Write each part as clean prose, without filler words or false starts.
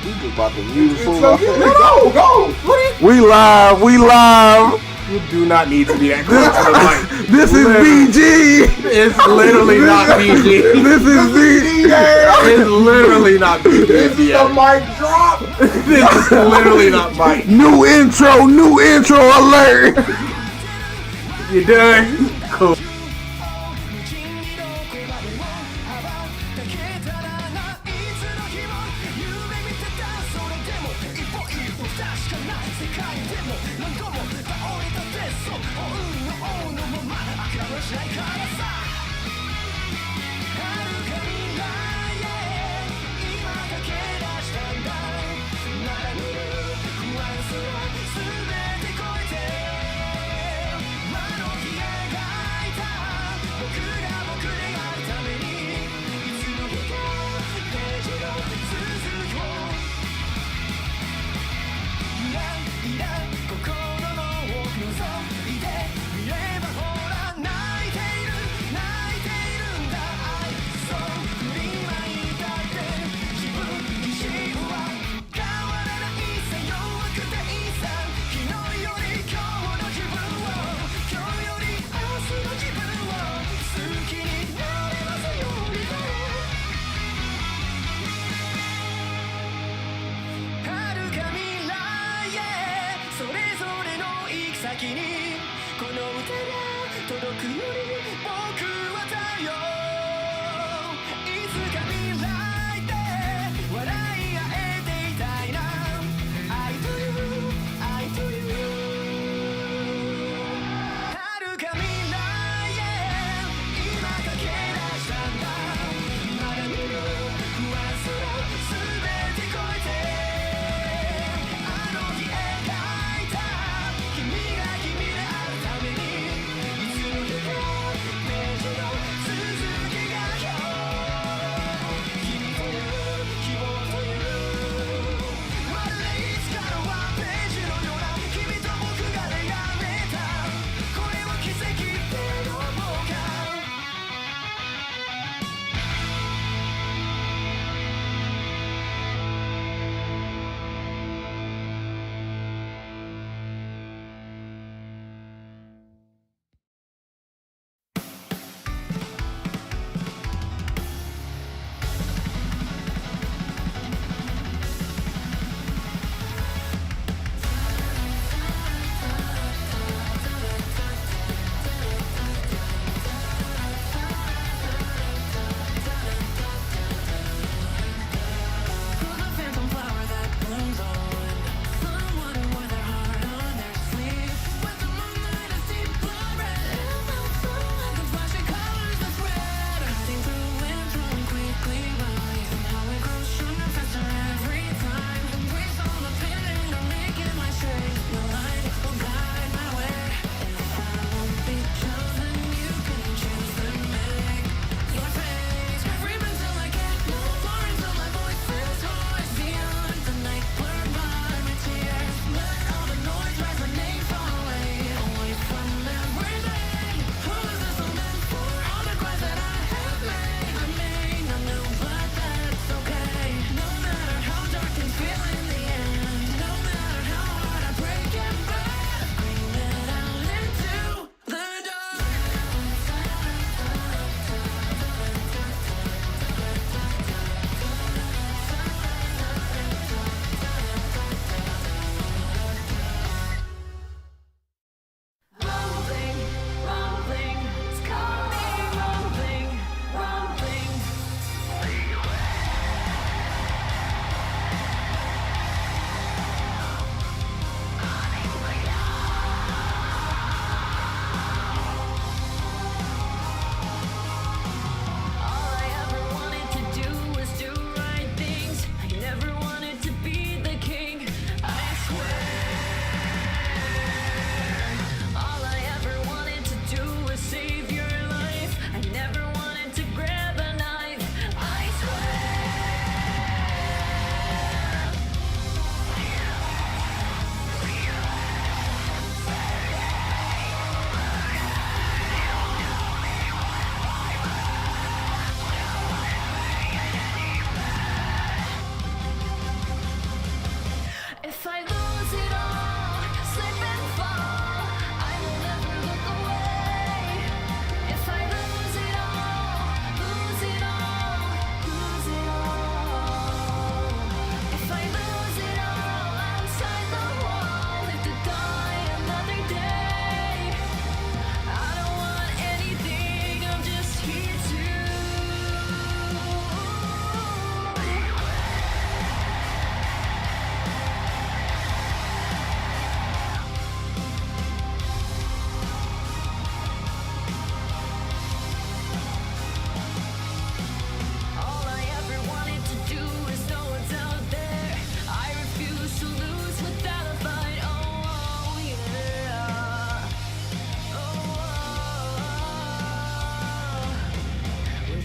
He just about to mute full No, go. What We live. You do not need to be that close to the mic. This is BG. It's literally not PG. This is BG. It's literally not PG. This is the mic drop. This is literally not Mike. New intro alert. You done? Cool.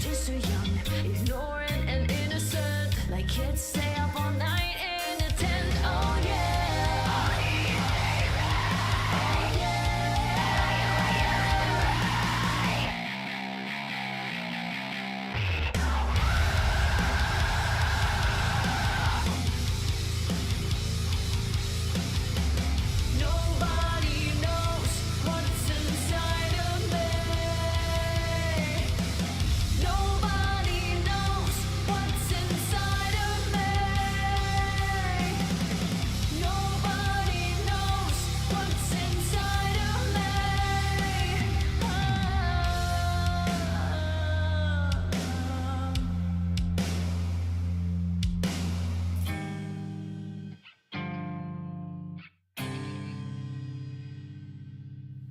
just so young, ignorant and innocent. Like kids stay up all night in a tent. Oh yeah. Oh Nobody knows what's inside of me. Nobody knows what's inside of me. Nobody knows what's inside of me.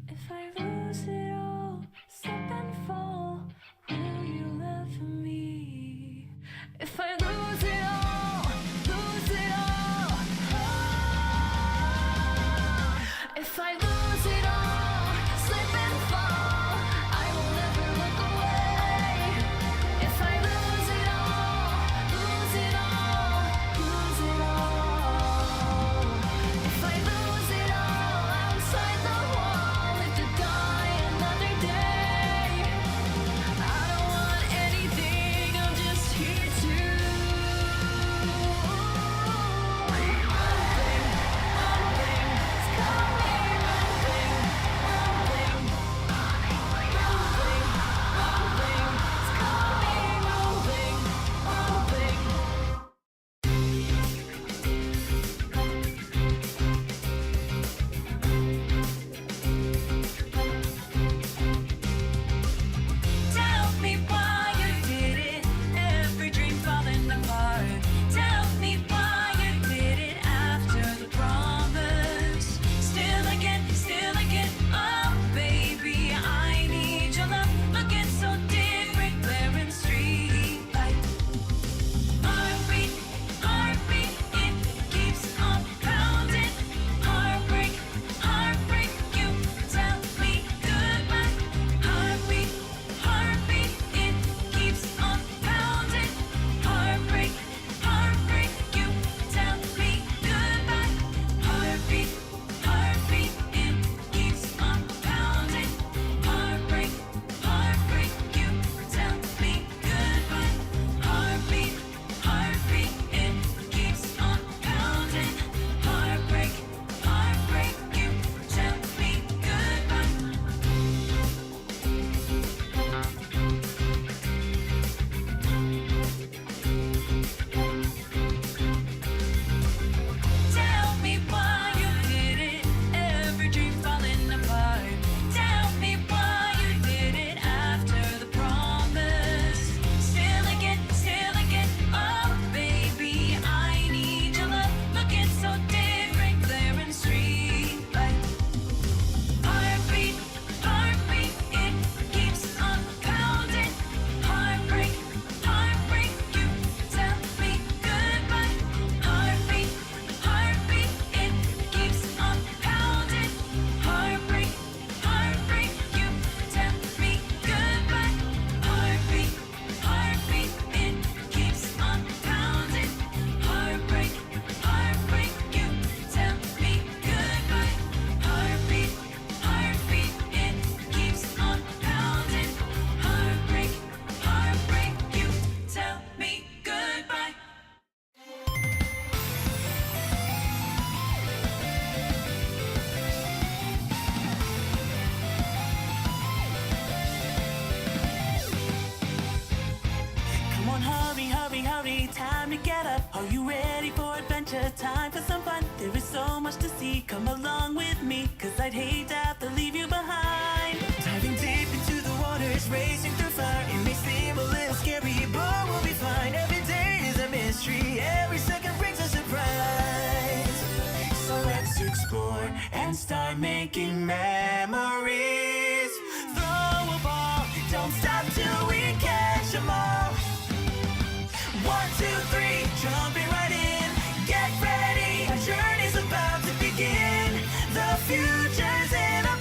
If I lose it all, slip and fall, will you love me? If I lose it all, if I lose it all, slip and fall, I will never look away. If I lose it all, lose it all, lose it all. If I lose it all outside the wall, live to die another day. I don't want anything, I'm just here to Tell me why you did it, every dream falling apart. Tell me why you did it after the promise. Still again, oh baby, I need your love. Looking so different, glaring street light. Heartbeat, heartbeat, it keeps on pounding. Heartbreak, heartbreak, you tell me goodbye. Heartbeat, heartbeat, it keeps on pounding. Heartbreak, heartbreak, you tell me goodbye. Heartbeat, heartbeat, it keeps on pounding. Heartbreak, heartbreak, you tell me goodbye. Heartbeat, heartbeat, it keeps on pounding. Heartbreak, heartbreak, you tell me goodbye. Tell me why you did it, every dream falling apart. Tell me why you did it after the promise. Still again, oh baby, I need your love. Looking so different, glaring street light. Heartbeat, heartbeat, it keeps on pounding. Heartbreak, heartbreak, you tell me goodbye. Heartbeat, heartbeat, it keeps on pounding. Heartbreak, heartbreak, you tell me goodbye. Heartbeat, heartbeat, it keeps on pounding. Heartbreak, heartbreak, you tell me goodbye. Heartbeat, heartbeat, it keeps on pounding. Heartbreak, heartbreak, you tell me goodbye. Come on, hurry, hurry, hurry, time to get up. Are you ready for adventure? Time for some fun. There is so much to see, come along with me, cause I'd hate to have to leave you behind. Diving deep into the waters, racing through fire. It may seem a little scary, but we'll be fine. Every day is a mystery, every second brings a surprise. So let's explore and start making memories. Throw a ball, don't stop till we catch 'em all. 1, 2, 3, jumping right in. Get ready, our journey's about to begin. The future's in our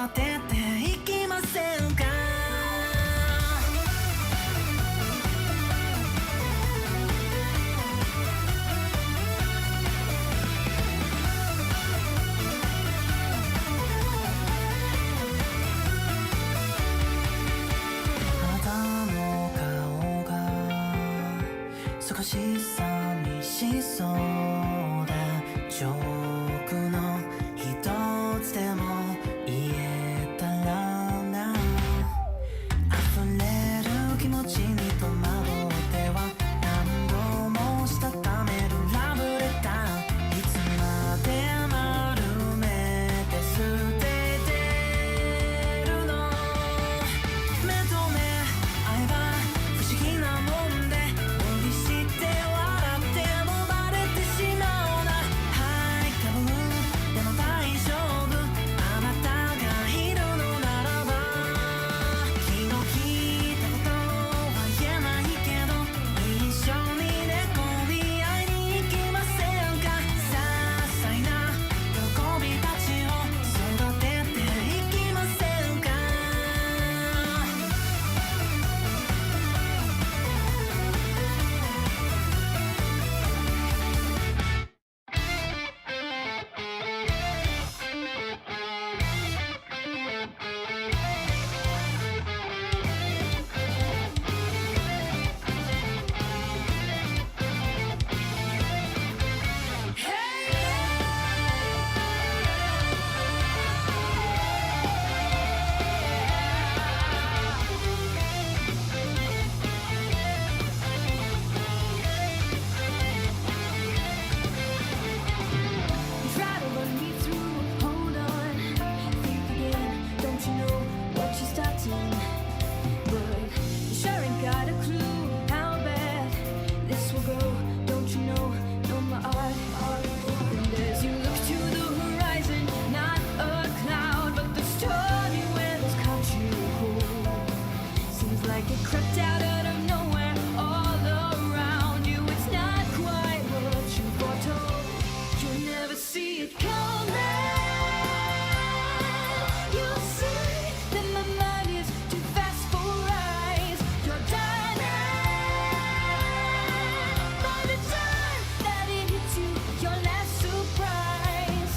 てていきませんかあなたの顔が少し寂しそうだジョークの一つでも言えたらな溢れる気持ちに戸惑っては何度もしたためるラブレターいつまで丸めて捨ててるの目と目合えば不思議なもんで無理して笑ってもバレてしまうなはい多分でも大丈夫あなたがいるのならば昨日聞いたことは言えないけど一緒に猫に会いに行きませんか些細な喜びたちを育てていきませんかTry to run me through, hold on, think again, don't you know what you're starting? But you sure ain't got a clue how bad this will go, don't you know my art? And as you look to the horizon, not a cloud, but the stormy winds caught you cold. Seems like it crept out of nowhere all around you, it's not quite what you foretold. You'll never see it coming. You'll see that my mind is too fast for eyes. You're dying by the time that it hits you. Your last surprise.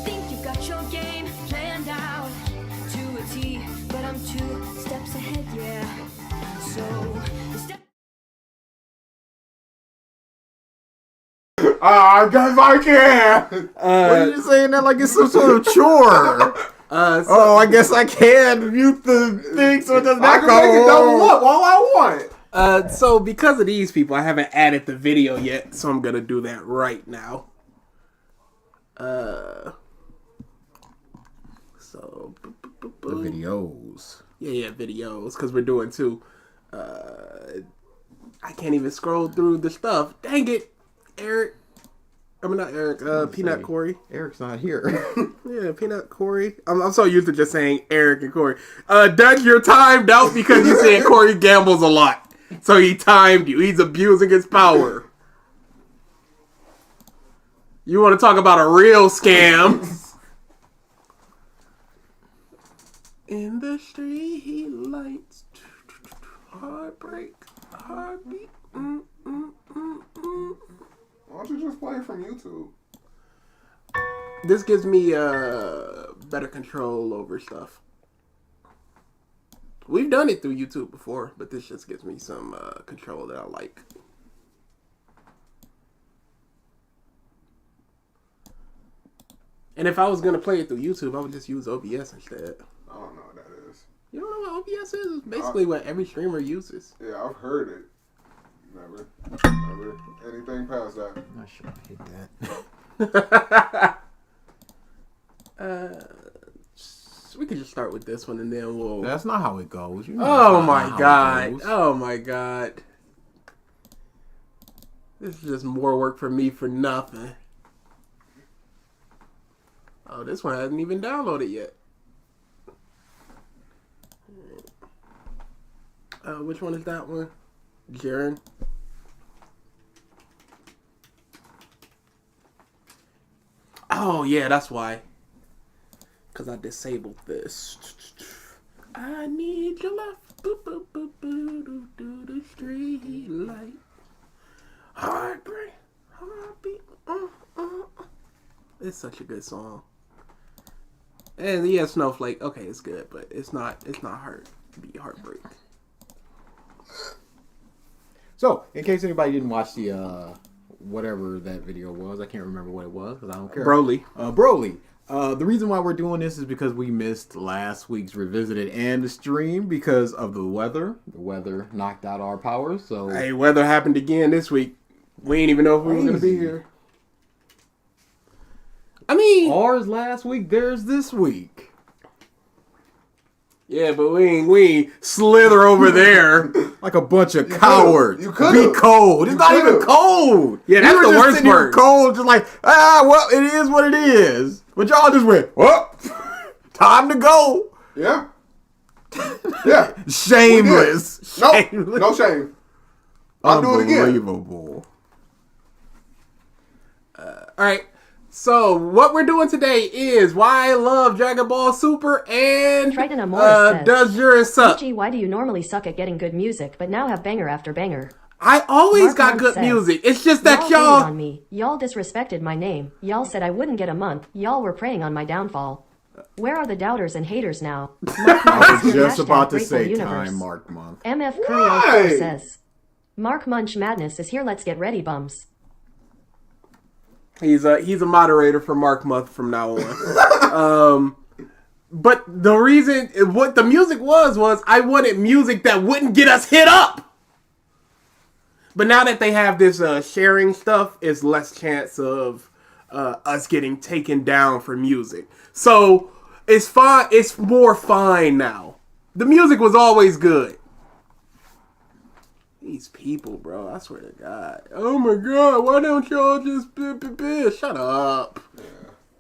Think you got your game planned out to a T, but I'm 2 steps ahead, yeah. So the step I guess I can. What are you saying that like it's some sort of chore? So I guess I can mute the thing so it does I not can make it double go. up all I want. so because of these people, I haven't added the video yet, so I'm gonna do that right now. So The videos. yeah, videos, because we're doing 2. I can't even scroll through the stuff. Dang it, Eric. I mean, not Eric. Peanut Corey. Eric's not here. Yeah, Peanut Corey. I'm so used to just saying Eric and Corey. Doug, you're timed out because you said Corey gambles a lot. So he timed you. He's abusing his power. You want to talk about a real scam? In the street lights, heartbreak, heartbeat. Why don't you just play it from YouTube? This gives me better control over stuff. We've done it through YouTube before, but this just gives me some control that I like. And if I was going to play it through YouTube, I would just use OBS instead. I don't know what that is. You don't know what OBS is? It's basically what every streamer uses. Yeah, I've heard it. Never anything past that. I should have hit that. We could just start with this one and then we'll... That's not how it goes. You know Oh that's not my how it god. goes. Oh my god. This is just more work for me for nothing. Oh, this one hasn't even downloaded yet. Which one is that one? Jiren. Oh yeah, that's why. Cause I disabled this. I need your love. Boop, boop, boop, boop, doo, doo, the street light. Heartbreak, heartbeat. It's such a good song. And yeah, Snowflake. Okay, it's good, but it's not heartbreak. So, in case anybody didn't watch the whatever that video was, I can't remember what it was because I don't care. Broly. Broly. The reason why we're doing this is because we missed last week's Revisited and the stream because of the weather. The weather knocked out our powers. So Hey, weather happened again this week. We ain't even know if we were gonna be here. I mean, ours last week, theirs this week. Yeah, but we ain't slither over there. Like a bunch of cowards. You could've. Be cold. It's not even cold. Yeah, that's the worst part. Cold, just like, well, it is what it is. But y'all just went, well, time to go. Yeah. Yeah. Shameless. Nope. No shame. I'll do it again. Unbelievable. All right. So what we're doing today is why I love Dragon Ball Super and does Jiren suck? Gee, why do you normally suck at getting good music, but now have banger after banger? I always Mark got good says, music. It's just that hated y'all on me. Y'all disrespected my name. Y'all said I wouldn't get a month. Y'all were preying on my downfall. Where are the doubters and haters now? I was just about to say time mark month. MF Curry 04 says, Mark Munch Madness is here. Let's get ready, bums. He's a moderator for Mark Month from now on. But the reason what the music was I wanted music that wouldn't get us hit up. But now that they have this sharing stuff, it's less chance of us getting taken down for music. So it's fine. It's more fine now. The music was always good. These people, bro, I swear to God. Oh my God, why don't y'all just shut up? Yeah.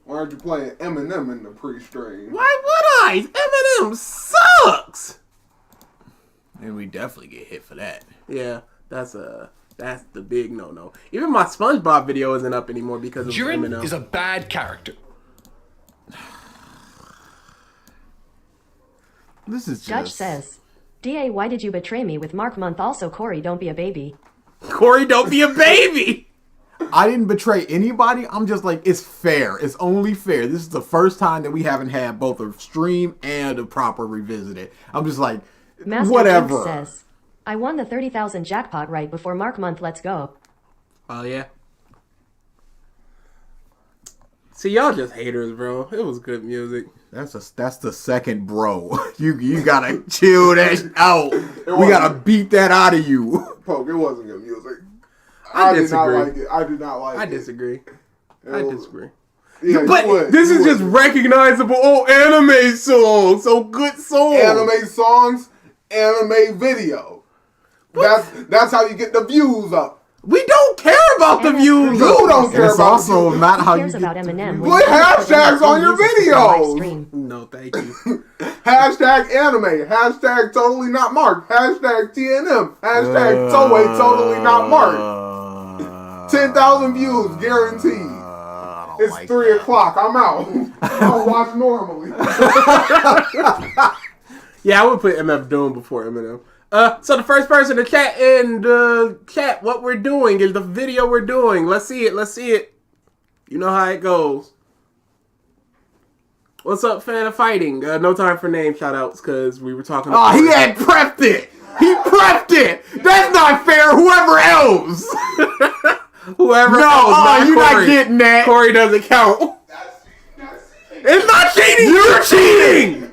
Why aren't you playing Eminem in the pre-stream? Why would I? Eminem sucks. And we definitely get hit for that. Yeah, that's the big no-no. Even my SpongeBob video isn't up anymore because of Eminem. Jiren is a bad character. This is Judge says, DA, why did you betray me with Mark Month? Also, Corey, don't be a baby. Corey, don't be a baby. I didn't betray anybody. I'm just like, it's fair. It's only fair. This is the first time that we haven't had both a stream and a proper Revisited. I'm just like, Master whatever. Jim says, I won the 30,000 jackpot right before Mark Month. Let's go. Oh yeah. See, y'all just haters, bro. It was good music. That's the second bro. You gotta chill that out. We gotta beat that out of you. Poke, it wasn't good music. I did not disagree. like it. I did not like it. I disagree. I disagree. Yeah, But this is just recognizable. Oh, anime songs. Oh, good songs. Anime songs, anime video. That's how you get the views up. We don't care about the views. You don't care It's about also views. not how you Cares get about the Eminem. views. Put hashtags on your videos. No, thank you. Hashtag anime. Hashtag TotallyNotMark. Hashtag TNM. Hashtag Toei TotallyNotMark. 10,000 views guaranteed. It's like 3 o'clock. I'm out. I'll watch normally. Yeah, I would put MF Doom before Eminem. So the first person to chat in the chat, what we're doing is the video we're doing. Let's see it. You know how it goes. What's up, fan of fighting? No time for name shoutouts because we were talking about... Oh, he had prepped it. He prepped it. That's not fair. Whoever else. Whoever No, else, you're Corey. not getting that. Corey doesn't count. It's not cheating. You're cheating.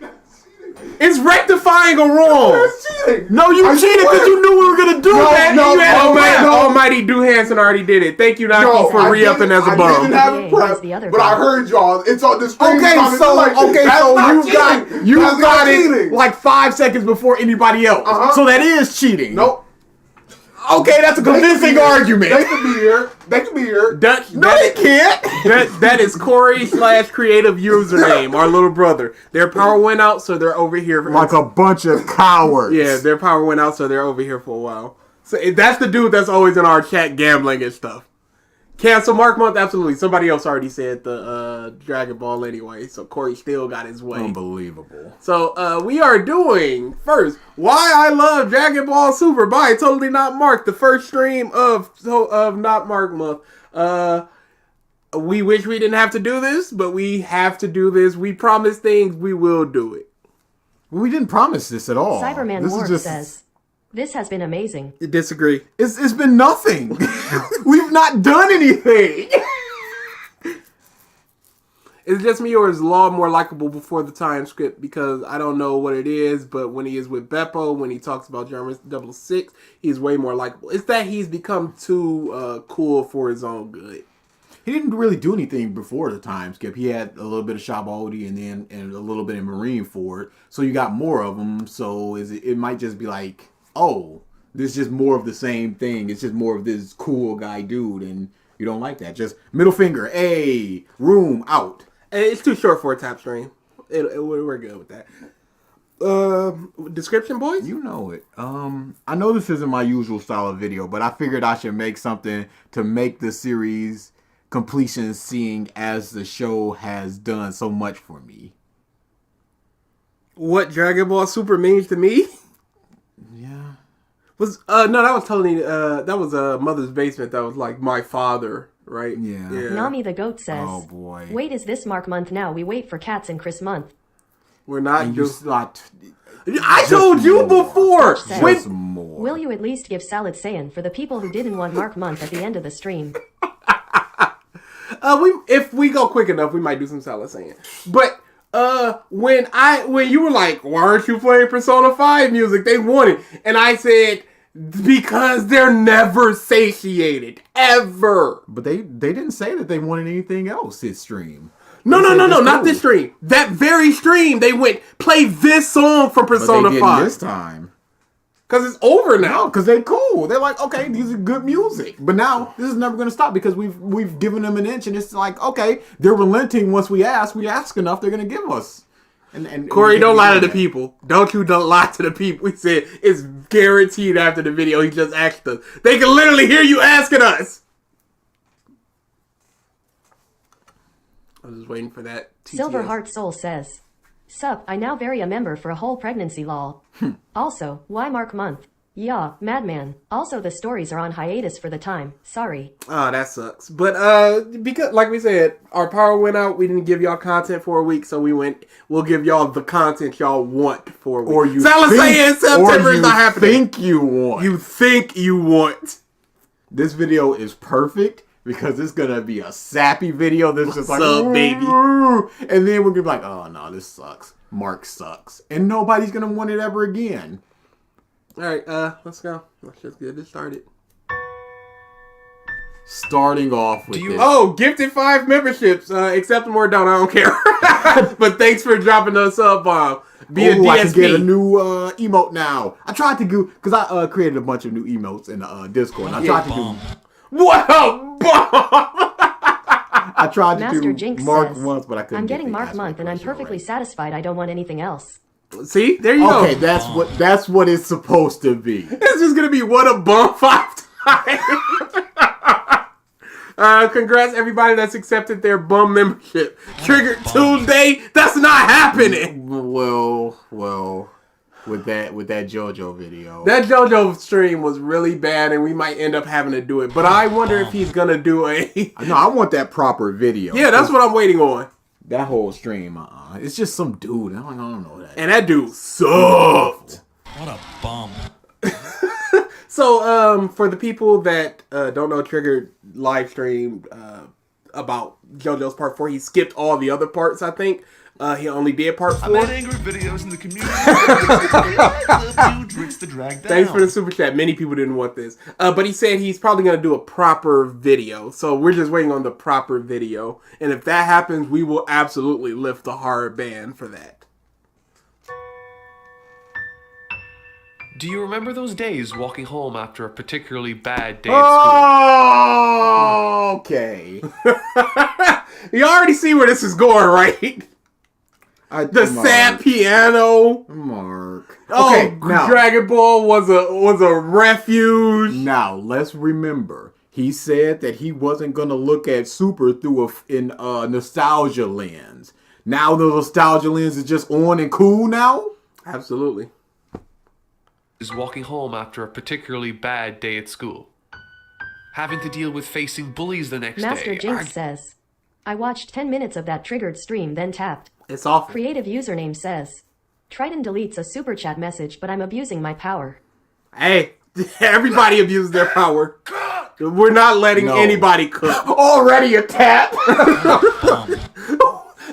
It's rectifying a wrong. That's cheating. No, you cheated because you knew we were going to do that. no, You had Almighty Do Hansen already did it. Thank you, Naki, for re-upping as a I bum. didn't have it Yeah, he's the prepped, other but guy. I heard y'all. It's on the screen. Okay, It's so on the you That's got not it cheating. like 5 seconds before anybody else. Uh-huh. So that is cheating. Nope. Okay, that's a convincing argument. They could be here. They could be here. No, they can't. That is Corey / creative username, our little brother. Their power went out, so they're over here. Like a bunch of cowards. Yeah, their power went out, so they're over here for a while. So that's the dude that's always in our chat gambling and stuff. Cancel Mark Month, absolutely. Somebody else already said the Dragon Ball anyway, so Corey still got his way. Unbelievable. So we are doing first Why I Love Dragon Ball Super by TotallyNotMark, the first stream of Not Mark Month. We wish we didn't have to do this, but we have to do this. We promise things, we will do it. We didn't promise this at all. Cyberman This is Ward just- says, "This has been amazing." Disagree. It's been nothing. We've not done anything. It's just me, or is Law more likable before the time script? Because I don't know what it is, but when he is with Beppo, when he talks about German 006, he's way more likable. It's that he's become too cool for his own good. He didn't really do anything before the time skip. He had a little bit of Shabody and a little bit of Marine Ford. So you got more of them. So it might just be like, oh, this is just more of the same thing. It's just more of this cool guy dude, and you don't like that. Just middle finger, hey, room out. It's too short for a tap stream. We're good with that. Description, boys? You know it. I know this isn't my usual style of video, but I figured I should make something to make the series completion, seeing as the show has done so much for me. What Dragon Ball Super means to me? Yeah. Was no, that was totally that was Mother's Basement. That was like my father, right? Yeah. Nami the Goat says, Oh boy. "Wait, is this Mark Month now? We wait for Cats and Chris Month." We're not And you doing. slot. I told you more. before. Just When, Just more. Will you at least give Salad Saiyan for the people who didn't want Mark Month at the end of the stream? if we go quick enough, we might do some Salad Saiyan. But when you were like, why aren't you playing Persona 5 music? They want it, and I said because they're never satiated ever. But they didn't say that they wanted anything else this stream. No, They said not cool. this stream. That very stream, they went play this song from But Persona they didn't 5 this time. because it's over now. No, because they cool. They're like, okay, these are good music. But now this is never going to stop because we've given them an inch, and it's like, okay, they're relenting once we ask. We ask enough, they're going to give us. And Corey, don't lie to the that. people. Don't lie to the people. We said it's guaranteed after the video. He just asked us. They can literally hear you asking us. I was just waiting for that. TTS. Silver Heart Soul says, "Sup, I now vary a member for a whole pregnancy lol. Also, why Mark Month? Yeah, madman. Also, the stories are on hiatus for the time. Sorry." Oh, that sucks. But because like we said, our power went out. We didn't give y'all content for a week, so we'll give y'all the content y'all want for a week. Or you Salad Saiyan September is not happening. think you want. You think you want. This video is perfect because it's gonna be a sappy video that's just like, What's up, baby? And then we're gonna be like, oh no, this sucks. Mark sucks, and nobody's gonna want it ever again. All right, let's go. Let's just get this started. Starting off with this. Oh, gifted 5 memberships. Accept them or don't. I don't care. But thanks for dropping us up. Be a Oh, I can DSP. get a new emote now. I tried to do because I created a bunch of new emotes in the Discord. And I tried to do. What a bomb! I tried to Master do Jinx Mark says, once, but I couldn't. "I'm get getting the Mark aspect Month, and I'm ratio perfectly right. satisfied. I don't want anything else." See, there you go. Okay, that's what it's supposed to be. It's just gonna be what a bum 5 times. Congrats everybody that's accepted their bum membership. Triggered Tuesday. That's not happening. Well, with that JoJo video. That JoJo stream was really bad, and we might end up having to do it. But I wonder if he's gonna do a. No, I want that proper video. Yeah, that's what I'm waiting on. That whole stream. It's just some dude. I don't know that. And that dude sucked. What a bum. So, for the people that don't know, Triggered live streamed about JoJo's Part 4. He skipped all the other parts, I think. He only did Part 4. I made angry videos in the community. A few drinks to drag down. Thanks for the super chat. Many people didn't want this. But he said he's probably going to do a proper video. So we're just waiting on the proper video. And if that happens, we will absolutely lift the hard ban for that. Do you remember those days walking home after a particularly bad day at school? Oh, okay. You already see where this is going, right? The sad piano. Mark. Okay, Dragon Ball was a refuge. Now let's remember, he said that he wasn't gonna look at Super through a nostalgia lens. Now the nostalgia lens is just on and cool now. Absolutely. Is walking home after a particularly bad day at school. Having to deal with facing bullies the next Master day. Jinx says, I watched 10 minutes of that triggered stream, then tapped. It's awful. Creative username says, Triton deletes a super chat message, but I'm abusing my power. Hey, everybody abuses their power. We're not letting anybody cook. Already a tap.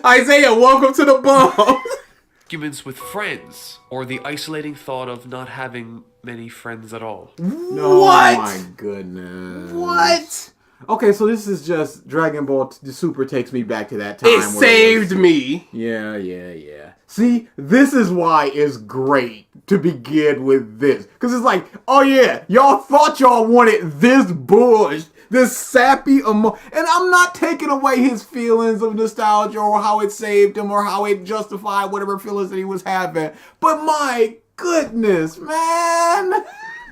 Isaiah, welcome to the bomb. Arguments with friends, or the isolating thought of not having many friends at all. No, What? my goodness. What? Okay, so this is just Dragon Ball Super takes me back to that time. It saved me. Yeah. See, this is why it's great to begin with this. Because it's like, oh yeah, y'all thought y'all wanted this bush, this sappy and I'm not taking away his feelings of nostalgia or how it saved him or how it justified whatever feelings that he was having. But my goodness, man.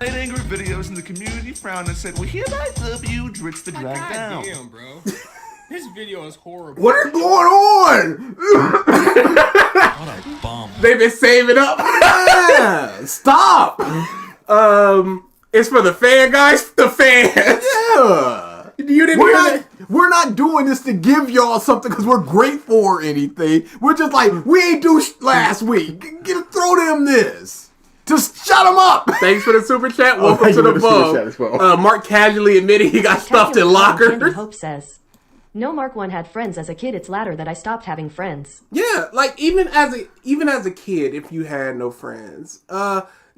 Made angry videos and the community frowned and said, well, hereby the you Drix the drag down. Damn, bro. This video is horrible. What is going on? What a bum. They've been saving up. Stop. It's for the fan guys. The fans. Yeah. You didn't hear that? We're not doing this to give y'all something because we're grateful or anything. We're just like, we ain't do last week. Throw them this. Just shut them up. Thanks for the super chat. Welcome thank to you the for the super chat as bomb. well. Mark casually admitted he got stuffed in Candy lockers. Hope says, no Mark 1 had friends as a kid, it's latter that I stopped having friends. Yeah, like even as a kid, if you had no friends,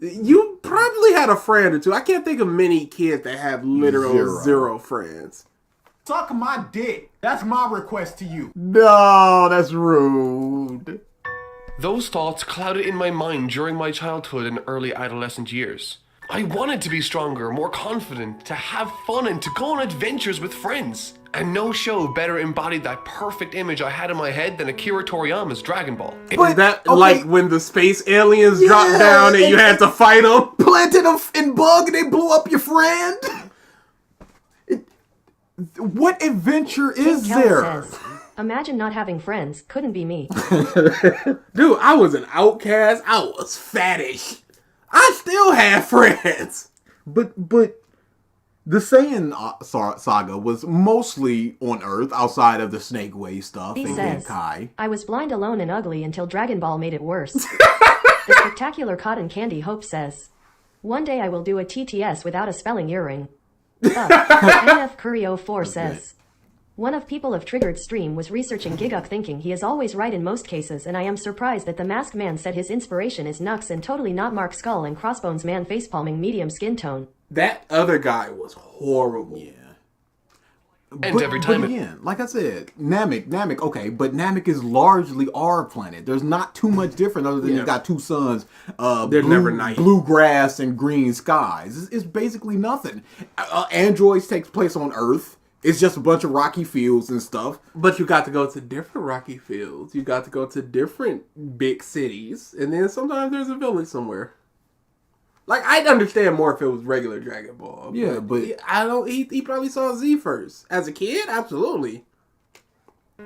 you probably had a friend or two. I can't think of many kids that have literal zero friends. Suck my dick. That's my request to you. No, that's rude. Those thoughts clouded in my mind during my childhood and early adolescent years. I wanted to be stronger, more confident, to have fun and to go on adventures with friends. And no show better embodied that perfect image I had in my head than Akira Toriyama's Dragon Ball. Is that like when the space aliens dropped down and you had to fight them? Planted them in bug and they blew up your friend? What adventure is Kel there? says, imagine not having friends. Couldn't be me. Dude, I was an outcast. I was fattish. I still had friends. But the Saiyan saga was mostly on Earth outside of the Snake Way stuff He and says, Genkai. I was blind, alone, and ugly until Dragon Ball made it worse. The spectacular cotton candy Hope says, one day I will do a TTS without a spelling earring. NF Curio 4 says, one of people of Triggered Stream was researching Giguk thinking he is always right in most cases, and I am surprised that the masked man said his inspiration is Nux and totally not Mark Skull and Crossbones man facepalming medium skin tone. That other guy was horrible. Yeah. And every time but again, like I said, Namek, okay, but Namek is largely our planet. There's not too much different other than it's got two suns, They're never nice. blue grass and green skies. It's basically nothing. Androids takes place on Earth. It's just a bunch of rocky fields and stuff. But you got to go to different rocky fields. You got to go to different big cities. And then sometimes there's a village somewhere. Like, I'd understand more if it was regular Dragon Ball. Yeah, but he probably saw Z first. As a kid, absolutely.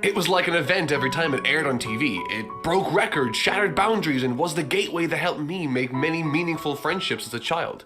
it was like an event every time it aired on TV. It broke records, shattered boundaries, and was the gateway that helped me make many meaningful friendships as a child.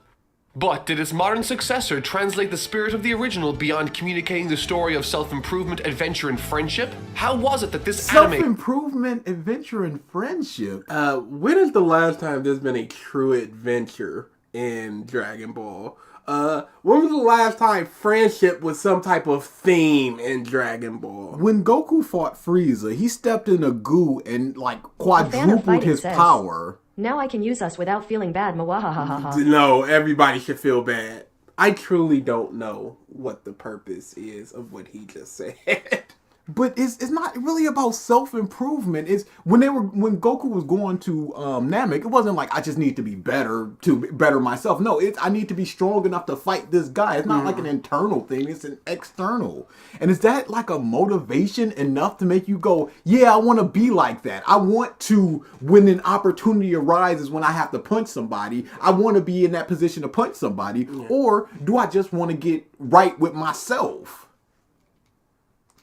But did its modern successor translate the spirit of the original beyond communicating the story of self-improvement, adventure, and friendship? How was it that this anime... Self-improvement, adventure, and friendship. When is the last time there's been a true adventure in Dragon Ball? When was the last time friendship was some type of theme in Dragon Ball? When Goku fought Frieza, he stepped in a goo and like quadrupled his power. Now I can use us without feeling bad, mwahahaha. No, everybody should feel bad. I truly don't know what the purpose is of what he just said. But it's not really about self-improvement. It's when Goku was going to Namek, it wasn't like I just need to be better to better myself. No, I need to be strong enough to fight this guy. It's not like an internal thing, it's an external. And is that like a motivation enough to make you go, yeah, I want to be like that. I want to, when an opportunity arises when I have to punch somebody, I want to be in that position to punch somebody. Yeah. Or do I just want to get right with myself?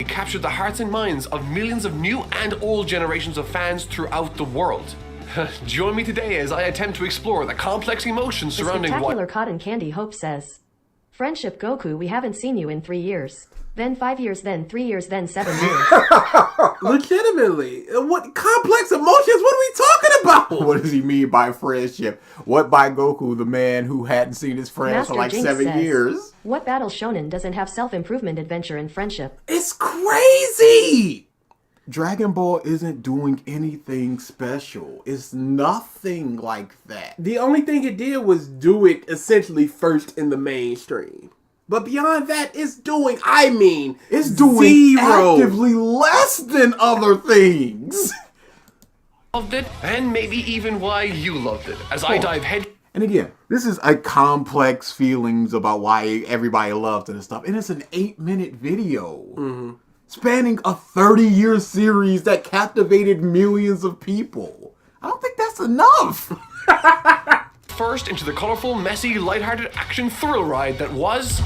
It captured the hearts and minds of millions of new and old generations of fans throughout the world. Join me today as I attempt to explore the complex emotions surrounding The spectacular cotton candy Hope says, "Friendship Goku, we haven't seen you in 3 years. Then 5 years, then 3 years, then 7 years." Legitimately. What complex emotions? What are we talking about? What does he mean by friendship? What by Goku, the man who hadn't seen his friends Master for like Jinx 7 says, years? "What battle shonen doesn't have self-improvement adventure and friendship?" It's crazy! Dragon Ball isn't doing anything special. It's nothing like that. The only thing it did was do it essentially first in the mainstream. But beyond that, it's doing zero. Actively less than other things. Loved it, and maybe even why you loved it, as I dive head. And again, this is a complex feelings about why everybody loves it and stuff. And it's an 8-minute video. Spanning a 30-year series that captivated millions of people. I don't think that's enough. First into the colorful, messy, lighthearted action thrill ride that was...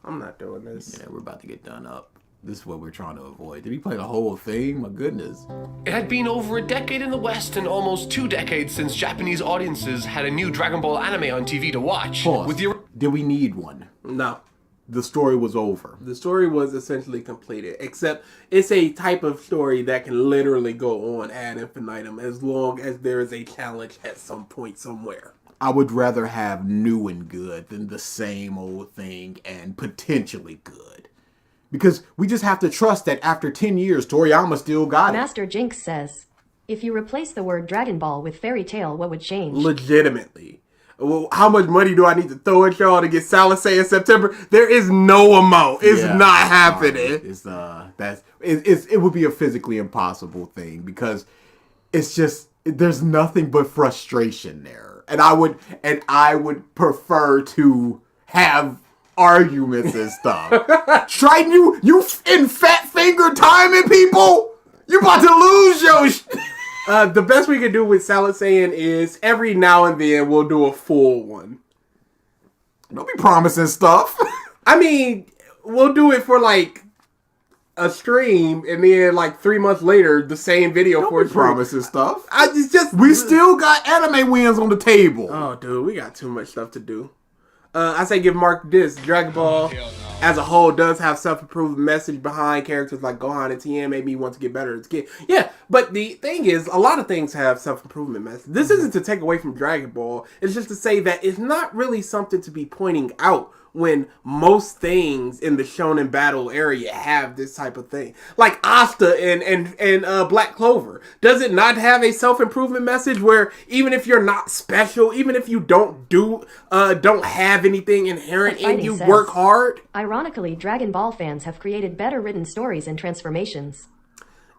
I'm not doing this. Yeah, we're about to get done up. This is what we're trying to avoid. Did he play the whole thing? My goodness. It had been over a decade in the West and almost 2 decades since Japanese audiences had a new Dragon Ball anime on TV to watch. Pause. With the... Did we need one? No. The story was over. The story was essentially completed, except it's a type of story that can literally go on ad infinitum as long as there is a challenge at some point somewhere. I would rather have new and good than the same old thing and potentially good. Because we just have to trust that after 10 years, Toriyama still got it. Master Jinx says, "If you replace the word Dragon Ball with fairy tale, what would change?" Legitimately. Well, how much money do I need to throw at y'all to get Salasay in September? There is no amount. It's not happening. It would be a physically impossible thing because it's just there's nothing but frustration there, and I would prefer to have arguments and stuff. Triton, you in fat finger timing people. You about to lose your. The best we can do with Salasay is every now and then we'll do a full one. Don't be promising stuff. I mean, we'll do it for like a stream, and then like 3 months later, the same video Don't for be a stream. promising stuff. We still got anime wins on the table. Oh, dude, we got too much stuff to do. I say give Mark this. Dragon Ball as a whole does have self-improvement message behind characters like Gohan and Tien made me want to get better as a kid. Yeah, but the thing is, a lot of things have self-improvement message. This isn't to take away from Dragon Ball. It's just to say that it's not really something to be pointing out when most things in the shonen battle area have this type of thing. Like Asta and Black Clover. Does it not have a self-improvement message where even if you're not special, even if you don't have anything inherent in you, work hard? Ironically, Dragon Ball fans have created better written stories and transformations.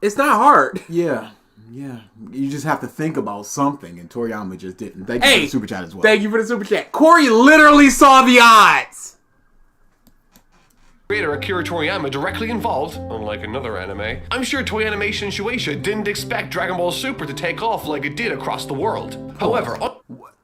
It's not hard. Yeah. You just have to think about something, and Toriyama just didn't. Thank you for the super chat as well. Thank you for the super chat. Corey literally saw the odds. Creator Akira Toriyama directly involved, unlike another anime. I'm sure Toei Animation Shueisha didn't expect Dragon Ball Super to take off like it did across the world. However,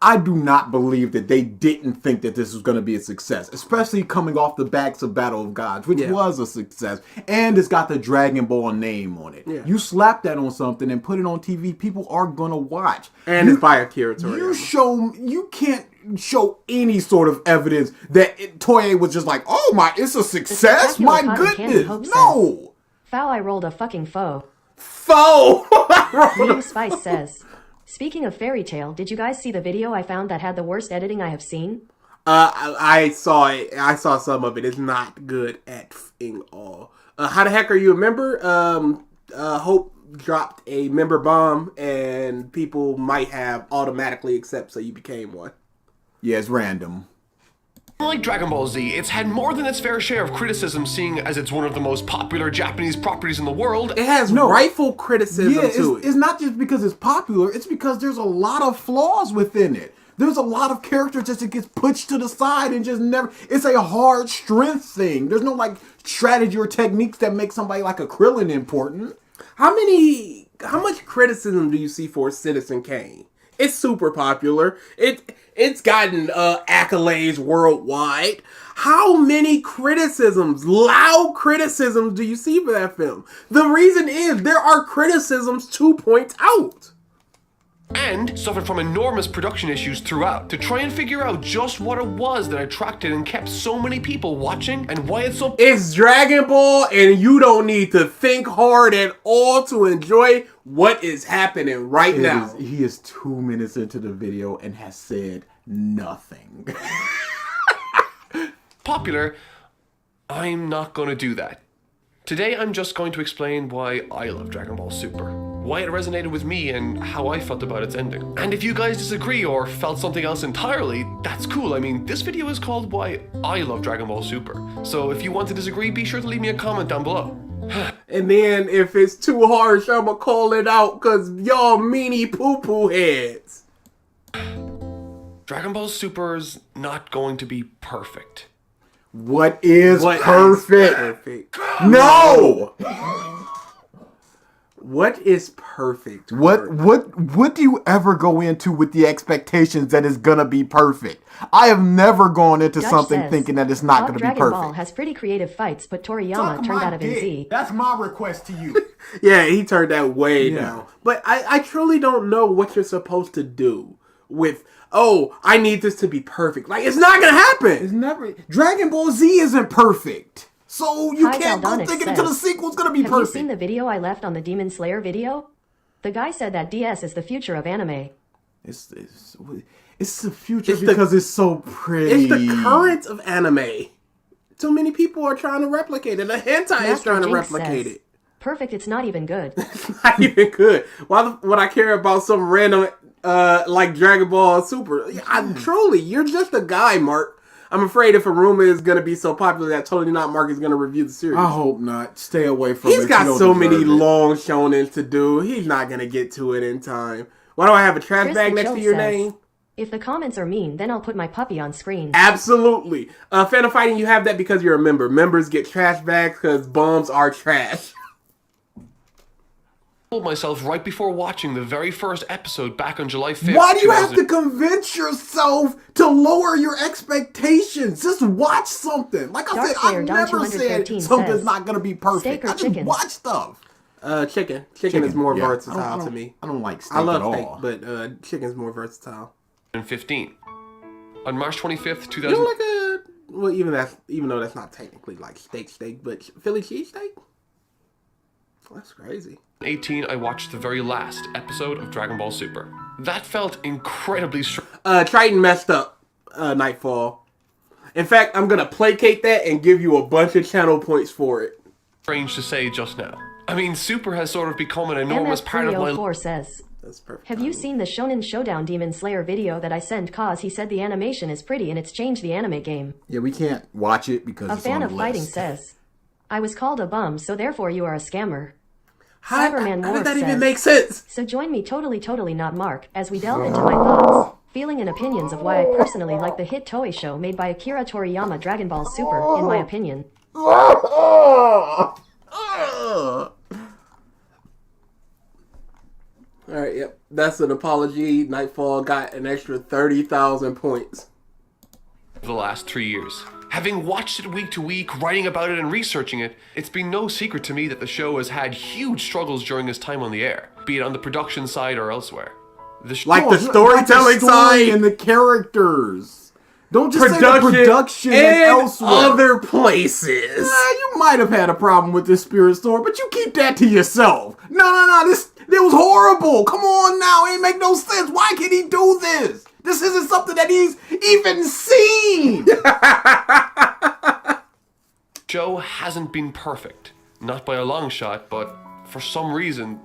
I do not believe that they didn't think that this was going to be a success, especially coming off the backs of Battle of Gods, which was a success, and it's got the Dragon Ball name on it. Yeah. You slap that on something and put it on TV, people are going to watch. And it's by Akira Toriyama. You can't show any sort of evidence that Toei was just like, oh my, it's a success? My goodness. No. Foul, I rolled a fucking foe. Foe! New Spice says, "Speaking of fairy tale, did you guys see the video I found that had the worst editing I have seen?" I saw it. I saw some of it. It's not good at all. How the heck are you a member? Hope dropped a member bomb, and people might have automatically accept, so you became one. Yeah, it's random. Like Dragon Ball Z, it's had more than its fair share of criticism, seeing as it's one of the most popular Japanese properties in the world. It has rightful criticism to it. It's not just because it's popular, it's because there's a lot of flaws within it. There's a lot of characters that just gets pushed to the side and just never... It's a hard strength thing. There's no, like, strategy or techniques that make somebody like a Krillin important. How much criticism do you see for Citizen Kane? It's super popular. It's gotten accolades worldwide. How many criticisms, loud criticisms, do you see for that film? The reason is there are criticisms to point out. And suffered from enormous production issues throughout, to try and figure out just what it was that attracted and kept so many people watching, and why it's so... It's Dragon Ball, and you don't need to think hard at all to enjoy what is happening right now. He is 2 minutes into the video and has said nothing. popular. I'm not going to do that. Today I'm just going to explain why I love Dragon Ball Super, why it resonated with me and how I felt about its ending. And if you guys disagree or felt something else entirely, that's cool. I mean, this video is called Why I Love Dragon Ball Super. So if you want to disagree, be sure to leave me a comment down below. And then if it's too harsh, I'ma call it out cause y'all meanie poo-poo heads. Dragon Ball Super's not going to be perfect. What is perfect? No! What is perfect? What do you ever go into with the expectations that it's gonna be perfect? I have never gone into Dutch something says, thinking that it's not gonna be Dragon perfect. Ball has pretty creative fights, but Toriyama Suck turned my out of dick. NZ. That's my request to you. Yeah, he turned that way down. But I truly don't know what you're supposed to do with, oh, I need this to be perfect. Like, it's not gonna happen. It's never. Dragon Ball Z isn't perfect. So you Hi, can't go Daldonic thinking until the says, sequel's gonna be Have you perfect. seen the video I left on the Demon Slayer video? The guy said that DS is the future of anime. It's the future because it's so pretty. It's the current of anime. Too many people are trying to replicate it. The hentai is Master trying to Jinx replicate says, it. Perfect, it's not even good. Not even good. Why would I care about some random, like Dragon Ball Super? Truly, you're just a guy, Mark. I'm afraid if a rumor is going to be so popular that TotallyNotMark is going to review the series. I hope not. Stay away from it. He's got so many long shonens to do. He's not going to get to it in time. Why do I have a trash Chris bag the next to Joke your says, name? If the comments are mean, then I'll put my puppy on screen. Absolutely. Fan of Fighting, you have that because you're a member. Members get trash bags because bums are trash. Told myself right before watching the very first episode back on July 5th. Why do you have to convince yourself to lower your expectations? Just watch something. Like I Dark said, Slayer I've Don never said 213 something's says, not going to be perfect. steak or I just chicken? watch stuff. Chicken. Chicken is more versatile to me. I don't like steak I love at steak, all. but chicken's more versatile. 2015. On March 25th, 2000. You don't like a... Well, even though that's not technically like steak, but Philly cheesesteak? That's crazy. 2018, I watched the very last episode of Dragon Ball Super. That felt incredibly Triton messed up Nightfall. In fact, I'm gonna placate that and give you a bunch of channel points for it. strange to say just now. I mean, Super has sort of become an enormous part of my life. says, That's perfect. have you seen the Shonen Showdown Demon Slayer video that I sent cause he said the animation is pretty and it's changed the anime game? Yeah, we can't watch it because A it's fan on of the fighting list. says, I was called a bum, so therefore you are a scammer. How Cyberman did Ward that even says, make sense? So join me totally not Mark as we delve into my thoughts, feeling and opinions of why I personally like the hit Toei show made by Akira Toriyama, Dragon Ball Super, in my opinion. Alright, yep. That's an apology. Nightfall got an extra 30,000 points. The last 3 years. Having watched it week to week, writing about it and researching it, it's been no secret to me that the show has had huge struggles during its time on the air, be it on the production side or elsewhere. Like the storytelling side and the characters. Don't just say the production production and elsewhere. other places. You might have had a problem with this Spirit Sword, but you keep that to yourself. No, this was horrible. Come on now, it ain't make no sense. Why can't he do this? This isn't something that he's even seen. Show hasn't been perfect. Not by a long shot, but for some reason,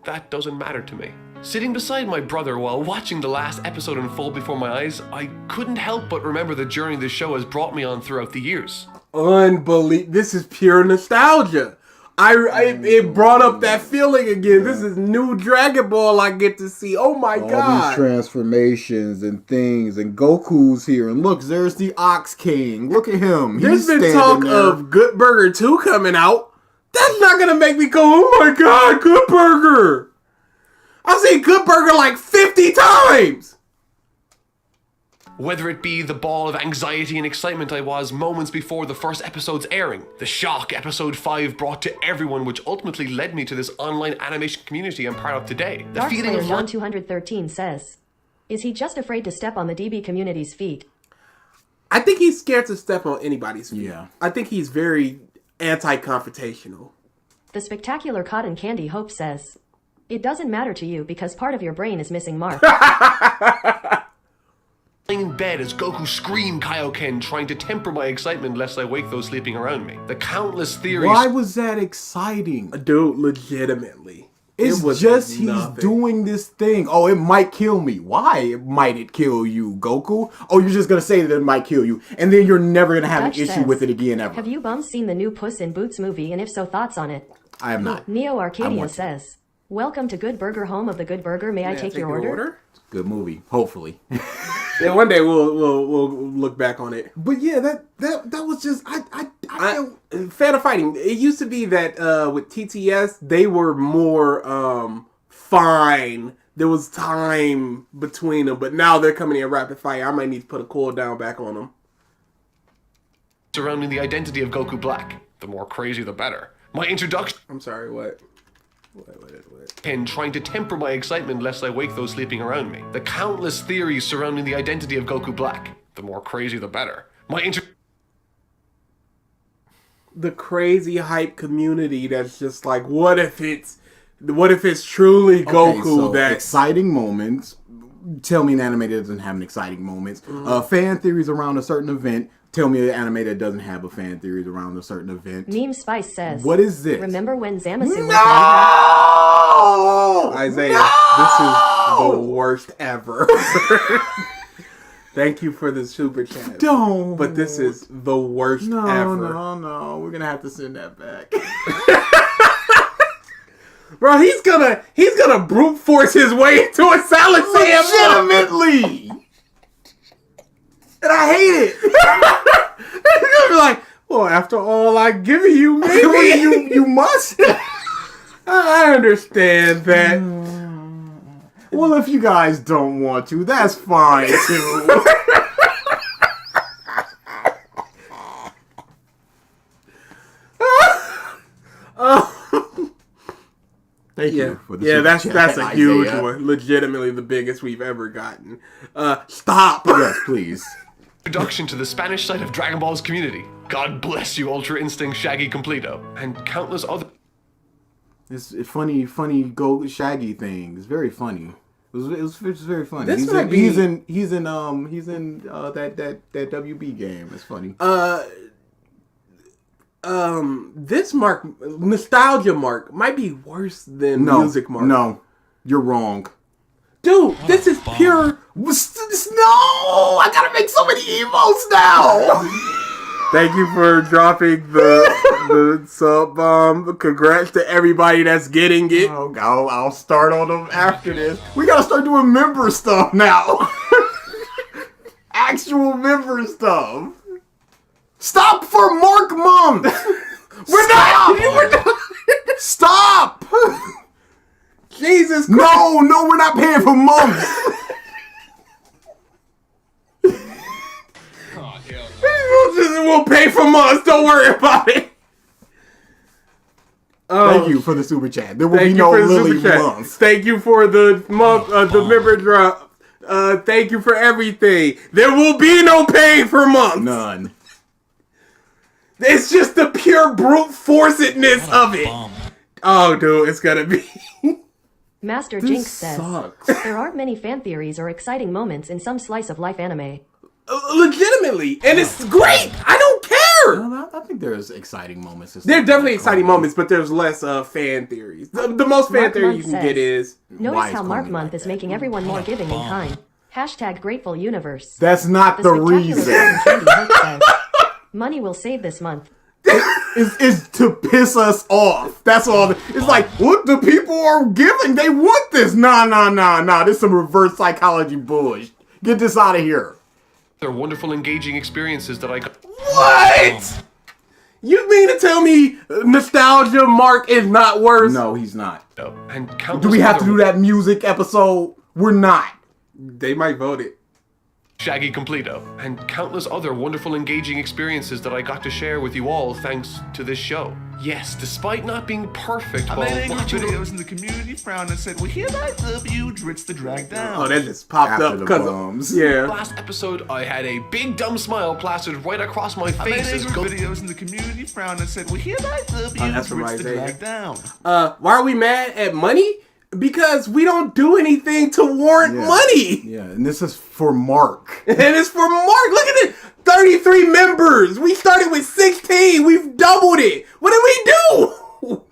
that doesn't matter to me. Sitting beside my brother while watching the last episode unfold before my eyes, I couldn't help but remember the journey this show has brought me on throughout the years. Unbelievable. This is pure nostalgia. It brought up that feeling again. This is new Dragon Ball I get to see. Oh my All god. these transformations and things, and Goku's here. And look, there's the Ox King. Look at him. There's He's been talk standing there. of Good Burger 2 coming out. That's not gonna make me go, oh my god, Good Burger. I've seen Good Burger like 50 times. Whether it be the ball of anxiety and excitement I was moments before the first episode's airing, the shock episode 5 brought to everyone, which ultimately led me to this online animation community I'm part of today. The feeling of Dark 213 says, is he just afraid to step on the DB community's feet? I think he's scared to step on anybody's feet. Yeah. I think he's very anti-confrontational. The Spectacular Cotton Candy Hope says, it doesn't matter to you because part of your brain is missing Mark. lying in bed as Goku screamed Kaioken, trying to temper my excitement lest I wake those sleeping around me. The countless theories... Why was that exciting? Dude, legitimately. It's It was just nothing. he's doing this thing. Oh, it might kill me. Why might it kill you, Goku? Oh, you're just going to say that it might kill you. And then you're never going to have Dutch an issue says, with it again ever. Have you bums seen the new Puss in Boots movie, and if so, thoughts on it? I have not. Neo I Arcadia want to. says, welcome to Good Burger, home of the Good Burger. May I take your order? Good movie. Hopefully. Yeah, one day we'll look back on it. But yeah, that was just Fan of fighting. It used to be that with TTS they were more fine. There was time between them, but now they're coming in rapid fire. I might need to put a cooldown back on them. surrounding the identity of Goku Black. The more crazy, the better. My introduction... I'm sorry, what? And trying to temper my excitement lest I wake those sleeping around me. The countless theories surrounding the identity of Goku Black. The more crazy, the better. The crazy hype community that's just like, what if it's truly Goku so that... exciting moments. Tell me an anime that doesn't have an exciting moments. Fan theories around a certain event. Tell me an anime that doesn't have a fan theories around a certain event. Meme Spice says, What is this? remember when Zamasu was Isaiah, this is the worst ever. Thank you for the super chat. Don't. But this is the worst No, ever. no. We're gonna have to send that back. Bro, he's gonna brute force his way into a salad sandwich. Legitimately. And I hate it. He's gonna be like, well, after all I've given you, maybe you must. I understand that. Well, if you guys don't want to, that's fine too. Thank you for the super that's chat, a huge Isaiah. one. Legitimately the biggest we've ever gotten. Stop. Yes, please. Introduction to the Spanish side of Dragon Ball's community. God bless you, Ultra Instinct Shaggy Completo. And countless other... It's funny go Shaggy thing. It's very funny. It was very funny. This he's might in, be- he's in that WB game. It's funny. This nostalgia mark might be worse than music mark. No, you're wrong. Dude, this is pure. No, I gotta make so many emotes now. Thank you for dropping the sub bomb. Congrats to everybody that's getting it. Oh, I'll start on them after this. We gotta start doing member stuff now. Actual member stuff. Stop for Mark Month. We're not. Stop. Jesus Christ. No, we're not paying for months. We'll pay for months. Don't worry about it. Thank you for the super chat. There will be Thank you no for the Lily super chat. months. Thank you for the month, the member drop. Thank you for everything. There will be no paying for months. None. It's just the pure brute forcedness of it. Oh, dude, it's gonna be. Master This Jinx says, sucks. there aren't many fan theories or exciting moments in some slice of life anime. Legitimately, and it's great. I don't care. No, I think think there's exciting moments. There's definitely exciting moments, but there's less fan theories. The most fan Mark theory Month you can says, get is Notice how Mark Comey Month like is that? making everyone more giving and kind. Hashtag grateful universe. That's not the Spectacular reason. Cotton Candy Hope says, money will save this month. Is to piss us off. That's all. It's like, what the people are giving? They want this. Nah. This is some reverse psychology bullshit. Get this out of here. They're wonderful, engaging experiences that I got. what? You mean to tell me Nostalgia Mark is not worse? No, he's not. And countless Do we have to other do that music episode? We're not. They might vote it. Shaggy Completo, and countless other wonderful, engaging experiences that I got to share with you all thanks to this show. Yes, despite not being perfect I while made angry watching videos and the community frowned and said, well, hereby the view drits the drag down. Oh, that just popped After up the because bums. yeah. last episode, I had a big dumb smile plastered right across my I made face as angry videos and the community frowned and said, well, hereby the view that's from drits the Isaiah. drag down. Why are we mad at money? Because we don't do anything to warrant money. Yeah, and this is for Mark. And it's for Mark. Look at it. 33 members. We started with 16. We've doubled it. What did we do?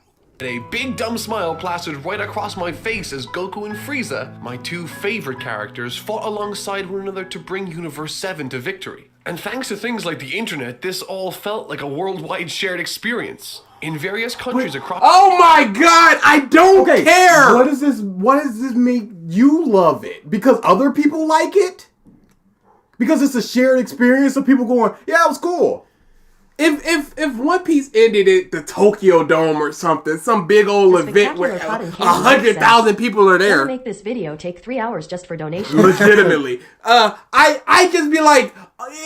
a big dumb smile plastered right across my face as Goku and Frieza, my two favorite characters, fought alongside one another to bring Universe 7 to victory. And thanks to things like the internet, this all felt like a worldwide shared experience. In various countries across— Oh my god, I don't care! What does this make you love it? Because other people like it? Because it's a shared experience of people going, yeah, it was cool. If One Piece ended at the Tokyo Dome or something, some big old The event where spectacular cotton candy 100,000 people are Don't there, make this video take 3 hours just for donations. legitimately, I just be like,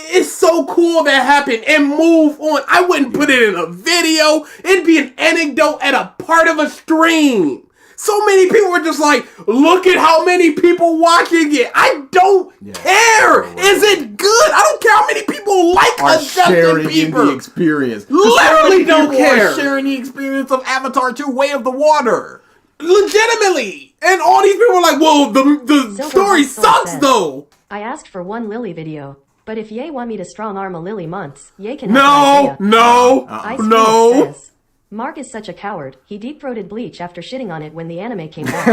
it's so cool that happened and move on. I wouldn't put it in a video. It'd be an anecdote at a part of a stream. So many people were just like, look at how many people watching it. I don't care. Is it good? I don't care how many people like Are a Justin sharing in Bieber. the experience. Literally People don't care. Are sharing the experience of Avatar 2: Way of the Water. Legitimately. And all these people are like, well, the Silver story Soul sucks says, though. I asked for one Lily video, but if Ye want me to strong arm a Lily months, Ye can have No, an idea. no, Ice no. Phoenix says, Mark is such a coward. He deep-throated Bleach after shitting on it when the anime came out.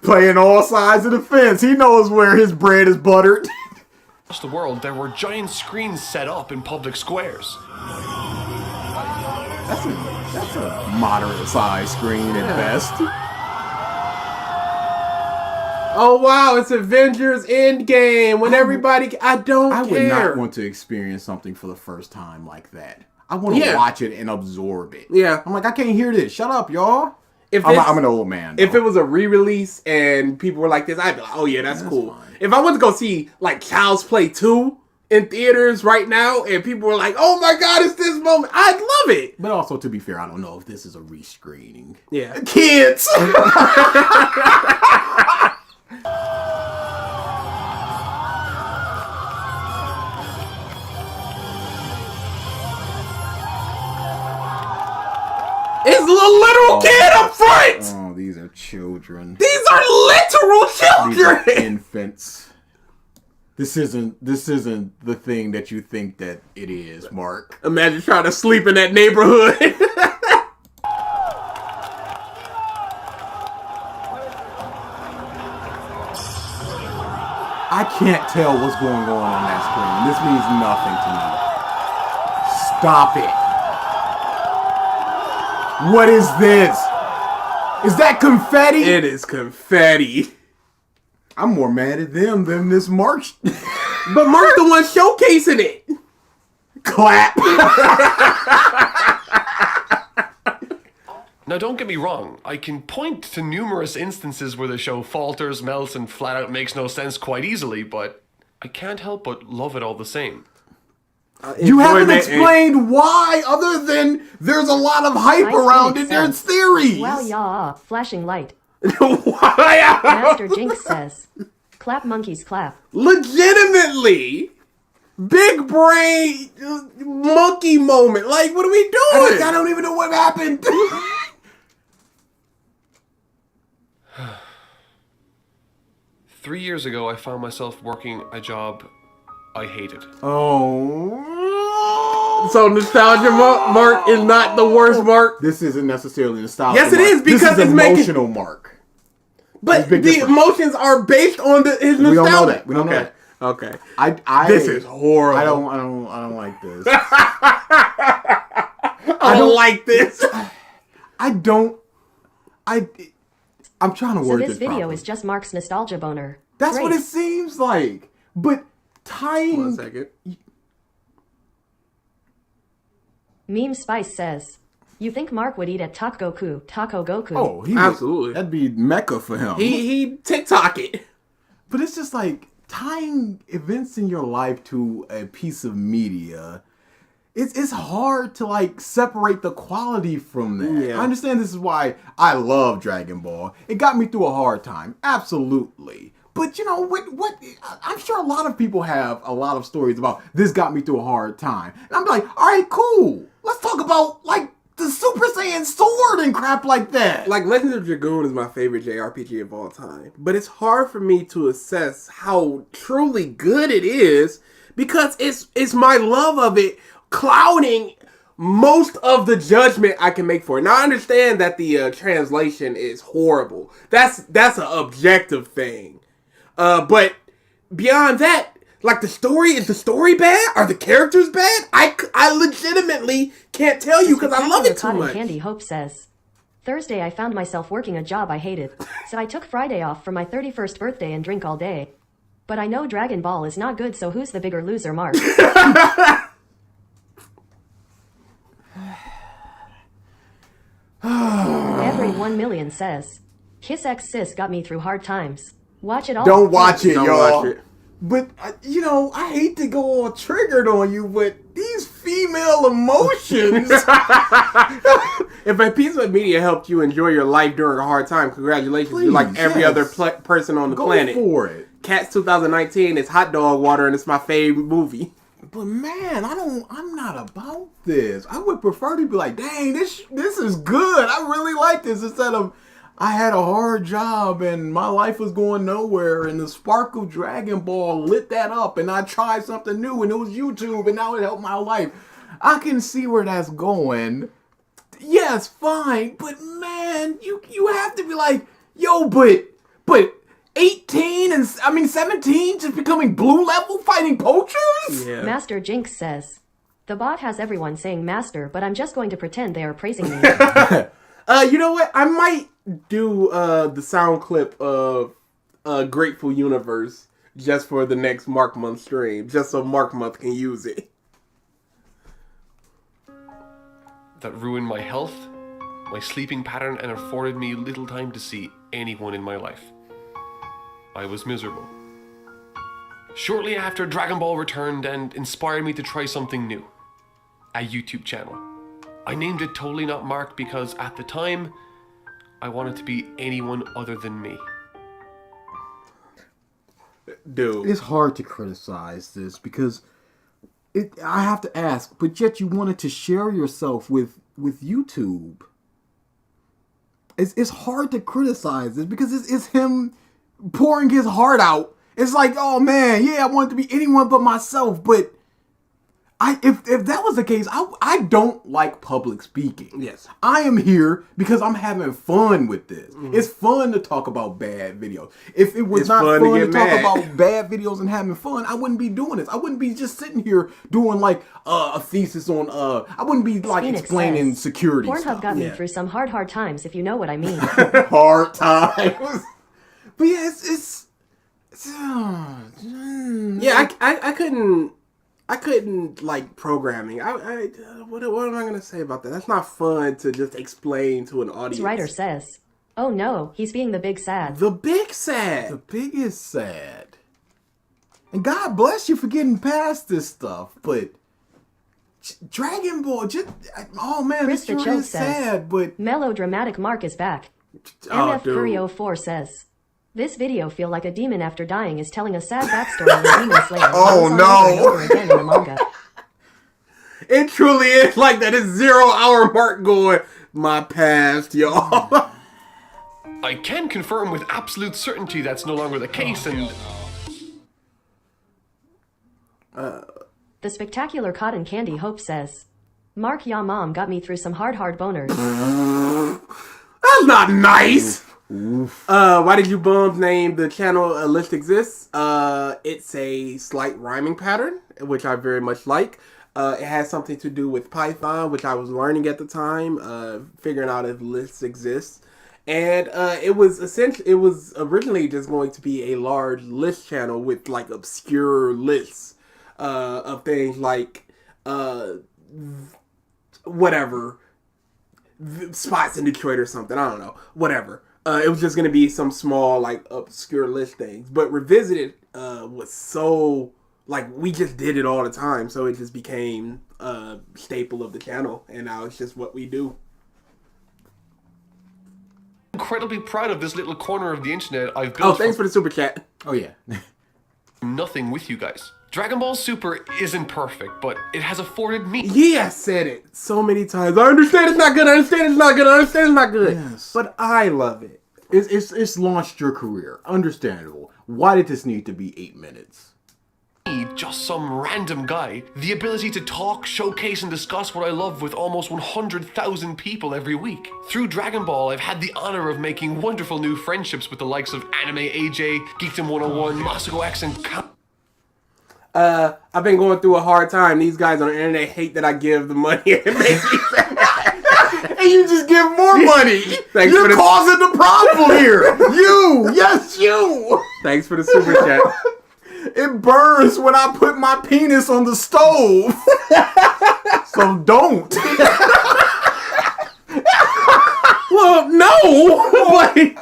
Playing all sides of the fence. He knows where his bread is buttered. Across the world, there were giant screens set up in public squares. That's a moderate size screen at best. Oh wow, it's Avengers Endgame when everybody. I don't I would care. not want to experience something for the first time like that. I want to watch it and absorb it. Yeah. I'm like, I can't hear this. Shut up, y'all. If I'm an old man. If though. it was a re-release and people were like this, I'd be like, oh yeah, that's cool. fine. If I went to go see like Child's Play 2 in theaters right now and people were like, oh my god, it's this moment, I'd love it. But also, to be fair, I don't know if this is a rescreening. Yeah. Kids! It's a literal kid up front! Oh, these are children. These are literal These are children! infants. This isn't the thing that you think that it is, Mark. Imagine trying to sleep in that neighborhood. I can't tell what's going on that screen. This means nothing to me. Stop it. What is this? Is that confetti? It is confetti. I'm more mad at them than this Mark. But Mark's the one showcasing it. Clap. Now don't get me wrong, I can point to numerous instances where the show falters, melts, and flat out makes no sense quite easily, but I can't help but love it all the same. You haven't Enjoyment explained why, other than there's a lot of hype Ice around Phoenix it. There's says, theories. Wow, yeah, flashing light. Why? Master Jinx says, clap monkeys clap. Legitimately. Big brain monkey moment. Like, what are we doing? I don't even know what happened. 3 years ago, I found myself working a job I hated. Oh. So nostalgia mark is not the worst mark. This isn't necessarily nostalgia. Yes, it mark. is, because this is it's making- emotional mark. But big the difference. emotions are based on his nostalgia. We don't know that. We don't know that. Okay. I This is horrible. I don't like this. I don't like this. I'm trying to So word this this video properly. is just Mark's nostalgia boner. That's what Great. it seems like. But tying 1 second. Meme Spice says, "You think Mark would eat at Taco Goku?" Oh, he Absolutely. that'd be Mecca for him. He TikTok it. But it's just like tying events in your life to a piece of media. It's hard to like separate the quality from that. Yeah. I understand this is why I love Dragon Ball. It got me through a hard time, absolutely. But you know what? I'm sure a lot of people have a lot of stories about this got me through a hard time, and I'm like, all right, cool. Let's talk about like the Super Saiyan sword and crap like that. Like, Legend of Dragoon is my favorite JRPG of all time. But it's hard for me to assess how truly good it is because it's my love of it clouding most of the judgment I can make for it. Now, I understand that the translation is horrible. That's an objective thing. But beyond that, like, is the story bad? Are the characters bad? I legitimately can't tell you because I love it too Cotton much. Candy Hope says, "Thursday I found myself working a job I hated, so I took Friday off for my 31st birthday and drink all day. But I know Dragon Ball is not good, so who's the bigger loser, Mark?" Every 1 million says, "Kiss X Sis got me through hard times. Watch it all." Don't watch it, Don't y'all. watch it. But you know, I hate to go all triggered on you, but these female emotions. If a piece of media helped you enjoy your life during a hard time, congratulations. You're like Please, every yes. other person on the Go planet. for it. Cats 2019 is hot dog water and it's my favorite movie. But man, I'm not about this. I would prefer to be like, dang, this is good. I really like this instead of I had a hard job and my life was going nowhere and the spark of Dragon Ball lit that up and I tried something new and it was YouTube and now it helped my life. I can see where that's going. Yes, fine, but man, you have to be like, yo, but 18 and 17 just becoming blue level fighting poachers? Yeah. Master Jinx says, "The bot has everyone saying master, but I'm just going to pretend they are praising me." You know what? I might do the sound clip of Grateful Universe just for the next Mark Month stream, just so Mark Month can use it. That ruined my health, my sleeping pattern, and afforded me little time to see anyone in my life. I was miserable. Shortly after, Dragon Ball returned and inspired me to try something new. A YouTube channel. I named it TotallyNotMark because at the time, I wanted to be anyone other than me. Dude. It's hard to criticize this because I have to ask, but yet you wanted to share yourself with YouTube. It's hard to criticize this because it's him pouring his heart out. It's like, oh man, yeah, I wanted to be anyone but myself, but if that was the case, I don't like public speaking. Yes. I am here because I'm having fun with this. It's fun to talk about bad videos. If it was It's not fun fun to to get talk mad. about bad videos and having fun, I wouldn't be doing this. I wouldn't be just sitting here doing like a thesis on I wouldn't be like Phoenix explaining says, security "Pornhub stuff. got me Yeah. through some hard times, if you know what I mean." Hard times. But yeah, it's Yeah, I couldn't like programming. What am I gonna say about that? That's not fun to just explain to an audience. This writer says, "Oh no, he's being the big sad." The big sad. the biggest sad. And God bless you for getting past this stuff, but Dragon Ball, oh man, Chris this sure the Choke is says, sad, but "Melodramatic Mark is back." Oh, MF dude. Curio 4 says, "This video feel like a demon after dying is telling a sad backstory of a demon slayer." Oh, goes on no. over and over again in the manga. It truly is like that. It's 0 hour mark going, my past, y'all. I can confirm with absolute certainty that's no longer the case, and The spectacular cotton candy Hope says, Mark, ya mom got me through some hard boners. That's not nice. Why did you bums name the channel List Exists? It's a slight rhyming pattern, which I very much like. It has something to do with Python, which I was learning at the time, figuring out if lists exist. And it was originally just going to be a large list channel with like obscure lists of things like whatever spots in Detroit or something. I don't know, whatever. It was just going to be some small like obscure list things. But Revisited was so like we just did it all the time, so it just became a staple of the channel, and now it's just what we do. Incredibly proud of this little corner of the internet I've built. Oh, thanks for the super chat. Oh yeah. Nothing with you guys. Dragon Ball Super isn't perfect, but it has afforded me. Yeah, I said it so many times. I understand it's not good. I understand it's not good. I understand it's not good. Yes. But I love it. It's launched your career. Understandable. Why did this need to be 8 minutes? Just some random guy. The ability to talk, showcase, and discuss what I love with almost 100,000 people every week. Through Dragon Ball, I've had the honor of making wonderful new friendships with the likes of Anime AJ, Geekdom 101, Masako X, and I've been going through a hard time. These guys on the internet hate that I give the money. It makes me sad. And you just give more money. Thanks You're for the- causing the problem here. You. Yes, you. Thanks for the super chat. It burns when I put my penis on the stove. So don't. Well, no. Like,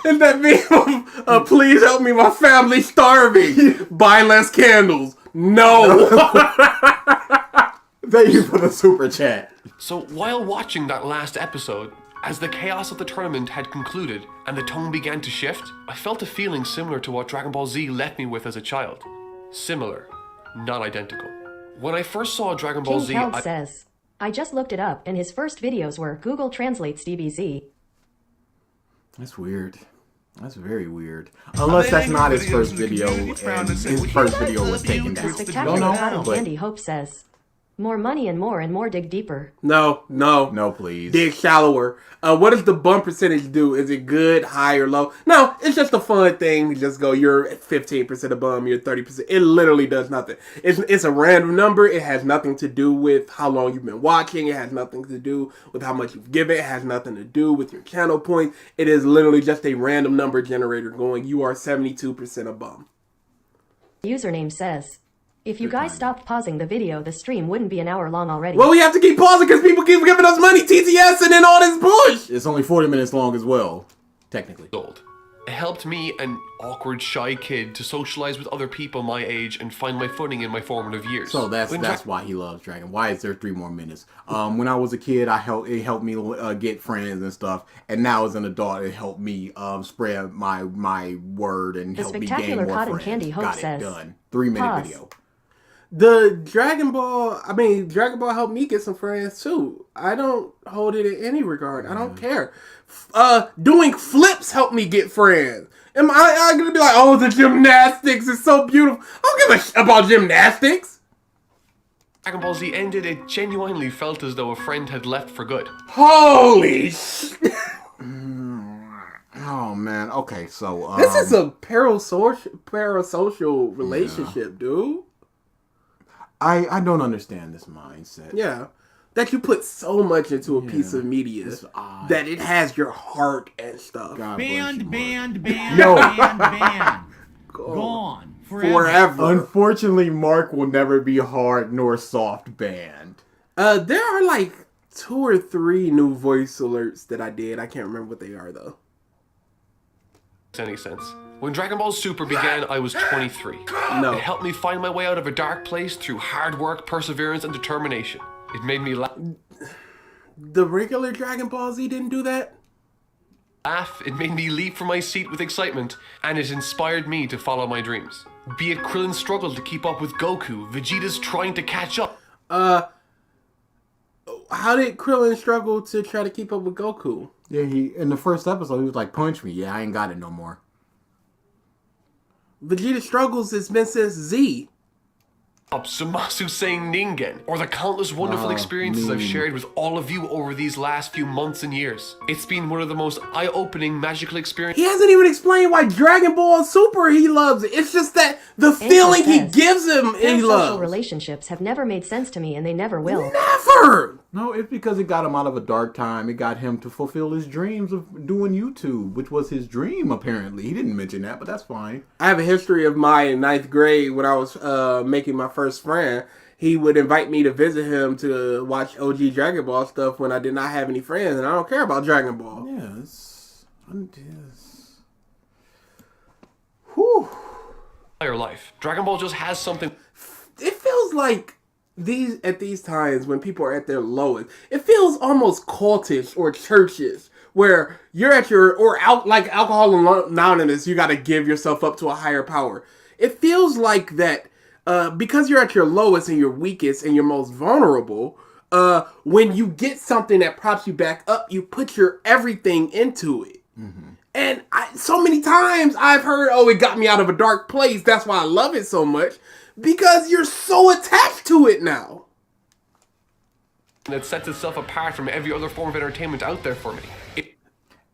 and that meme, please help me, my family's starving. Buy less candles. No. Thank you for the super chat. So while watching that last episode, as the chaos of the tournament had concluded and the tone began to shift, I felt a feeling similar to what Dragon Ball Z left me with as a child. Similar, not identical. When I first saw Dragon Ball King Z, Held says, I just looked it up and his first videos were Google Translates DBZ. That's weird. That's very weird. Unless that's not his first video, and his first video was taken The down. spectacular Don't know, cotton but candy Hope says, more money and more dig deeper. No. no, please. Dig shallower. What does the bump percentage do? Is it good, high, or low? No, it's just a fun thing to just go, you're at 15% a bum, you're 30%. It literally does nothing. It's a random number. It has nothing to do with how long you've been watching. It has nothing to do with how much you've given. It has nothing to do with your channel points. It is literally just a random number generator going, you are 72% a bum. The username says, if you guys stopped pausing the video, the stream wouldn't be an hour long already. Well, we have to keep pausing because people keep giving us money, TTS, and then all this bush. It's only 40 minutes long as well, technically. old. It helped me, an awkward, shy kid, to socialize with other people my age and find my footing in my formative years. So that's why he loves Dragon. Why is there 3 more minutes? When I was a kid, it helped me get friends and stuff, and now as an adult, it helped me spread my word and help me gain spectacular more cotton friends. candy Hope Got it says, done. 3-minute pause. video. The Dragon Ball helped me get some friends too. I don't hold it in any regard. I don't care. Doing flips helped me get friends. Am I gonna be like, oh, the gymnastics is so beautiful? I don't give a shit about gymnastics. Dragon Ball Z ended, it genuinely felt as though a friend had left for good. Holy shit. Oh man. Okay, so This is a parasocial relationship, dude. I don't understand this mindset. Yeah. That you put so much into a piece of media It's odd. that it has your heart and stuff. God bless you, Mark. Banned. No. Gone. Forever. Unfortunately, Mark will never be hard nor soft banned. There are like 2 or 3 new voice alerts that I did. I can't remember what they are though. Any sense. When Dragon Ball Super began, I was 23. No. It helped me find my way out of a dark place through hard work, perseverance, and determination. It made me The regular Dragon Ball Z didn't do that? laugh, it made me leap from my seat with excitement, and it inspired me to follow my dreams. Be it Krillin's struggle to keep up with Goku, Vegeta's trying to catch up. How did Krillin struggle to try to keep up with Goku? Yeah, in the first episode, he was like, punch me. Yeah, I ain't got it no more. Vegeta struggles has been since Z. Sumasu saying Ningen, or the countless wonderful experiences I've shared with all of you over these last few months and years. It's been one of the most eye-opening, magical experiences. He hasn't even explained why Dragon Ball Super he loves it. It's just that the feeling he gives him he Parasocial loves. relationships have never made sense to me and they never will. Never! No, it's because it got him out of a dark time. It got him to fulfill his dreams of doing YouTube, which was his dream, apparently. He didn't mention that, but that's fine. I have a history of my ninth grade when I was making my first friend. He would invite me to visit him to watch OG Dragon Ball stuff when I did not have any friends, and I don't care about Dragon Ball. Yes. Whew. Entire life. Dragon Ball just has something. It feels like at these times when people are at their lowest, it feels almost cultish or churchish, where you're at your, or out like Alcohol Anonymous, you got to give yourself up to a higher power. It feels like that because you're at your lowest and your weakest and your most vulnerable. When you get something that props you back up, you put your everything into it. Mm-hmm. And so many times I've heard, oh, it got me out of a dark place. That's why I love it so much. Because you're so attached to it now. That sets itself apart from every other form of entertainment out there for me.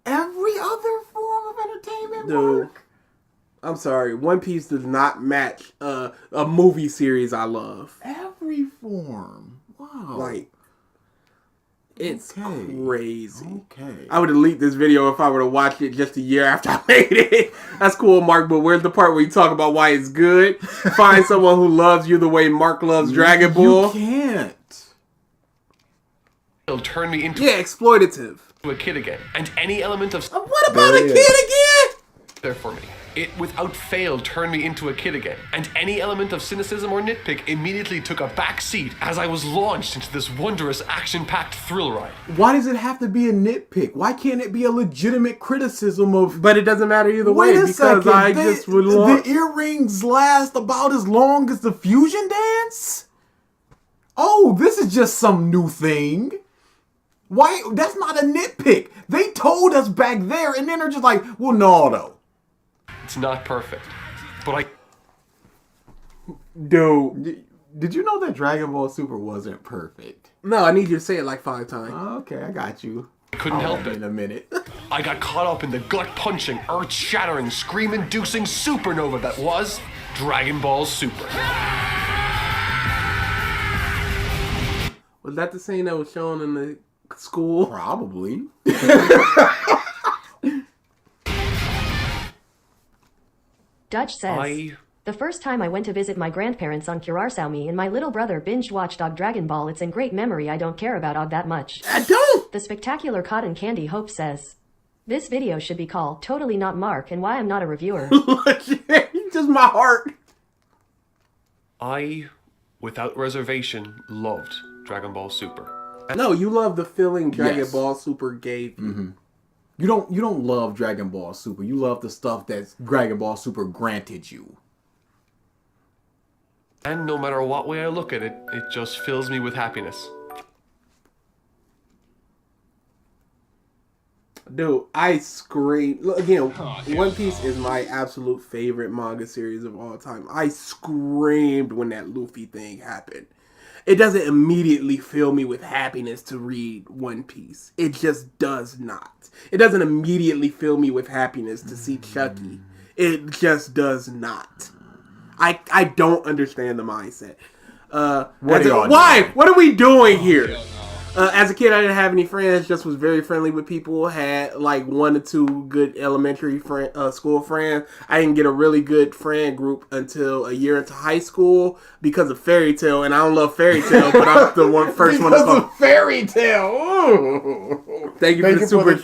Every other form of entertainment, Dude, Mark? I'm sorry. One Piece does not match a movie series I love. Every form. Wow. Like, it's crazy. Okay. I would delete this video if I were to watch it just a year after I made it. That's cool, Mark, but where's the part where you talk about why it's good? Find someone who loves you the way Mark loves Dragon Ball. You can't. It'll turn me into exploitative. A kid again. And any element of... What about a kid again? There for me. It, without fail, turned me into a kid again. And any element of cynicism or nitpick immediately took a back seat as I was launched into this wondrous, action-packed thrill ride. Why does it have to be a nitpick? Why can't it be a legitimate criticism of... But it doesn't matter either way because the earrings last about as long as the fusion dance? Oh, this is just some new thing. Why? That's not a nitpick. They told us back there and then they're just like, well, no, though. It's not perfect, but Dude. Did you know that Dragon Ball Super wasn't perfect? No, I need you to say it like 5 times. Okay, I got you. I couldn't help it. In a minute. I got caught up in the gut-punching, earth-shattering, scream-inducing supernova that was Dragon Ball Super. Was that the scene that was shown in the school? Probably. Dutch says, the first time I went to visit my grandparents on Curaçao, and my little brother binge-watched Og Dragon Ball. It's in great memory. I don't care about Og that much. I don't! The spectacular Cotton Candy Hope says, this video should be called Totally Not Mark and Why I'm Not a Reviewer. Just my heart. I, without reservation, loved Dragon Ball Super. No, you love the feeling Dragon Ball Super gave you. Mm-hmm. You don't love Dragon Ball Super. You love the stuff that Dragon Ball Super granted you. And no matter what way I look at it, it just fills me with happiness. Dude, I screamed. Look, again, One Piece is my absolute favorite manga series of all time. I screamed when that Luffy thing happened. It doesn't immediately fill me with happiness to read One Piece. It just does not. It doesn't immediately fill me with happiness to see Chucky. It just does not. I don't understand the mindset. Why? What are we doing here? As a kid, I didn't have any friends. Just was very friendly with people. Had like 1 or 2 good elementary school friends. I didn't get a really good friend group until a year into high school because of Fairy Tail. And I don't love Fairy Tail, but I'm the first one to go. Fairy Tail. Ooh. Thank you for the super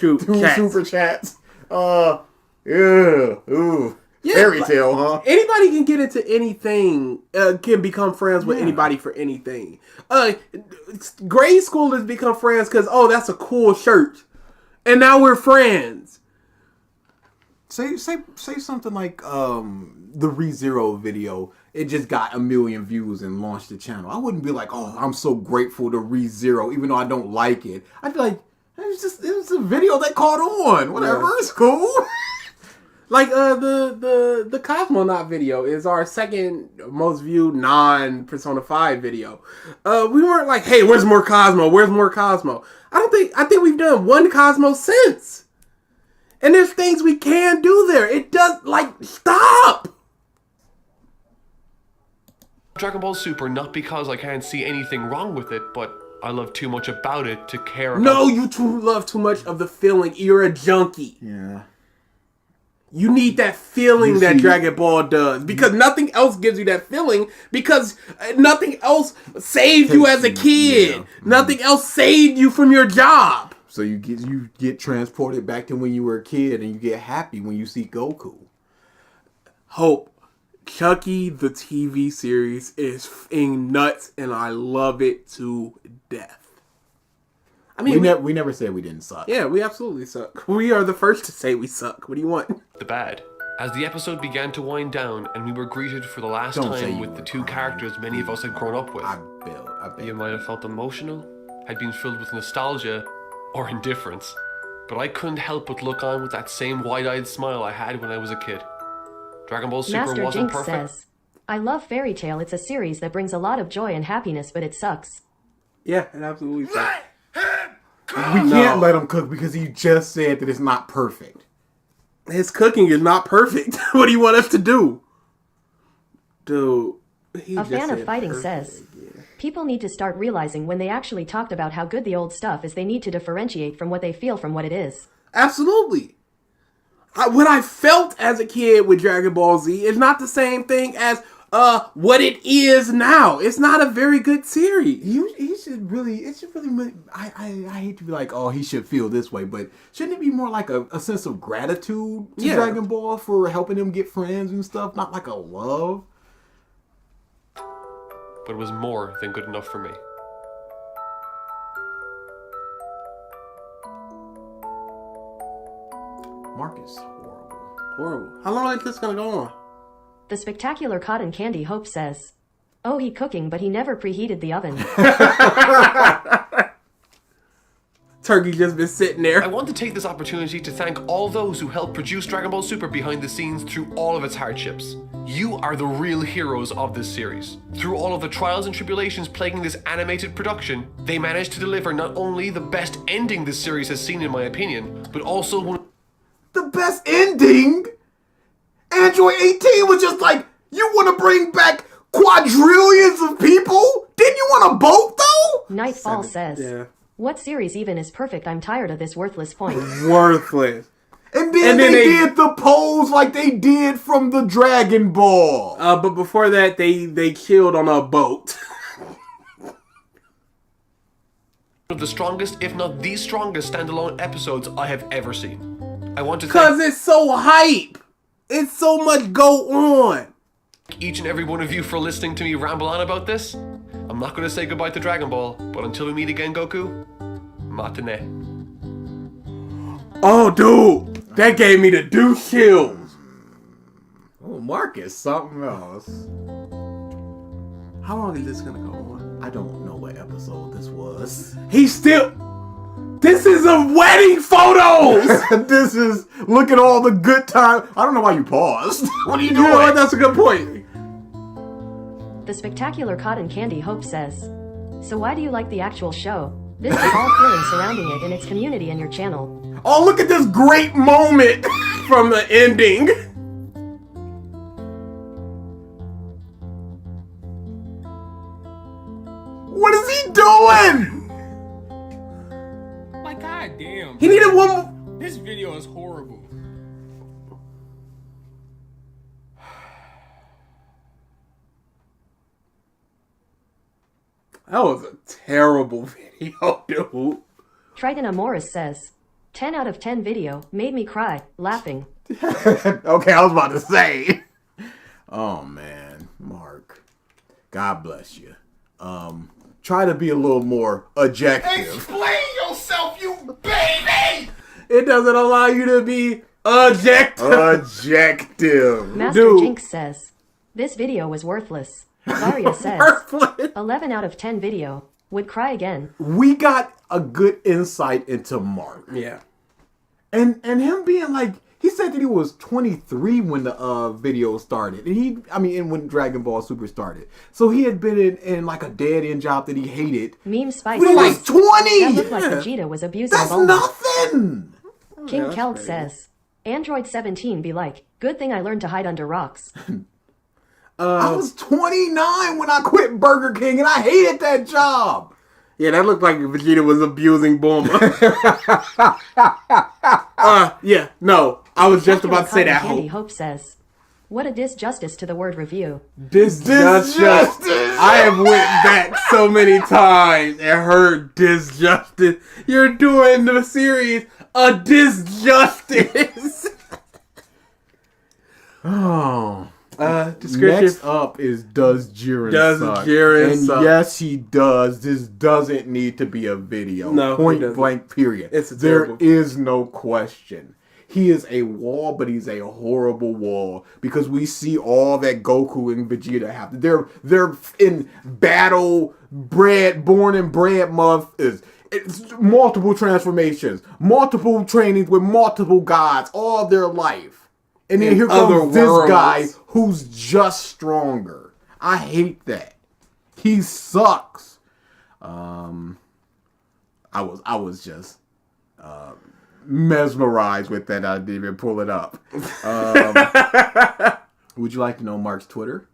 super chats. Ooh. Yeah, Fairy Tail, huh? Anybody can get into anything, can become friends with anybody for anything. Grade school has become friends because, oh, that's a cool shirt. And now we're friends. Say something like the ReZero video. It just got 1 million views and launched the channel. I wouldn't be like, oh, I'm so grateful to ReZero, even though I don't like it. I'd be like, it was a video that caught on. Whatever, it's cool. Like the Cosmonaut video is our second most viewed non-Persona 5 video. We weren't like, hey, where's more Cosmo? Where's more Cosmo? I think we've done one Cosmo since. And there's things we can do there. It does, like, stop! Dragon Ball Super, not because I can't see anything wrong with it, but I love too much about it to care about. No, you love too much of the feeling. You're a junkie. Yeah. You need that feeling that Dragon Ball does. Because nothing else gives you that feeling. Because nothing else saved you as a kid. Yeah. Nothing else saved you from your job. So you get transported back to when you were a kid, and you get happy when you see Goku. Hope. Chucky, the TV series, is f***ing nuts, and I love it to death. I mean, we never said we didn't suck. Yeah, we absolutely suck. We are the first to say we suck. What do you want? The bad. As the episode began to wind down and we were greeted for the last time with the two characters many of us had grown up with, I bet. you might have felt emotional, had been filled with nostalgia, or indifference. But I couldn't help but look on with that same wide-eyed smile I had when I was a kid. Dragon Ball Super Master wasn't Jinx perfect. says, I love Fairy Tail. It's a series that brings a lot of joy and happiness, but it sucks. Yeah, it absolutely sucks. We can't let him cook because he just said that it's not perfect. His cooking is not perfect. What do you want us to do? Dude. A fan of fighting says, people need to start realizing when they actually talked about how good the old stuff is, they need to differentiate from what they feel from what it is. Absolutely. What I felt as a kid with Dragon Ball Z is not the same thing as what it is now. It's not a very good series. He should really. It should really. I hate to be like, oh, he should feel this way, but shouldn't it be more like a sense of gratitude to Dragon Ball for helping him get friends and stuff, not like a love? But it was more than good enough for me. Marcus, horrible. Horrible. How long is this gonna go on? The spectacular cotton candy Hope says, oh, he cooking, but he never preheated the oven. Turkey just been sitting there. I want to take this opportunity to thank all those who helped produce Dragon Ball Super behind the scenes through all of its hardships. You are the real heroes of this series. Through all of the trials and tribulations plaguing this animated production, they managed to deliver not only the best ending this series has seen in my opinion, but also one The best ending? Android 18 was just like, you want to bring back quadrillions of people? Didn't you want a boat though? Nightfall says, what series even is perfect? I'm tired of this worthless point. Worthless. And then they did the pose like they did from the Dragon Ball. But before that, they killed on a boat. of the strongest, if not the strongest, standalone episodes I have ever seen. I want to Cause it's so hype. It's so much go on. Each and every one of you for listening to me ramble on about this. I'm not going to say goodbye to Dragon Ball, but until we meet again, Goku, matinee. Oh, dude, that gave me the douche chills. Oh, Marcus, something else. How long is this gonna go on? I don't know what episode this was. He's still. This is a wedding photos. This is look at all the good time. I don't know why you paused. What are you doing? You know what? That's a good point. The spectacular cotton candy Hope says, so why do you like the actual show? This is all feeling surrounding it and its community and your channel. Oh, look at this great moment from the ending. What is he doing? Like, goddamn. He needed one more. This video is horrible. That was a terrible video, dude. Triton Amoris says, 10 out of 10 video, made me cry, laughing. Okay, I was about to say. Oh man, Mark. God bless you. Try to be a little more objective. Explain yourself, you baby! It doesn't allow you to be objective. Master Jinx says, this video was worthless. Zarya says, Worthless. 11 out of 10 video, would cry again. We got a good insight into Mark. Yeah. And him being like, He said that he was 23 when the video started, and when Dragon Ball Super started. So he had been in like a dead end job that he hated. Meme Spice When he was says, 20. that looked like Vegeta was abusing That's Bulma. nothing. King that's Keld crazy. says, Android 17 be like, good thing I learned to hide under rocks. I was 29 when I quit Burger King, and I hated that job. Yeah, that looked like Vegeta was abusing Bulma. Yeah, no. I was just about to say that. Candy Hope says, what a disjustice to the word review. Disjustice. Disjustice. I have went back so many times and heard disjustice. You're doing the series a disjustice. Oh. Description. Next up is Does Jiren Does Suck? Jiren and Suck? yes, he does. This doesn't need to be a video. No, it Point doesn't. blank, period. There terrible. is no question. He is a wall, but he's a horrible wall because we see all that Goku and Vegeta have. They're in battle, born and bred mothers. It's multiple transformations, multiple trainings with multiple gods all their life. And then here other comes this worlds. guy who's just stronger. I hate that. He sucks. I was just mesmerized with that. I didn't even pull it up. Would you like to know Mark's Twitter?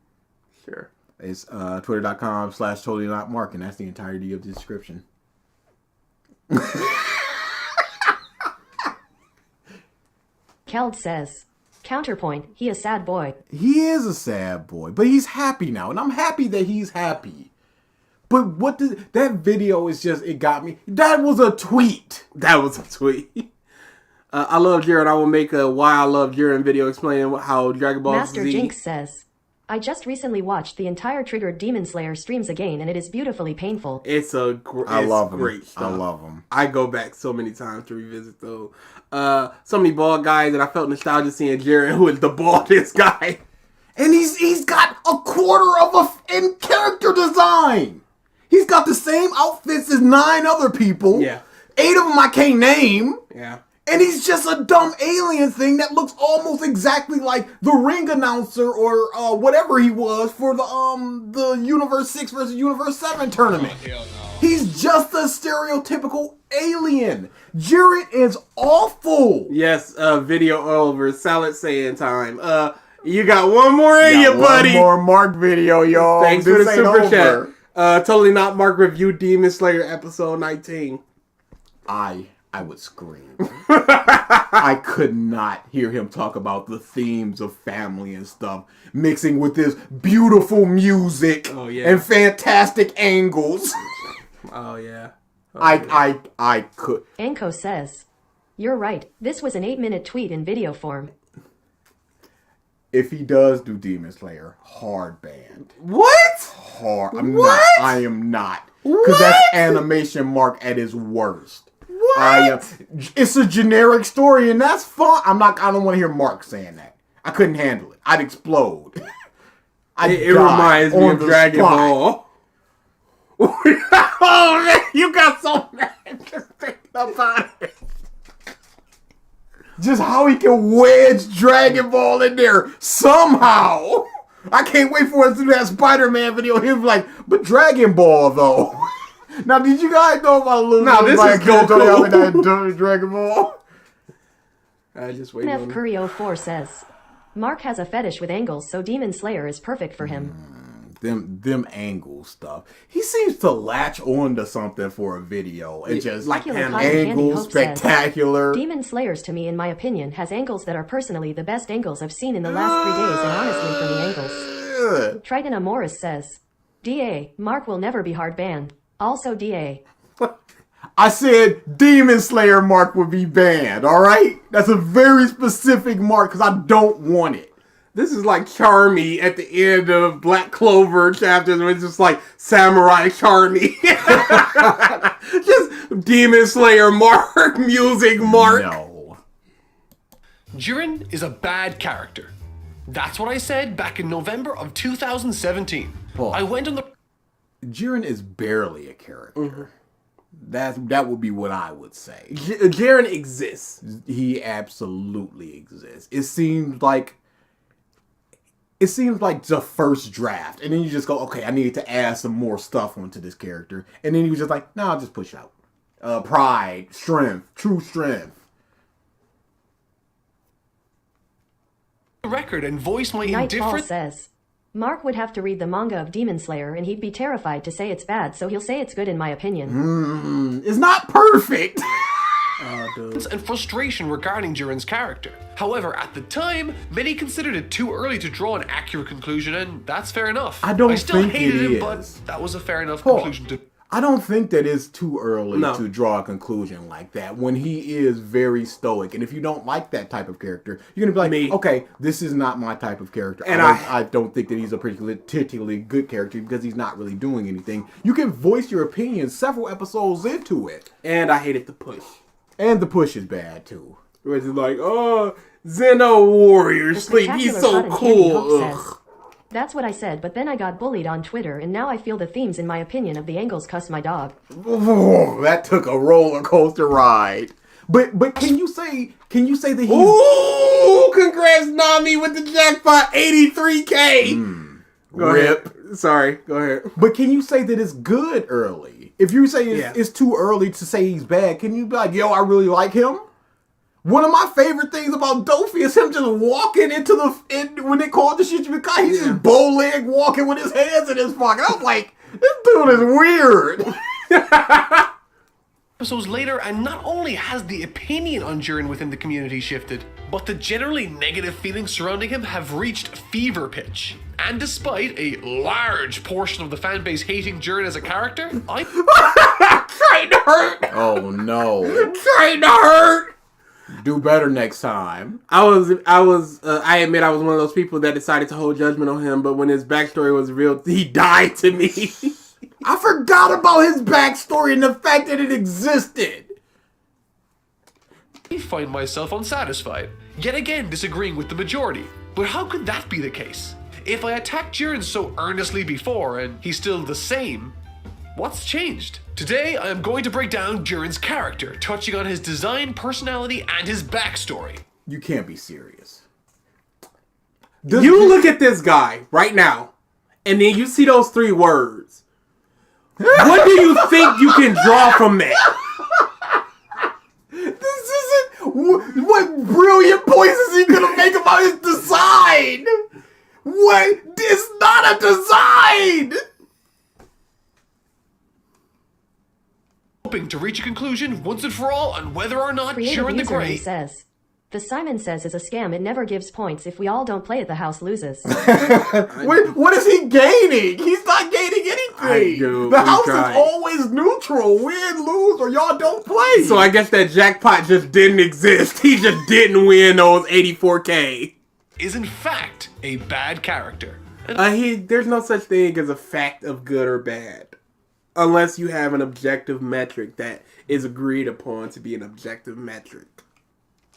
Sure. It's twitter.com/TotallyNotMark, and that's the entirety of the description. Keld says, counterpoint, he a sad boy. He is a sad boy, but he's happy now, and I'm happy that he's happy. But that video is just, it got me. That was a tweet. That was a tweet. I love Jiren. I will make a why I love Jiren video explaining how Dragon Ball Master Z. Jinx says, I just recently watched the entire Triggered Demon Slayer streams again, and it is beautifully painful. It's a I love him. great stuff. I love him. I go back so many times to revisit those. So many bald guys, and I felt nostalgia seeing Jiren, who is the baldest guy. And he's got a quarter in character design. He's got the same outfits as 9 other people. Yeah. 8 of them I can't name. Yeah. And he's just a dumb alien thing that looks almost exactly like the ring announcer or whatever he was for the Universe 6 versus Universe 7 tournament. Oh, hell no. He's just a stereotypical alien. Jiren is awful. Yes, video over. Salad saying time. You got one more in you, buddy. One more Mark video, y'all. Thanks for This the ain't super over. chat. Totally Not Mark review Demon Slayer episode 19. I would scream. I could not hear him talk about the themes of family and stuff, mixing with this beautiful music and fantastic angles. Oh yeah. I could. Anko says, you're right, this was an 8-minute tweet in video form. If he does do Demon Slayer, hard banned. What? Hard. What? I am not. Because that's animation Mark at his worst. What? It's a generic story, and that's fun. I don't want to hear Mark saying that. I couldn't handle it. I'd explode. It reminds me of Dragon Ball. Oh man, you got so mad just thinking about it. Just how he can wedge Dragon Ball in there somehow. I can't wait for us to do that Spider-Man video. Him like, but Dragon Ball though. Now, did you guys know about a little? No, this is Goku. Dragon Ball. I just wait. NF Curio 4 says, Mark has a fetish with angles, so Demon Slayer is perfect for him. Them angle stuff. He seems to latch on to something for a video. It just like angles, spectacular. Demon Slayers, to me, in my opinion, has angles that are personally the best angles I've seen in the last 3 days, and honestly, for the angles. Triton Amoris says, DA, Mark will never be hard banned. Also DA. I said Demon Slayer Mark would be banned, alright? That's a very specific mark because I don't want it. This is like Charmy at the end of Black Clover chapters when it's just like Samurai Charmy. Just Demon Slayer Mark, music Mark. No. Jiren is a bad character. That's what I said back in November of 2017. Paul. I went on the... Jiren is barely a character. That would be what I would say. Jiren exists. He absolutely exists. It seems like the first draft, and then you just go, okay, I need to add some more stuff onto this character, and then you just like, no, I'll just push out. Pride, strength, true strength. Record and voice my Nightfall indifferent. says, Mark would have to read the manga of Demon Slayer and he'd be terrified to say it's bad, so he'll say it's good in my opinion. It's not perfect. And frustration regarding Jiren's character. However, at the time, many considered it too early to draw an accurate conclusion, and that's fair enough. I don't still think hated it him, is. but that was a fair enough conclusion to. I don't think that it's too early No. to draw a conclusion like that when he is very stoic. And if you don't like that type of character, you're gonna be like, okay, this is not my type of character. And I don't think that he's a particularly good character because he's not really doing anything. You can voice your opinion several episodes into it. And I hated the push. And the push is bad too. Where it's like, oh, Zeno Warrior The sleep, he's Spectacular so Cotton Candy Hope cool. says, that's what I said, but then I got bullied on Twitter and now I feel the themes in my opinion of the angles cuss my dog. Oh, that took a roller coaster ride. But can you say that he's Ooh, congrats Nami with the jackpot, 83K. rip? Sorry, go ahead. But can you say that it's good early? If you say Yeah. it's too early to say he's bad, can you be like, yo, I really like him? One of my favorite things about Dofi is him just walking when they called the Shichibukai, he's just bow leg walking with his hands in his pocket. I'm like, this dude is weird. Episodes later, and not only has the opinion on Jiren within the community shifted, but the generally negative feelings surrounding him have reached fever pitch. And despite a large portion of the fan base hating Jiren as a character, Trying to hurt. Oh no. Trying to hurt. Do better next time. I admit I was one of those people that decided to hold judgment on him, but when his backstory was real, he died to me. I forgot about his backstory and the fact that it existed. I find myself unsatisfied, yet again disagreeing with the majority. But how could that be the case? If I attacked Jiren so earnestly before and he's still the same, what's changed? Today, I am going to break down Jiren's character, touching on his design, personality, and his backstory. You can't be serious. You look at this guy right now, and then you see those 3 words. What do you think you can draw from that? This isn't... What brilliant points is he gonna make about his design? What? It's not a design! Hoping to reach a conclusion once and for all on whether or not Creative Jiren the username Grey says, the Simon Says is a scam, it never gives points, if we all don't play it the house loses. What is he gaining? He's not gaining anything. The house is always neutral. Win, lose, or y'all don't play. So I guess that jackpot just didn't exist. He just didn't win those 84K. is in fact a bad character. There's no such thing as a fact of good or bad. Unless you have an objective metric that is agreed upon to be an objective metric.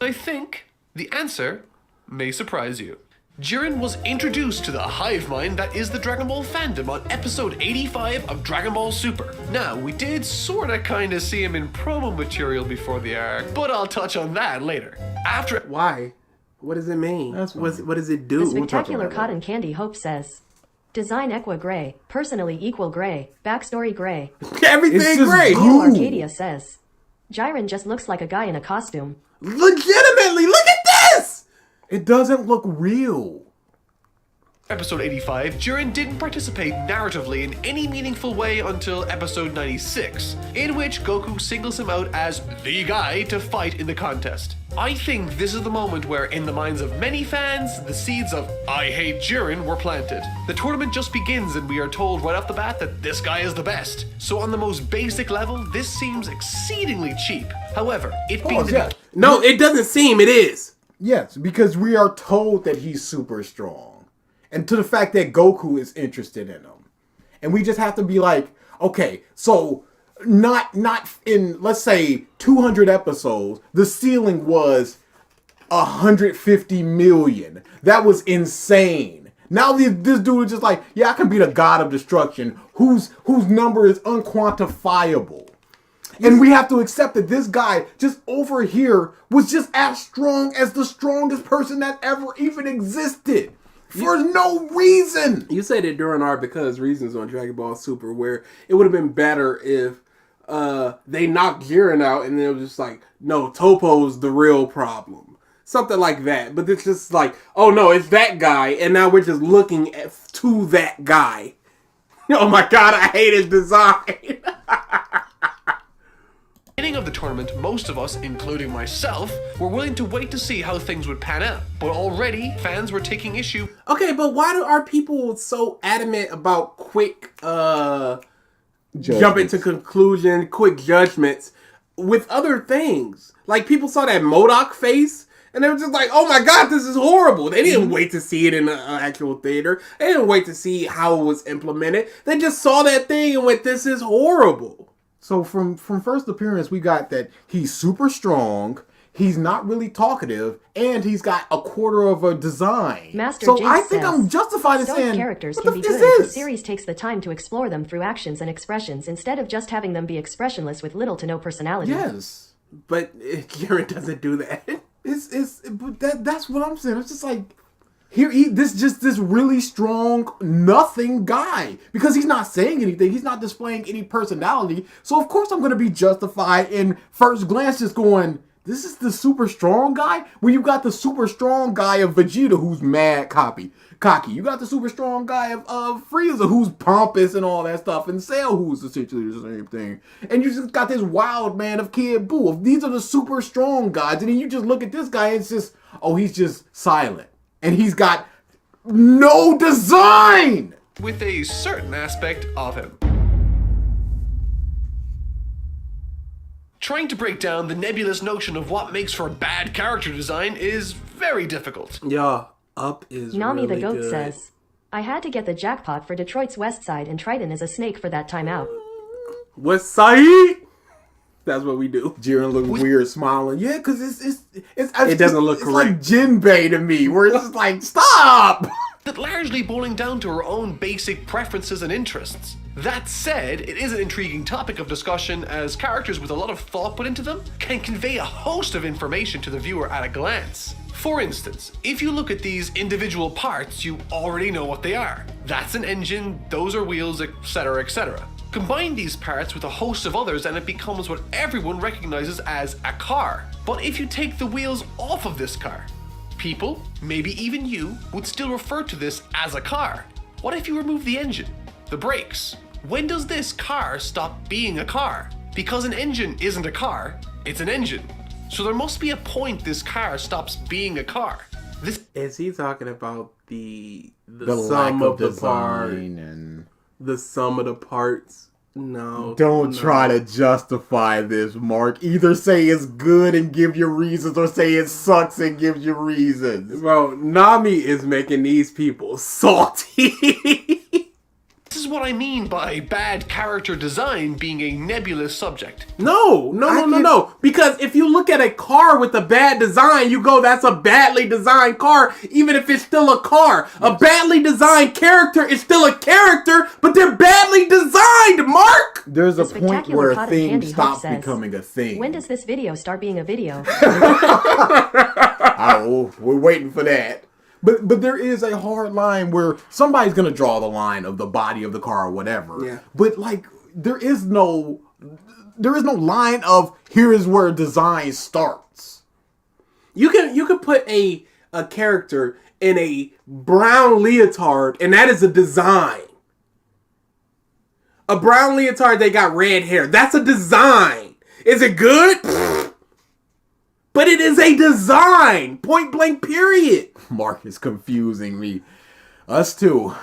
I think the answer may surprise you. Jiren was introduced to the hive mind that is the Dragon Ball fandom on episode 85 of Dragon Ball Super. Now, we did sorta kinda see him in promo material before the arc, but I'll touch on that later. Why? What does it mean? What does it do? The Spectacular Cotton Candy Hope says, design Equa Gray, personally equal Gray, backstory Gray. Everything gray. Neil Arcadia says, Jiren just looks like a guy in a costume. Legitimately, look at this! It doesn't look real. Episode 85, Jiren didn't participate narratively in any meaningful way until episode 96, in which Goku singles him out as the guy to fight in the contest. I think this is the moment where, in the minds of many fans, the seeds of I hate Jiren were planted. The tournament just begins and we are told right off the bat that this guy is the best. So on the most basic level, this seems exceedingly cheap. However, No, it doesn't seem, it is. Yes, because we are told that he's super strong. And to the fact that Goku is interested in him. And we just have to be like, okay, so not in, let's say, 200 episodes, the ceiling was 150 million. That was insane. Now this dude is just like, yeah, I can be the god of destruction, whose number is unquantifiable. And we have to accept that this guy just over here was just as strong as the strongest person that ever even existed. For no reason. You said it during our Because Reasons on Dragon Ball Super, where it would have been better if they knocked Jiren out and then it was just like, no, Toppo's the real problem. Something like that. But it's just like, oh no, it's that guy, and now we're just looking to that guy. Oh my god, I hate his design. Beginning of the tournament, most of us, including myself, were willing to wait to see how things would pan out. But already, fans were taking issue. Okay, but why are people so adamant about quick jumping to conclusion, quick judgments with other things? Like, people saw that MODOK face, and they were just like, oh my god, this is horrible. They didn't wait to see it in an actual theater. They didn't wait to see how it was implemented. They just saw that thing and went, this is horrible. So from first appearance, we got that he's super strong, he's not really talkative, and he's got a quarter of a design. Master so Jinx I think says, I'm justified in stoic saying, characters what can the be f- is good if the this? series takes the time to explore them through actions and expressions instead of just having them be expressionless with little to no personality. Yes. But Jiren doesn't do that. But that's what I'm saying. It's just like, this really strong nothing guy, because he's not saying anything, he's not displaying any personality. So of course I'm going to be justified in first glance just going, this is the super strong guy. When you got the super strong guy of Vegeta who's mad cocky. You got the super strong guy of Frieza who's pompous and all that stuff, and Cell who's essentially the same thing. And you just got this wild man of Kid Buu. These are the super strong guys, and then you just look at this guy and it's just, oh, he's just silent. And he's got no design! With a certain aspect of him. Trying to break down the nebulous notion of what makes for bad character design is very difficult. Yeah, Up is Nami really the Goat good. says, I had to get the jackpot for Detroit's West Side and Triton is a snake for that timeout. West Side? That's what we do. Jiren look weird smiling. Yeah, because It doesn't look it's correct. like Jinbei to me, where it's just like, stop! That largely boiling down to her own basic preferences and interests. That said, it is an intriguing topic of discussion as characters with a lot of thought put into them can convey a host of information to the viewer at a glance. For instance, if you look at these individual parts, you already know what they are. That's an engine, those are wheels, etc, etc. Combine these parts with a host of others and it becomes what everyone recognizes as a car. But if you take the wheels off of this car, people, maybe even you, would still refer to this as a car. What if you remove the engine, the brakes? When does this car stop being a car? Because an engine isn't a car, it's an engine. So there must be a point this car stops being a car. Is he talking about the lack sum of of the part, design and... the sum of the parts? No. Don't try to justify this, Mark. Either say it's good and give your reasons, or say it sucks and give your reasons. Bro, Nami is making these people salty. This is what I mean by bad character design being a nebulous subject. No. Because if you look at a car with a bad design, you go, that's a badly designed car, even if it's still a car. Yes. A badly designed character is still a character, but they're badly designed, Mark! There's a The point spectacular where cotton things candy stop Hope says, becoming a thing. When does this video start being a video? Oh, we're waiting for that. But there is a hard line where somebody's gonna draw the line of the body of the car or whatever. Yeah. But like there is no line of here is where design starts. You can put a character in a brown leotard, and that is a design. A brown leotard, they got red hair. That's a design. Is it good? But it is a design. Point blank, period. Mark is confusing me. Us too.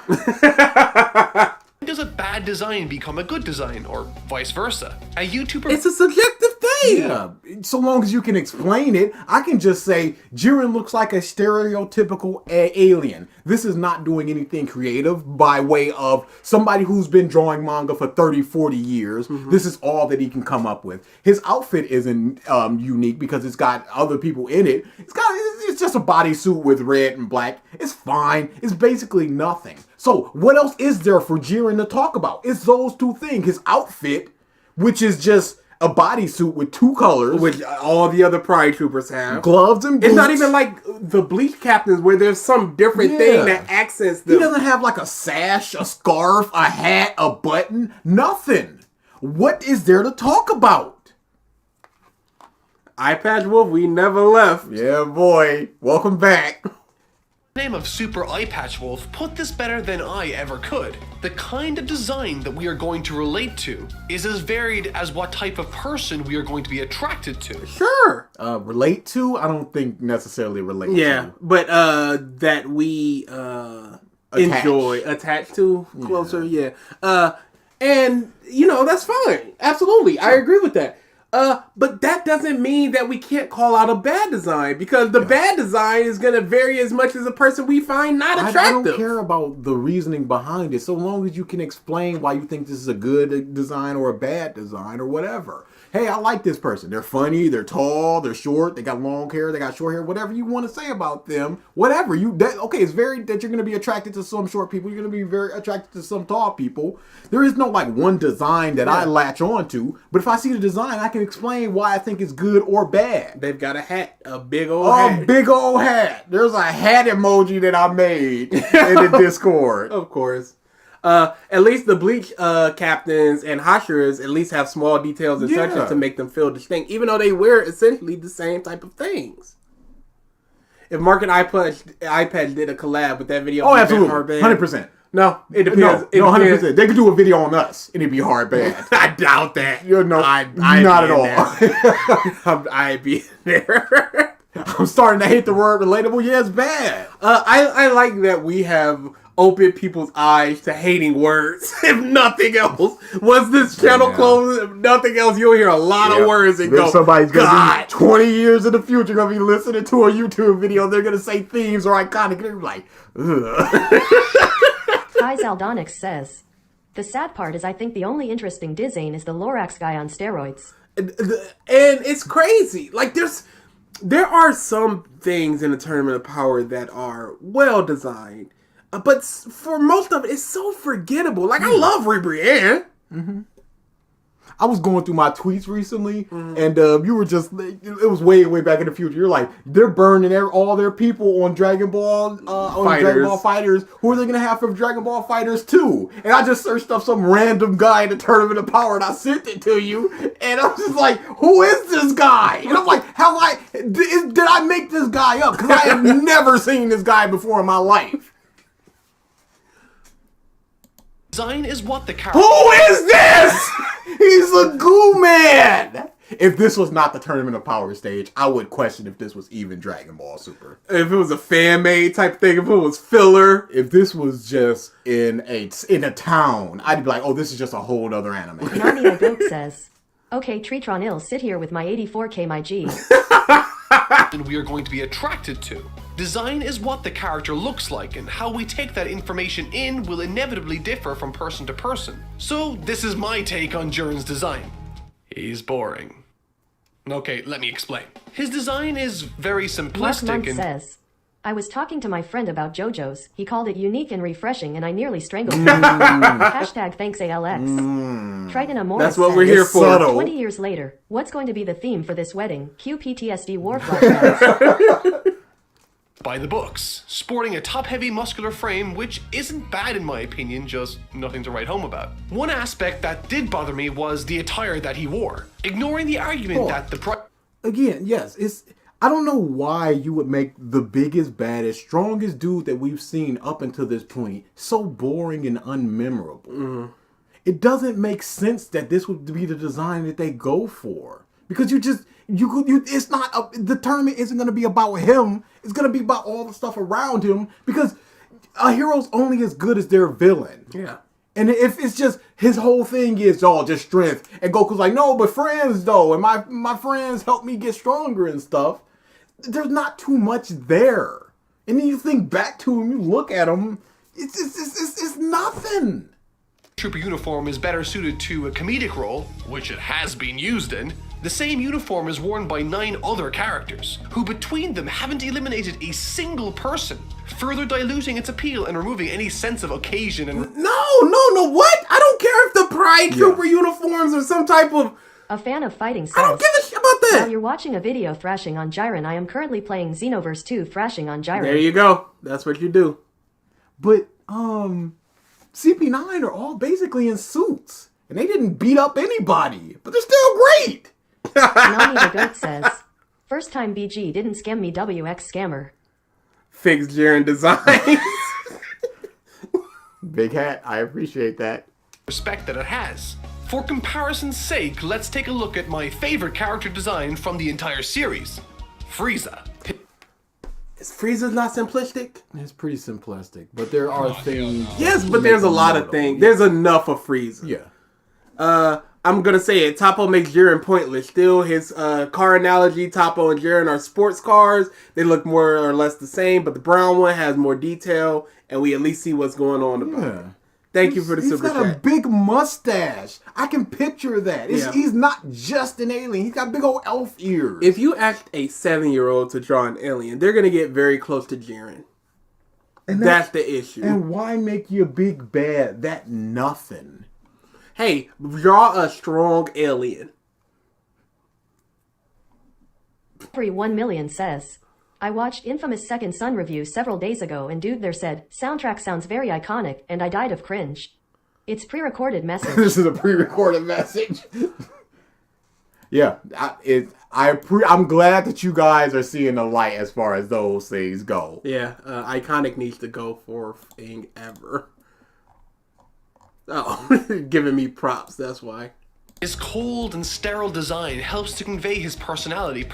Does a bad design become a good design, or vice versa? A YouTuber... It's a subjective thing. Yeah, so long as you can explain it, I can just say Jiren looks like a stereotypical alien. This is not doing anything creative by way of somebody who's been drawing manga for 30, 40 years. Mm-hmm. This is all that he can come up with. His outfit isn't unique because it's got other people in it. It's just a bodysuit with red and black. It's fine. It's basically nothing. So what else is there for Jiren to talk about? It's those two things. His outfit, which is just a bodysuit with 2 colors, which all the other Pride Troopers have. Gloves and boots. It's not even like the Bleach Captains where there's some different thing that accents them. He doesn't have like a sash, a scarf, a hat, a button, nothing. What is there to talk about? Eye Patch Wolf, we never left. Yeah, boy. Welcome back. Name of Super Eye Patch Wolf put this better than I ever could. The kind of design that we are going to relate to is as varied as what type of person we are going to be attracted to. Sure. Relate to? I don't think necessarily relate to. But that we enjoy, attach to closer, and that's fine. Absolutely. Sure. I agree with that. But that doesn't mean that we can't call out a bad design, because the bad design is going to vary as much as a person we find not attractive. I don't care about the reasoning behind it, so long as you can explain why you think this is a good design or a bad design or whatever. Hey, I like this person. They're funny, they're tall, they're short, they got long hair, they got short hair, whatever you want to say about them, whatever. It's very that you're going to be attracted to some short people, you're going to be very attracted to some tall people. There is no like one design that I latch on to, but if I see the design, I can explain why I think it's good or bad. They've got a hat, a big old hat. A big old hat. There's a hat emoji that I made in the Discord. Of course. At least the Bleach captains and Hashiras at least have small details and such to make them feel distinct, even though they wear essentially the same type of things. If Mark and iPad did a collab with that video, absolutely, 100%. No, it depends. No, 100%. They could do a video on us, and it'd be hard bad. I doubt that. Not at all. I'd be there. I'm starting to hate the word relatable. Yeah, it's bad. I like that we have opened people's eyes to hating words. If nothing else, once this channel closes, if nothing else, you'll hear a lot of words and go, somebody's gonna be 20 years in the future gonna be listening to a YouTube video. They're gonna say themes or iconic. They're like, ugh. Kai Zaldonix says, the sad part is I think the only interesting design is the Lorax guy on steroids. And it's crazy. Like there are some things in the Tournament of Power that are well designed, but for most of it, it's so forgettable. Like I love Ribrianne. Mm-hmm. I was going through my tweets recently, and you were just, it was way back in the future. You're like, they're burning all their people on Dragon Ball, Dragon Ball Fighters. Who are they going to have for Dragon Ball Fighters 2? And I just searched up some random guy in the Tournament of Power, and I sent it to you, and I was just like, who is this guy? And I'm like, did I make this guy up? Because I have never seen this guy before in my life. Design is what the character... Who is this? He's a goo man. If this was not the Tournament of Power stage, I would question if this was even Dragon Ball Super. If it was a fan-made type thing, if it was filler. If this was just in a town, I'd be like, oh, this is just a whole other anime. Nani Goat says, okay, Tritron I'll sit here with my 84k my G. And we are going to be attracted to. Design is what the character looks like, and how we take that information in will inevitably differ from person to person. So this is my take on Jiren's design. He's boring. Okay, let me explain. His design is very simplistic Mark Munt says, I was talking to my friend about JoJo's. He called it unique and refreshing, and I nearly strangled him. Hashtag thanks ALX. Triton Morris That's what says, we're here for. 20 years later, what's going to be the theme for this wedding? Cue PTSD war flashbacks. By the books, sporting a top-heavy muscular frame, which isn't bad in my opinion, just nothing to write home about. One aspect that did bother me was the attire that he wore, ignoring the argument that the Again, yes, I don't know why you would make the biggest, baddest, strongest dude that we've seen up until this point so boring and unmemorable. It doesn't make sense that this would be the design that they go for, because it's not the tournament isn't going to be about him. It's going to be about all the stuff around him, because a hero's only as good as their villain. Yeah. And if it's just his whole thing is just strength, and Goku's like, no, but friends though, and my friends help me get stronger and stuff. There's not too much there. And then you think back to him, you look at him, it's nothing. Trooper uniform is better suited to a comedic role, which it has been used in. The same uniform is worn by 9 other characters, who between them haven't eliminated a single person, further diluting its appeal and removing any sense of occasion and... No, what? I don't care if the Pride Trooper uniforms are some type of A fan of fighting says, I don't give a shit about while that. you're watching a video thrashing on JIREN, I am currently playing Xenoverse 2 thrashing on JIREN. There you go. That's what you do. But CP9 are all basically in suits, and they didn't beat up anybody, but they're still great. Nani the Goat says, first time BG didn't scam me WX scammer. Fix Jiren design. Big hat, I appreciate that. respect that it has. For comparison's sake, let's take a look at my favorite character design from the entire series, Frieza. Is Frieza not simplistic? It's pretty simplistic, but there are things. Yes, but there's a lot of things. There's enough of Frieza. Yeah. I'm gonna say it. Toppo makes Jiren pointless. Still, his car analogy, Toppo and Jiren are sports cars. They look more or less the same, but the brown one has more detail, and we at least see what's going on about it. Thank you for the super He's got chat. a big mustache. I can picture that. Yeah. He's not just an alien. He's got big old elf ears. If you ask a 7-year-old to draw an alien, they're gonna get very close to Jiren. And That's the issue. And why make you a big bad? That nothing. Hey, draw a strong alien. Every 1 million says, I watched Infamous Second Son review several days ago and dude there said, soundtrack sounds very iconic, and I died of cringe. It's pre-recorded message. This is a pre-recorded message. Yeah, I'm glad that you guys are seeing the light as far as those things go. Yeah, iconic needs to go for thing ever. Oh, giving me props, that's why. His cold and sterile design helps to convey his personality.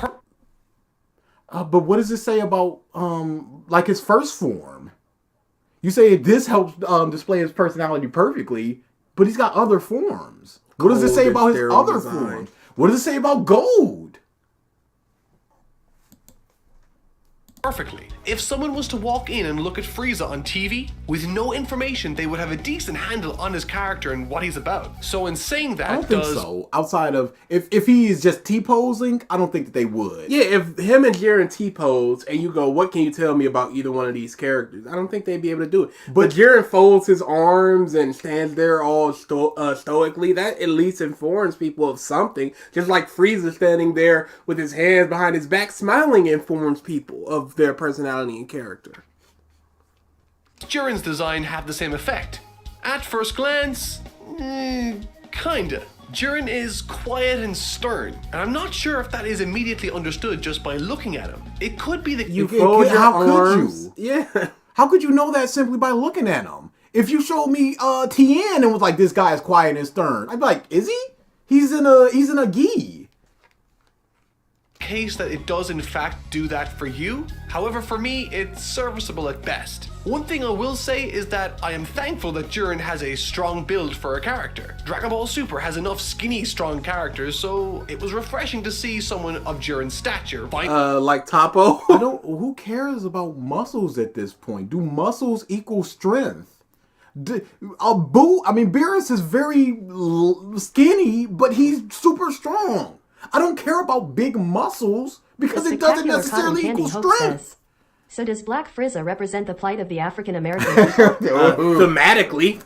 But what does it say about like his first form? You say this helps display his personality perfectly, but he's got other forms. What does it say about his other forms? What does it say about gold? Perfectly. If someone was to walk in and look at Frieza on TV, with no information, they would have a decent handle on his character and what he's about. So in saying that, I don't think so. Outside of if he is just T-posing, I don't think that they would. Yeah, if him and Jiren T-pose and you go, what can you tell me about either one of these characters? I don't think they'd be able to do it. But Jiren folds his arms and stands there all stoically. That at least informs people of something. Just like Frieza standing there with his hands behind his back smiling informs people of their personality and character. Jiren's design have the same effect. At first glance, kinda. Jiren is quiet and stern, and I'm not sure if that is immediately understood just by looking at him. It could be that You fold your how arms. could you? Yeah. How could you know that simply by looking at him? If you showed me Tien and was like, this guy is quiet and stern, I'd be like, is he? He's in a gi. case that it does in fact do that for you. However, for me, it's serviceable at best. One thing I will say is that I am thankful that Jiren has a strong build for a character. Dragon Ball Super has enough skinny, strong characters, so it was refreshing to see someone of Jiren's stature. Like Toppo. Who cares about muscles at this point? Do muscles equal strength? Beerus is very skinny, but he's super strong. I don't care about big muscles because it doesn't necessarily equal strength. So does Black Frieza represent the plight of the African American? Thematically.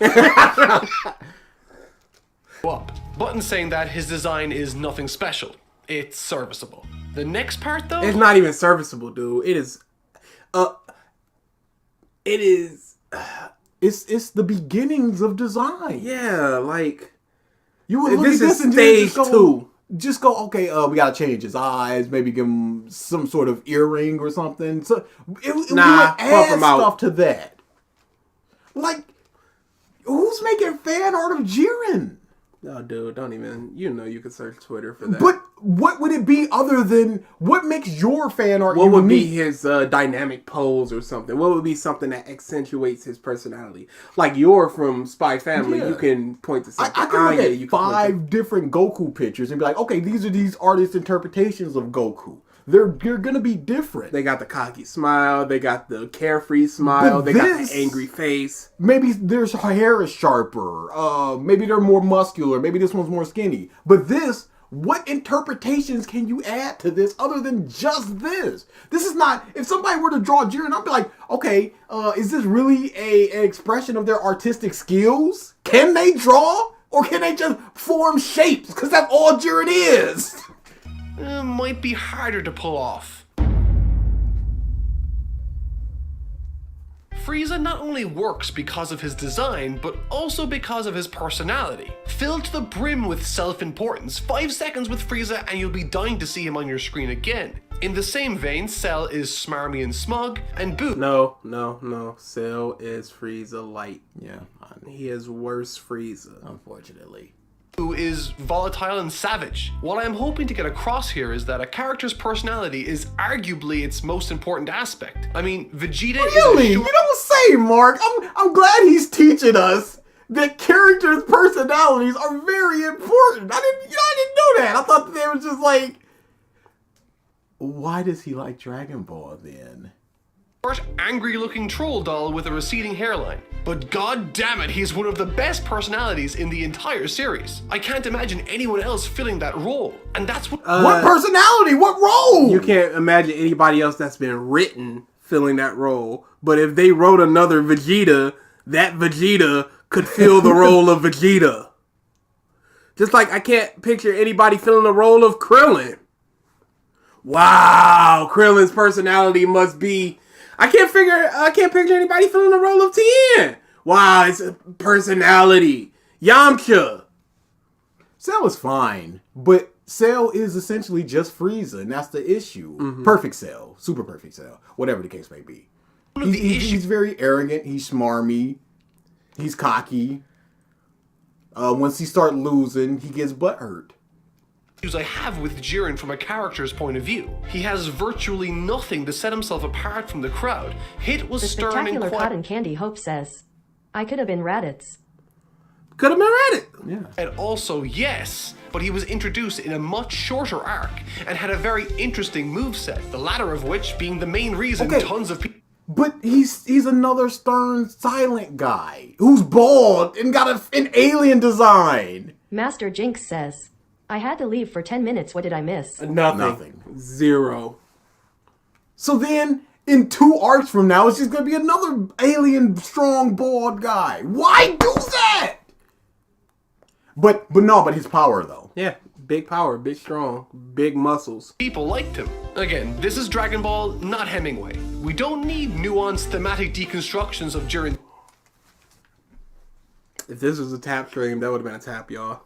But in saying that, his design is nothing special. It's serviceable. The next part, though? It's not even serviceable, dude. It's the beginnings of design. Yeah, like you would look this at this is and stage 2. Just go, okay, we gotta change his eyes, maybe give him some sort of earring or something. So we would add stuff to that. Like, who's making fan art of Jiren? Oh, dude, don't even. You know you could search Twitter for that. But what would it be other than what makes your fan art? What would be his dynamic pose or something? What would be something that accentuates his personality? Like you're from Spy Family, you can point to something. I can look at 5 different Goku pictures and be like, okay, these are these artists' interpretations of Goku. They're gonna be different. They got the cocky smile. They got the carefree smile. They got the angry face. Maybe their hair is sharper. Maybe they're more muscular. Maybe this one's more skinny. But this, what interpretations can you add to this other than just this? This is not. If somebody were to draw Jiren, I'd be like, okay, is this really an expression of their artistic skills? Can they draw? Or can they just form shapes? Because that's all Jiren is. Might be harder to pull off. Frieza not only works because of his design, but also because of his personality. Filled to the brim with self-importance, 5 seconds with Frieza and you'll be dying to see him on your screen again. In the same vein, Cell is smarmy and smug, and Boo. No. Cell is Frieza light. Yeah, He is worse Frieza. unfortunately. Who is volatile and savage. What I'm hoping to get across here is that a character's personality is arguably its most important aspect. I mean, Vegeta Really? is a You don't say, Mark. I'm glad he's teaching us that characters' personalities are very important. I didn't know that. I thought they were just like, why does he like Dragon Ball then? short, angry-looking troll doll with a receding hairline. But god damn it, he's one of the best personalities in the entire series. I can't imagine anyone else filling that role. And that's what- What personality? What role? You can't imagine anybody else that's been written filling that role. But if they wrote another Vegeta, that Vegeta could fill the role of Vegeta. Just like I can't picture anybody filling the role of Krillin. Wow, Krillin's personality must be... I can't picture anybody filling the role of Tien. Wow, it's a personality. Yamcha. Cell is fine, but Cell is essentially just Frieza, and that's the issue. Perfect Cell, super perfect Cell, whatever the case may be. He's very arrogant. He's smarmy. He's cocky. Once he starts losing, he gets butthurt. I have with Jiren from a character's point of view. He has virtually nothing to set himself apart from the crowd. Hit was The stern and spectacular quiet. cotton candy Hope says, I could have been Raditz. Could have been Reddit. Yeah. And also, yes, but he was introduced in a much shorter arc and had a very interesting moveset, the latter of which being the main reason tons of people... But he's another stern, silent guy who's bald and got an alien design. Master Jinx says, I had to leave for 10 minutes. What did I miss? Nothing. Zero. So then, in 2 arcs from now, it's just gonna be another alien, strong, bald guy. Why do that? But his power though. Yeah, big power, big strong, big muscles. People liked him. Again, this is Dragon Ball, not Hemingway. We don't need nuanced thematic deconstructions of Jiren. If this was a tap stream, that would have been a tap, y'all.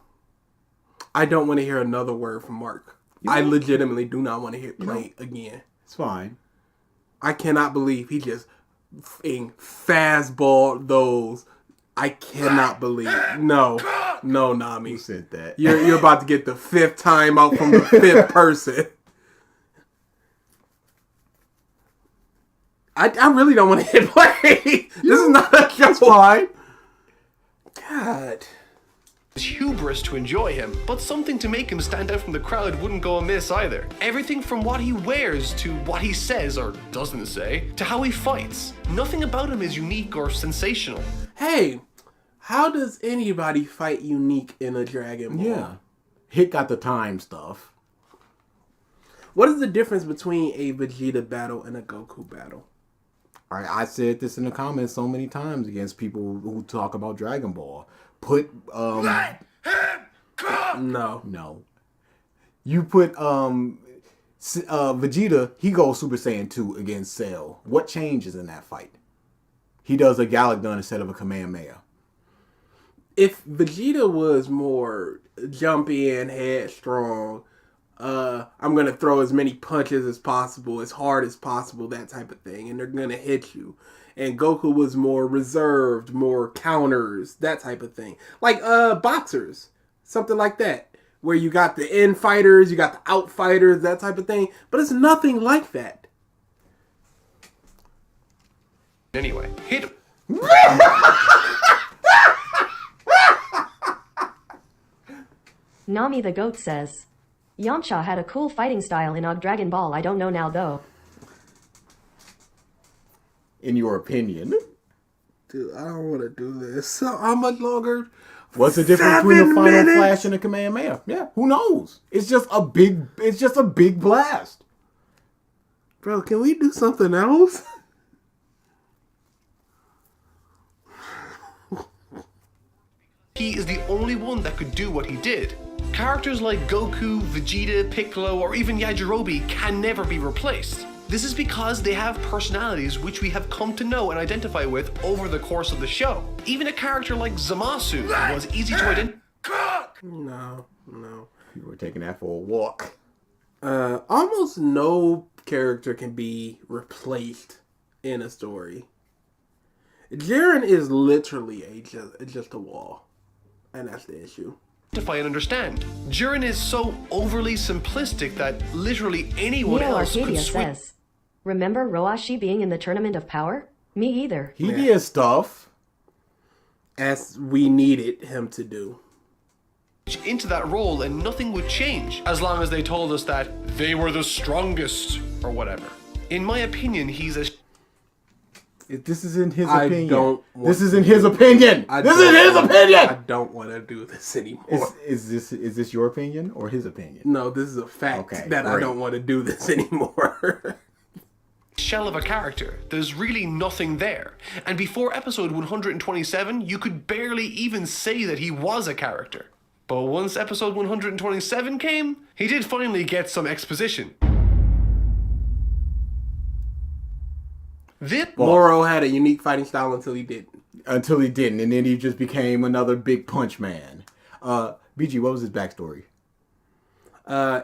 I don't want to hear another word from Mark. I legitimately do not want to hear play again. It's fine. I cannot believe he just fastballed those. I cannot believe. No, Nami. Who said that? You're about to get the 5th time out from the 5th person. I really don't want to hit play. This is not a joke. Fine. God. It's hubris to enjoy him, but something to make him stand out from the crowd wouldn't go amiss either. Everything from what he wears to what he says or doesn't say to how he fights. Nothing about him is unique or sensational. Hey, how does anybody fight unique in a Dragon Ball? Yeah. Hit got the time stuff. What is the difference between a Vegeta battle and a Goku battle? All right, I said this in the comments so many times against people who talk about Dragon Ball. Put No. no. You put Vegeta, he goes Super Saiyan 2 against Cell. What changes in that fight? He does a Galactus instead of a Kamehameha. If Vegeta was more jumpy and headstrong, I'm going to throw as many punches as possible, as hard as possible, that type of thing, and they're going to hit you. And Goku was more reserved, more counters, that type of thing. Like boxers, something like that, where you got the in fighters, you got the out fighters, that type of thing. But it's nothing like that. Anyway, hit... Nami the Goat says, Yamcha had a cool fighting style in Og Dragon Ball. I don't know now though. In your opinion. Dude, I don't want to do this. So how much longer? What's the difference 7 between a Final minutes? Flash and a Kamehameha? Yeah, who knows? It's just a big blast. Bro, can we do something else? he is the only one that could do what he did. Characters like Goku, Vegeta, Piccolo, or even Yajirobe can never be replaced. This is because they have personalities which we have come to know and identify with over the course of the show. Even a character like Zamasu was easy to identify. No. You were taking that for a walk. Almost no character can be replaced in a story. Jiren is literally just a wall. And that's the issue. And understand. Jiren is so overly simplistic that literally anyone Neo else Arcadia could switch. says, remember Roashi being in the Tournament of Power? Me either. He did stuff. As we needed him to do. Into that role and nothing would change as long as they told us that they were the strongest or whatever. In my opinion, he's a This is in his I opinion. don't want This is in his opinion. This is his I opinion. don't want to do this anymore. Is this your opinion or his opinion? No, this is a fact that I great. don't want to do this anymore. shell of a character. There's really nothing there. And before episode 127, you could barely even say that he was a character. But once episode 127 came, he did finally get some exposition. Moro had a unique fighting style until he didn't. Until he didn't, and then he just became another big punch man. BG, what was his backstory?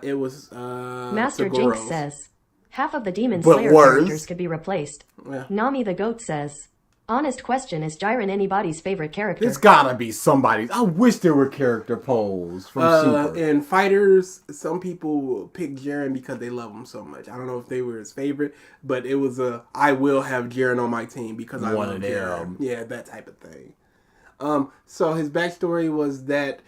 It was Master Toguro. Jinx says, half of the Demon But Slayer worse. characters could be replaced. Yeah. Nami the Goat says, honest question, is Jiren anybody's favorite character? It's gotta be somebody's. I wish there were character polls from Super. In fighters, some people pick Jiren because they love him so much. I don't know if they were his favorite, but it was I will have Jiren on my team because I One love of Jiren. them. Yeah, that type of thing. So his backstory was that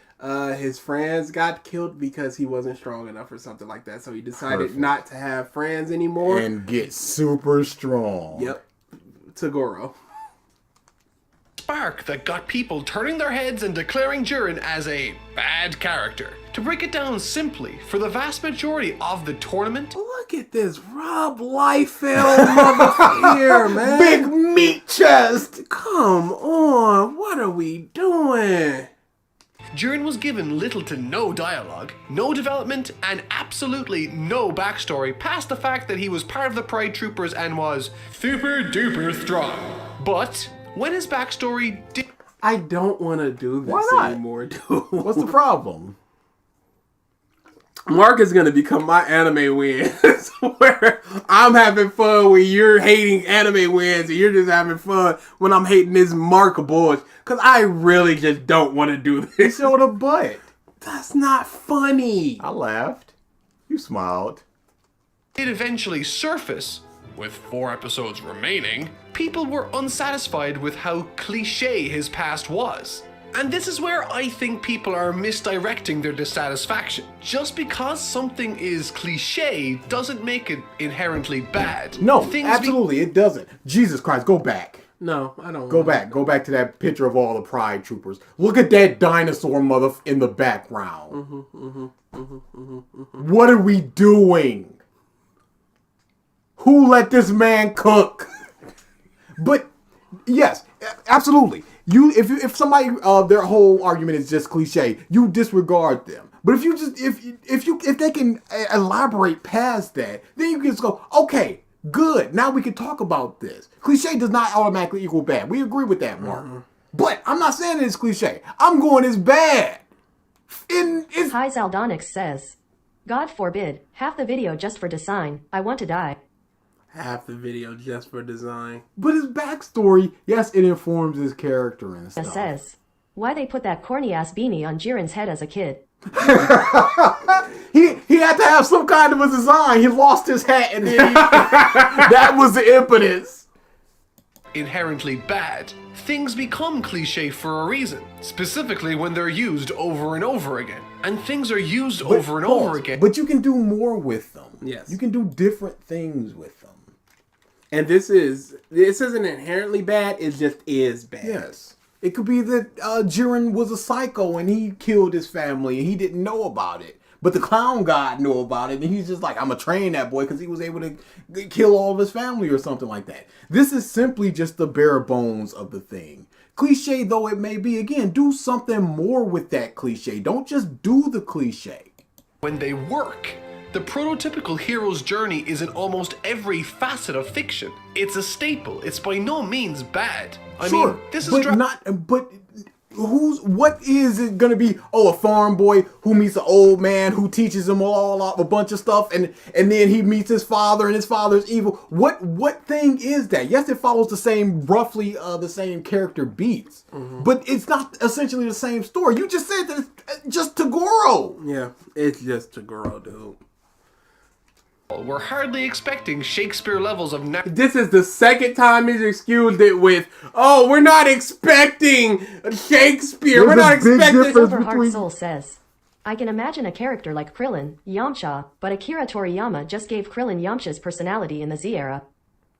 his friends got killed because he wasn't strong enough or something like that. So he decided Perfect. not to have friends anymore. And get super strong. Yep. Toguro. Spark that got people turning their heads and declaring Jiren as a bad character. To break it down simply, for the vast majority of the tournament, Look at this Rob Liefeld mother here, man. Big meat chest. Come on. What are we doing? Jiren was given little to no dialogue, no development, and absolutely no backstory past the fact that he was part of the Pride Troopers and was super duper strong. But when his backstory did... I don't want to do this Why not? anymore, dude. What's the problem? Mark is going to become my anime wins, where I'm having fun when you're hating anime wins, and you're just having fun when I'm hating this Mark bullshit. Because I really just don't want to do He this. showed a butt. That's not funny. I laughed. You smiled. did eventually surface, with 4 episodes remaining, people were unsatisfied with how cliché his past was. And this is where I think people are misdirecting their dissatisfaction. Just because something is cliché doesn't make it inherently bad. No, Things absolutely, it doesn't. Jesus Christ, go back. No, I don't Go want back. Go back to that picture of all the Pride Troopers. Look at that dinosaur mother in the background. What are we doing? Who let this man cook? But yes, absolutely. If somebody their whole argument is just cliche, you disregard them. But if they can elaborate past that, then you can just go, okay, good. Now we can talk about this. Cliche does not automatically equal bad. We agree with that, Mark. But I'm not saying it's cliche. I'm going it's bad. Hi Zaldonix says, God forbid, half the video just for design, I want to die. half the video just for design. But his backstory, yes, it informs his character and stuff. Says, why they put that corny ass beanie on Jiren's head as a kid? He had to have some kind of a design. He lost his hat and then that was the impetus. inherently bad. Things become cliche for a reason, specifically when they're used over and over again. And things are used over and over again. But you can do more with them. Yes. You can do different things with them. And this isn't inherently bad, it just is bad. Yes. It could be that Jiren was a psycho and he killed his family and he didn't know about it. But the clown god knew about it and he's just like, I'm going to train that boy because he was able to kill all of his family or something like that. This is simply just the bare bones of the thing. Cliche though it may be, again, do something more with that cliche. Don't just do the cliche. When they work. The prototypical hero's journey is in almost every facet of fiction. It's a staple. It's by no means bad. I mean, this is what is it gonna be? Oh, a farm boy who meets an old man who teaches him a bunch of stuff, and then he meets his father, and his father's evil. What thing is that? Yes, it follows the same, roughly the same character beats, but it's not essentially the same story. You just said that it's just Tagoro. Yeah, it's just Tagoro, dude. We're hardly expecting Shakespeare levels of This is the second time he's excused it with, "Oh, we're not expecting Shakespeare. We're not expecting." Silverheart Soul says, I can imagine a character like Krillin, Yamcha, but Akira Toriyama just gave Krillin Yamcha's personality in the Z era.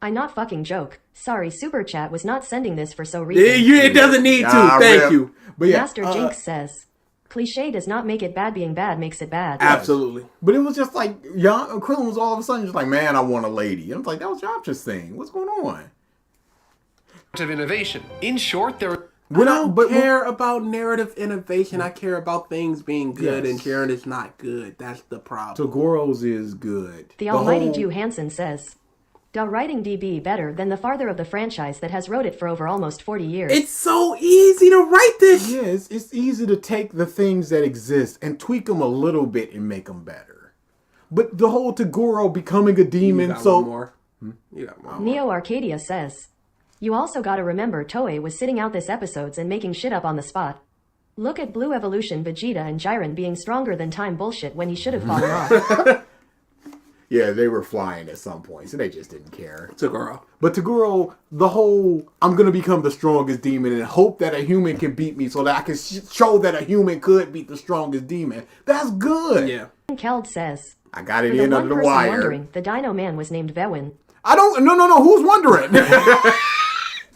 I not fucking joke. Sorry, Super Chat was not sending this for so reason. It doesn't need to. Thank you. But yeah, Master Jinx says, cliche does not make it bad, being bad makes it bad. Absolutely. But it was just like, Krillin was all of a sudden just like, man, I want a lady. And I was like, that was Yamcha's thing. What's going on? of innovation. In short, there I don't care about narrative innovation. I care about things being good, and Jiren is not good. That's the problem. Tagoro's is good. The almighty Jew Hansen says, "Da writing DB better than the father of the franchise that has wrote it for over almost 40 years." It's so easy to write this. Yes, it's easy to take the things that exist and tweak them a little bit and make them better. But the whole Tagoro becoming a demon, You got more. Neo Arcadia says, "You also gotta remember Toei was sitting out this episodes and making shit up on the spot. Look at Blue Evolution Vegeta and Jiren being stronger than time bullshit when he should have fallen off." Yeah, they were flying at some points, and they just didn't care. Tagoro. But Tagoro, the whole, I'm going to become the strongest demon and hope that a human can beat me so that I can show that a human could beat the strongest demon. That's good. Yeah. Keld says, I got it "For the in one under the person wire. wondering, the Dino Man was named Vewin." No, who's wondering?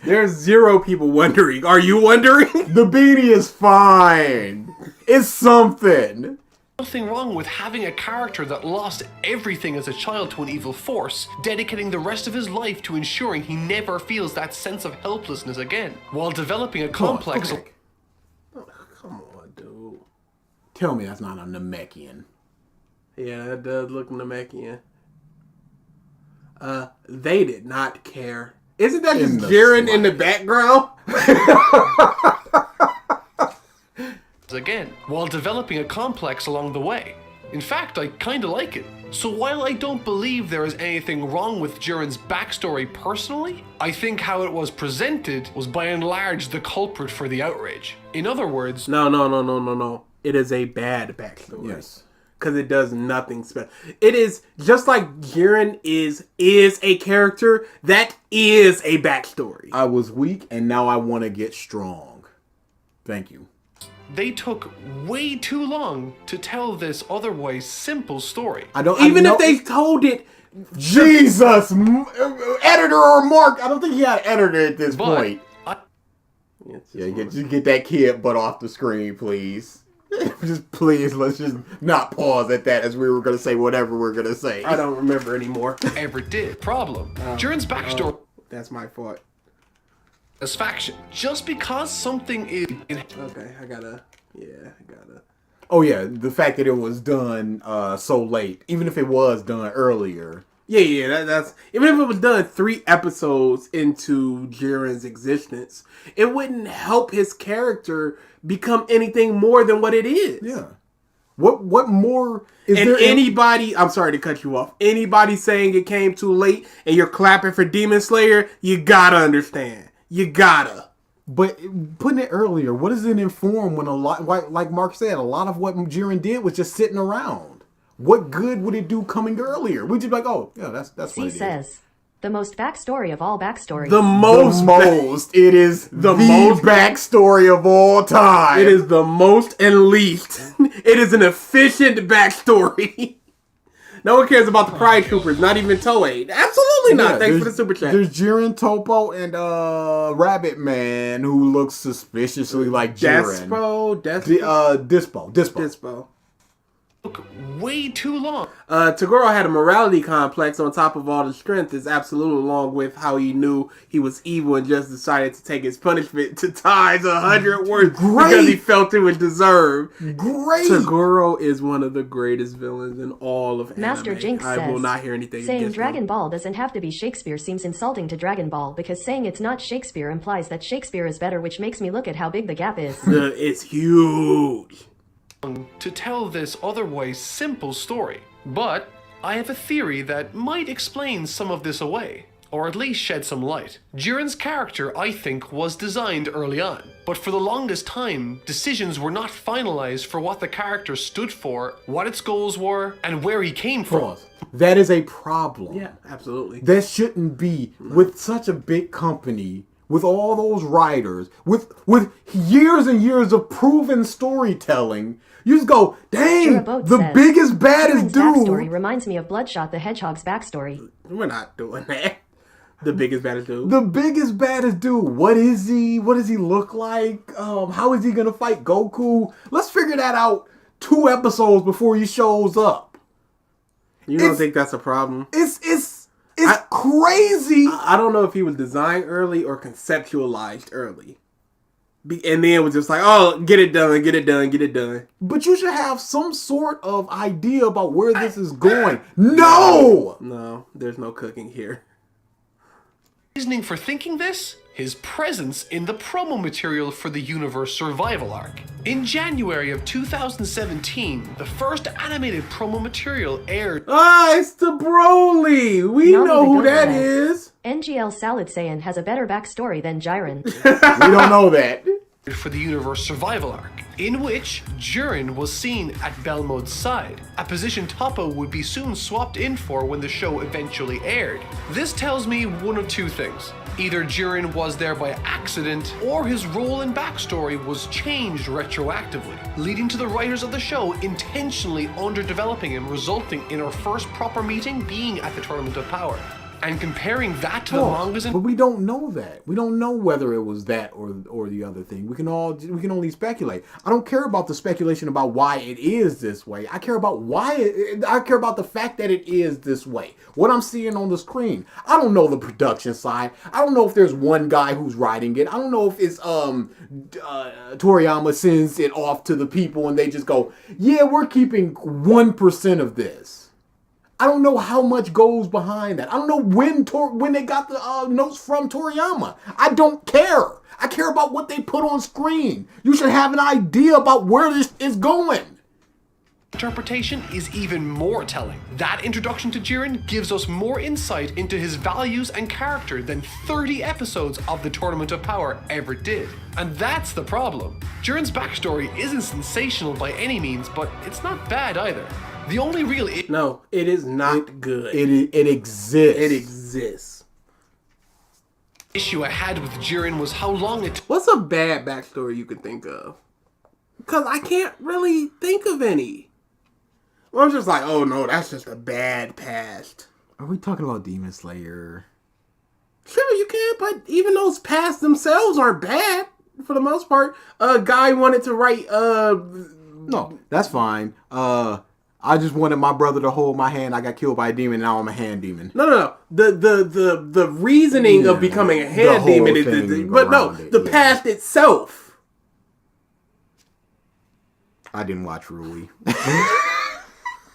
There's 0 people wondering. Are you wondering? The beanie is fine. It's something. nothing wrong with having a character that lost everything as a child to an evil force, dedicating the rest of his life to ensuring he never feels that sense of helplessness again, while developing a complex... Come on, dude. Tell me that's not a Namekian. Yeah, that does look Namekian. They did not care. Isn't that just Jiren in the background? again, while developing a complex along the way. In fact, I kinda like it. So while I don't believe there is anything wrong with Jiren's backstory personally, I think how it was presented was by and large the culprit for the outrage. In other words... No. It is a bad backstory. Yes. Because it does nothing special. It is just like Jiren is a character, that is a backstory. I was weak and now I want to get strong. Thank you. They took way too long to tell this otherwise simple story. Even if they told it... Jesus! Editor or Mark! I don't think he had an editor at this point. Just get that kid butt off the screen, please. Just please, let's just not pause at that as we were going to say whatever we're going to say. I don't remember anymore. Ever did. Problem. Jiren's backstory... That's my fault. Satisfaction. Just because something is... Okay, I gotta... Oh yeah, the fact that it was done so late, even if it was done earlier. Yeah, that's... Even if it was done 3 episodes into Jiren's existence, it wouldn't help his character become anything more than what it is. Yeah. What more is and there? Anybody, I'm sorry to cut you off, anybody saying it came too late and you're clapping for Demon Slayer, you gotta understand. You gotta. But putting it earlier, what does it inform when a lot, like Mark said, a lot of what Jiren did was just sitting around? What good would it do coming earlier? We'd just be like, oh, yeah, that's what it says, "The most backstory of all backstories." It is the most backstory of all time. It is the most and least. It is an efficient backstory. No one cares about the Pride Troopers, not even Toei. Absolutely not. Thanks for the super chat. There's Jiren, Topo, and Rabbit Man, who looks suspiciously like Jiren. Dispo. took way too long. Tagoro had a morality complex on top of all the strength is absolute, along with how he knew he was evil and just decided to take his punishment to times 100 worse because he felt it was deserved. Great. Tagoro is one of the greatest villains in all of anime. Master Jinx I will says, not hear anything saying against Dragon him. Ball doesn't have to be Shakespeare seems insulting to Dragon Ball because saying it's not Shakespeare implies that Shakespeare is better, which makes me look at how big the gap is. It's huge. To tell this otherwise simple story. But I have a theory that might explain some of this away, or at least shed some light. Jiren's character, I think, was designed early on, but for the longest time, decisions were not finalized for what the character stood for, what its goals were, and where he came from. Pause. That is a problem. Yeah, absolutely. That shouldn't be with such a big company, with all those writers, with years and years of proven storytelling. You just go, dang, Jirabote the says, biggest, baddest Jiren's backstory dude. reminds me of Bloodshot the Hedgehog's backstory. We're not doing that. The biggest, baddest dude. The biggest, baddest dude. What is he? What does he look like? How is he gonna fight Goku? Let's figure that out 2 episodes before he shows up. You don't think that's a problem? It's crazy. I don't know if he was designed early or conceptualized early. And then it was just like, oh, get it done, get it done, get it done. But you should have some sort of idea about where this is going. No! No, there's no cooking here. Reasoning for thinking this? His presence in the promo material for the Universe Survival Arc. In January of 2017, the first animated promo material aired. Ah, it's the Broly! We Nami know the who Goat that says, is! NGL Salad Saiyan has a better backstory than Jiren. We don't know that. For the Universe Survival Arc, in which Jiren was seen at Belmode's side, a position Toppo would be soon swapped in for when the show eventually aired. This tells me one of two things. Either Jiren was there by accident, or his role and backstory was changed retroactively, leading to the writers of the show intentionally underdeveloping him, resulting in our first proper meeting being at the Tournament of Power. And comparing that to the mangas and But we don't know that. We don't know whether it was that or the other thing. We can only speculate. I don't care about the speculation about why it is this way. I care about I care about the fact that it is this way. What I'm seeing on the screen. I don't know the production side. I don't know if there's one guy who's writing it. I don't know if it's Toriyama sends it off to the people and they just go, yeah, we're keeping 1% of this. I don't know how much goes behind that. I don't know when they got the notes from Toriyama. I don't care. I care about what they put on screen. You should have an idea about where this is going. interpretation is even more telling. That introduction to Jiren gives us more insight into his values and character than 30 episodes of the Tournament of Power ever did. And that's the problem. Jiren's backstory isn't sensational by any means, but it's not bad either. The only real No, it is not good. It exists. It exists. issue I had with Jiren was how long it took. What's a bad backstory you could think of? Because I can't really think of any. Well, I'm just like, oh no, that's just a bad past. Are we talking about Demon Slayer? Sure, you can, but even those pasts themselves aren't bad for the most part. A guy wanted to write. No, that's fine. I just wanted my brother to hold my hand. I got killed by a demon, and now I'm a hand demon. No. The reasoning of becoming a hand whole demon is thing but no, around it, the yeah. past itself. I didn't watch Rui.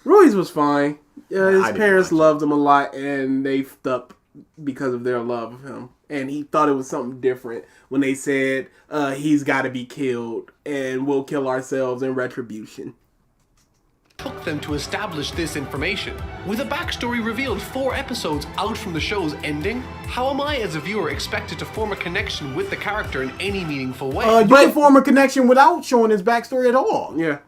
Rui's was fine. His didn't parents watch it. loved him a lot, and they fed up because of their love of him. And he thought it was something different when they said he's got to be killed, and we'll kill ourselves in retribution. Took them to establish this information. With a backstory revealed 4 episodes out from the show's ending, how am I as a viewer expected to form a connection with the character in any meaningful way? You can form a connection without showing his backstory at all. Yeah.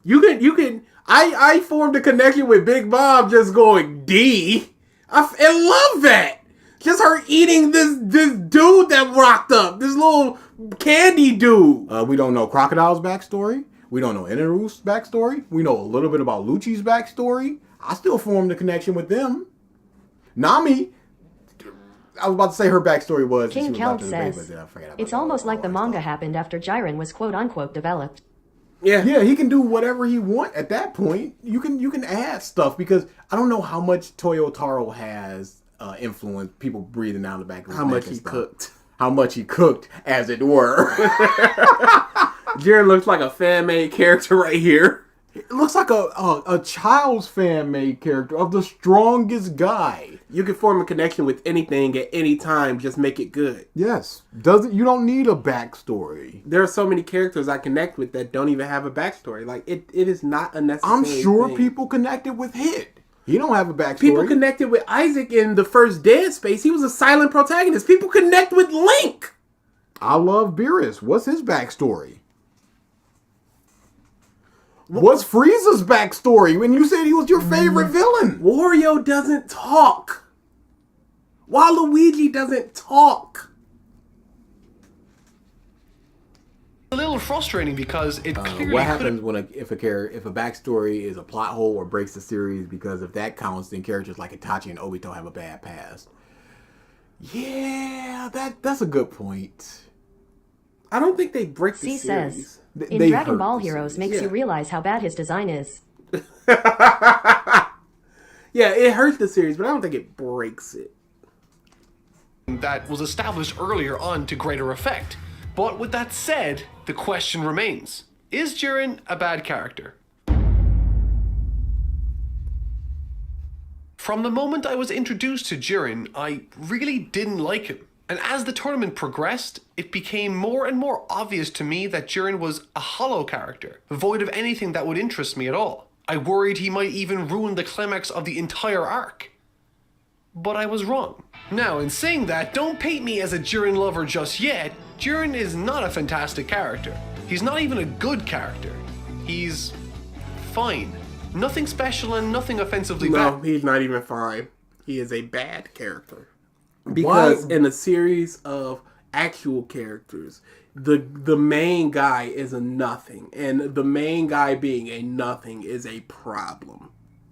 You can. I formed a connection with Big Bob just going D. I love that. Just her eating this dude that rocked up. This little candy dude. We don't know Crocodile's backstory. We don't know Inaru's backstory. We know a little bit about Lucci's backstory. I still formed a connection with them. Nami, I was about to say her backstory was... King she was Keld about to debate, says, but I forgot about it's that. almost like the manga happened after Jiren was quote-unquote developed. Yeah, he can do whatever he want at that point. You can add stuff because I don't know how much Toyotaro has influence people breathing down the back of his How neck much and he stuff. cooked. How much he cooked, as it were. Jiren looks like a fan-made character right here. It looks like a child's fan-made character of the strongest guy. You can form a connection with anything at any time. Just make it good. Yes. You don't need a backstory. There are so many characters I connect with that don't even have a backstory. Like, it is not a necessary I'm sure thing. people connected with Hit. He don't have a backstory. People connected with Isaac in the first Dead Space. He was a silent protagonist. People connect with Link. I love Beerus. What's his backstory? What's Frieza's backstory when you said he was your favorite villain? Wario doesn't talk. Waluigi doesn't talk. A little frustrating because it clearly What could happens when if a backstory is a plot hole or breaks the series? Because if that counts, then characters like Itachi and Obito have a bad past. Yeah, that's a good point. I don't think they break the C series. says, They in Dragon hurt Ball the Heroes series. makes Yeah. you realize how bad his design is. Yeah, it hurts the series, but I don't think it breaks it. that was established earlier on to greater effect. But with that said, the question remains, is Jiren a bad character? From the moment I was introduced to Jiren, I really didn't like him. And as the tournament progressed, it became more and more obvious to me that Jiren was a hollow character, void of anything that would interest me at all. I worried he might even ruin the climax of the entire arc. But I was wrong. Now, in saying that, don't paint me as a Jiren lover just yet. Jiren is not a fantastic character. He's not even a good character. He's fine. Nothing special and nothing offensively No, bad. he's not even fine. He is a bad character. Because in a series of actual characters, the main guy is a nothing. And the main guy being a nothing is a problem.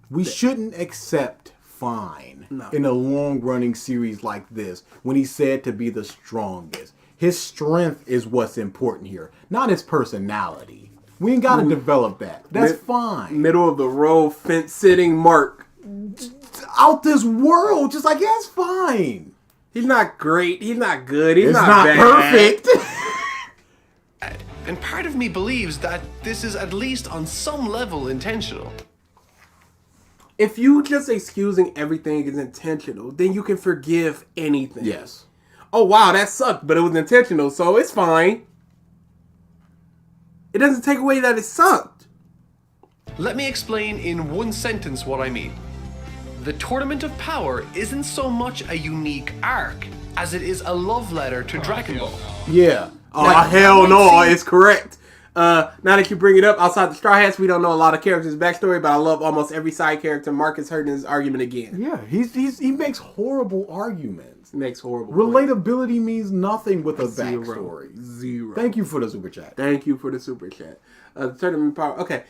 We shouldn't accept fine in a long-running series like this when he's said to be the strongest. His strength is what's important here, not his personality. We ain't got to develop that. That's fine. Middle of the road, fence-sitting Mark. Out this world, just like, yeah, it's fine. He's not great. He's not good. He's It's not not bad. perfect. And part of me believes that this is at least on some level intentional. If you just excusing everything is intentional, then you can forgive anything. Yes. Oh, wow, that sucked, but it was intentional, so it's fine. It doesn't take away that it sucked. Let me explain in one sentence what I mean. The Tournament of Power isn't so much a unique arc as it is a love letter to Dragon Ball. Yeah. Oh, hell no, it's correct. Now that you bring it up, outside the Straw Hats, we don't know a lot of characters' backstory, but I love almost every side character. Marcus heard in his argument again. Yeah, he makes horrible arguments. Makes horrible Relatability means nothing with a Zero. backstory. Zero. Thank you for the super chat. Thank you for the super chat. The Tournament of Power. Okay.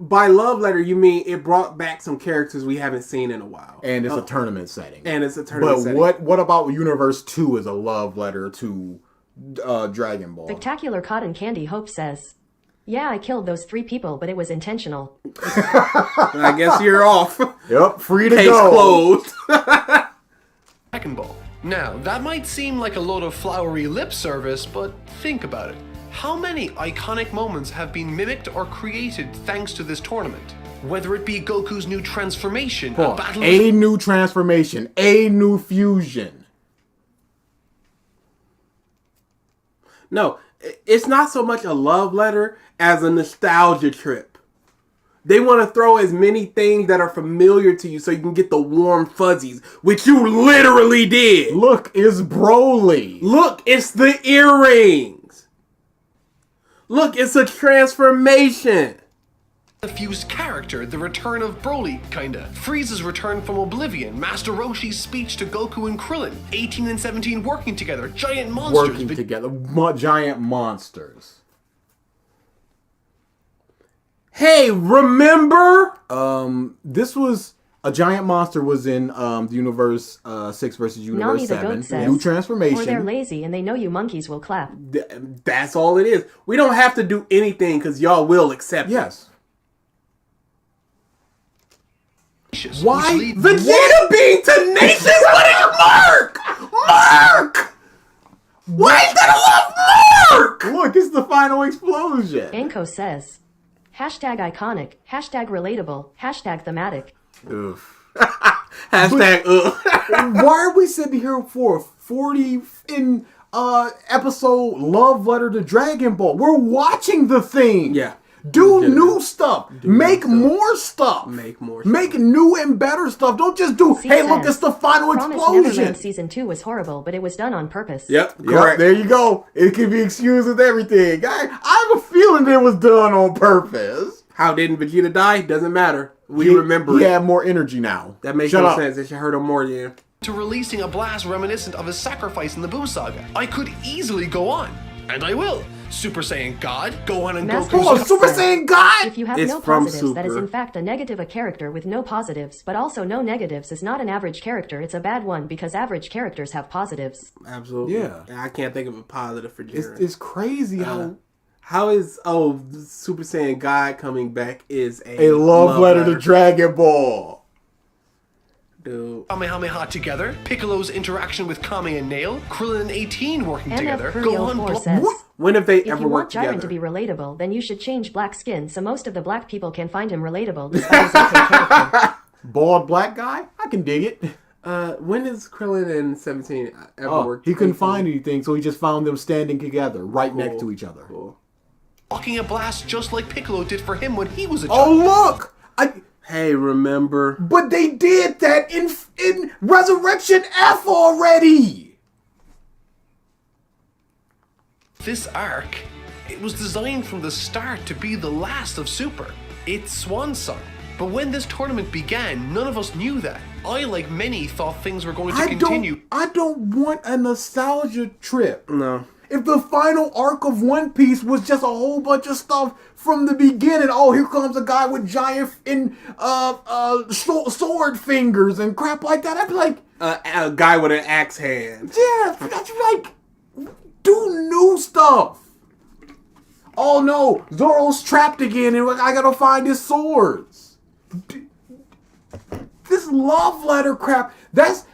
By love letter, you mean it brought back some characters we haven't seen in a while. And it's a tournament setting. And it's a tournament But setting. what about Universe 2 is a love letter to Dragon Ball? Spectacular Cotton Candy Hope says, yeah, I killed those 3 people, but it was intentional. I guess you're off. Yep, free to Case go. closed. Dragon Ball. Now, that might seem like a load of flowery lip service, but think about it. How many iconic moments have been mimicked or created thanks to this tournament? Whether it be Goku's new transformation, a battle A new transformation, a new fusion. No, it's not so much a love letter as a nostalgia trip. They want to throw as many things that are familiar to you so you can get the warm fuzzies, which you literally did. Look, it's Broly. Look, it's the earrings. Look, it's a transformation. The fused character, the return of Broly, kinda. Frieza's return from Oblivion, Master Roshi's speech to Goku and Krillin, 18 and 17 working together, giant monsters. Working together. Giant monsters. Hey, remember? This was A giant monster was in the Universe 6 versus Universe Nami the 7. goat says, New or they're transformation. lazy and they know you monkeys will clap. That's all it is. We don't have to do anything because y'all will accept it. Yes. Which Why? lead- Vegeta being tenacious, but it's Mark! Mark! Why is that a love Mark? Look, it's the final explosion. Anko says, hashtag iconic, hashtag relatable, hashtag thematic. Oof. Hashtag, Why are we sitting here for a 40 in episode love letter to Dragon Ball? We're watching the thing. Yeah. Do Legitimate. new stuff. Make more stuff. Make more Make new and better stuff. Don't just do, C hey, look, says, it's the final Promise explosion. Neverland season 2 was horrible, but it was done on purpose. Yep, Yep, correct. there you go. It can be excused with everything. I have a feeling it was done on purpose. How didn't Vegeta die? Doesn't matter. We He- remember He it. had more energy now. That makes Shut no up. sense. It should hurt him more, yeah. to releasing a blast reminiscent of his sacrifice in the Buu Saga. I could easily go on, and I will. Super Saiyan God, Gohan and Master Oh, Goku. Super Saiyan God! If you have It's no from positives, that is Super. in fact a negative. A character with no positives, but also no negatives is not an average character. It's a bad one because average characters have positives. Absolutely. Yeah. I can't think of a positive for Jiren. It's crazy how How is Super Saiyan God coming back is a love letter to Dragon Ball. Dude. Kamehameha together, Piccolo's interaction with Kame and Nail, Krillin and 18 working MF together, Curio 4 Blo- says, When have they if ever you want worked Jiren together? to be relatable, then you should change black skin so most of the black people can find him relatable despite his okay character. Bald black guy? I can dig it. When is Krillin and 17 ever worked? He couldn't 18? find anything, so he just found them standing together, right next to each other. Cool. blocking a blast just like Piccolo did for him when he was a Oh, child. look! Hey, remember? But they did that in Resurrection F already! This arc, it was designed from the start to be the last of Super. It's Swan Song. But when this tournament began, none of us knew that. I, like many, thought things were going to continue. I don't want a nostalgia trip. No. If the final arc of One Piece was just a whole bunch of stuff from the beginning, oh, here comes a guy with giant sword fingers and crap like that, I'd be like, A guy with an axe hand. yeah, like, do new stuff. Oh no, Zoro's trapped again and I gotta find his swords. This love letter crap, that's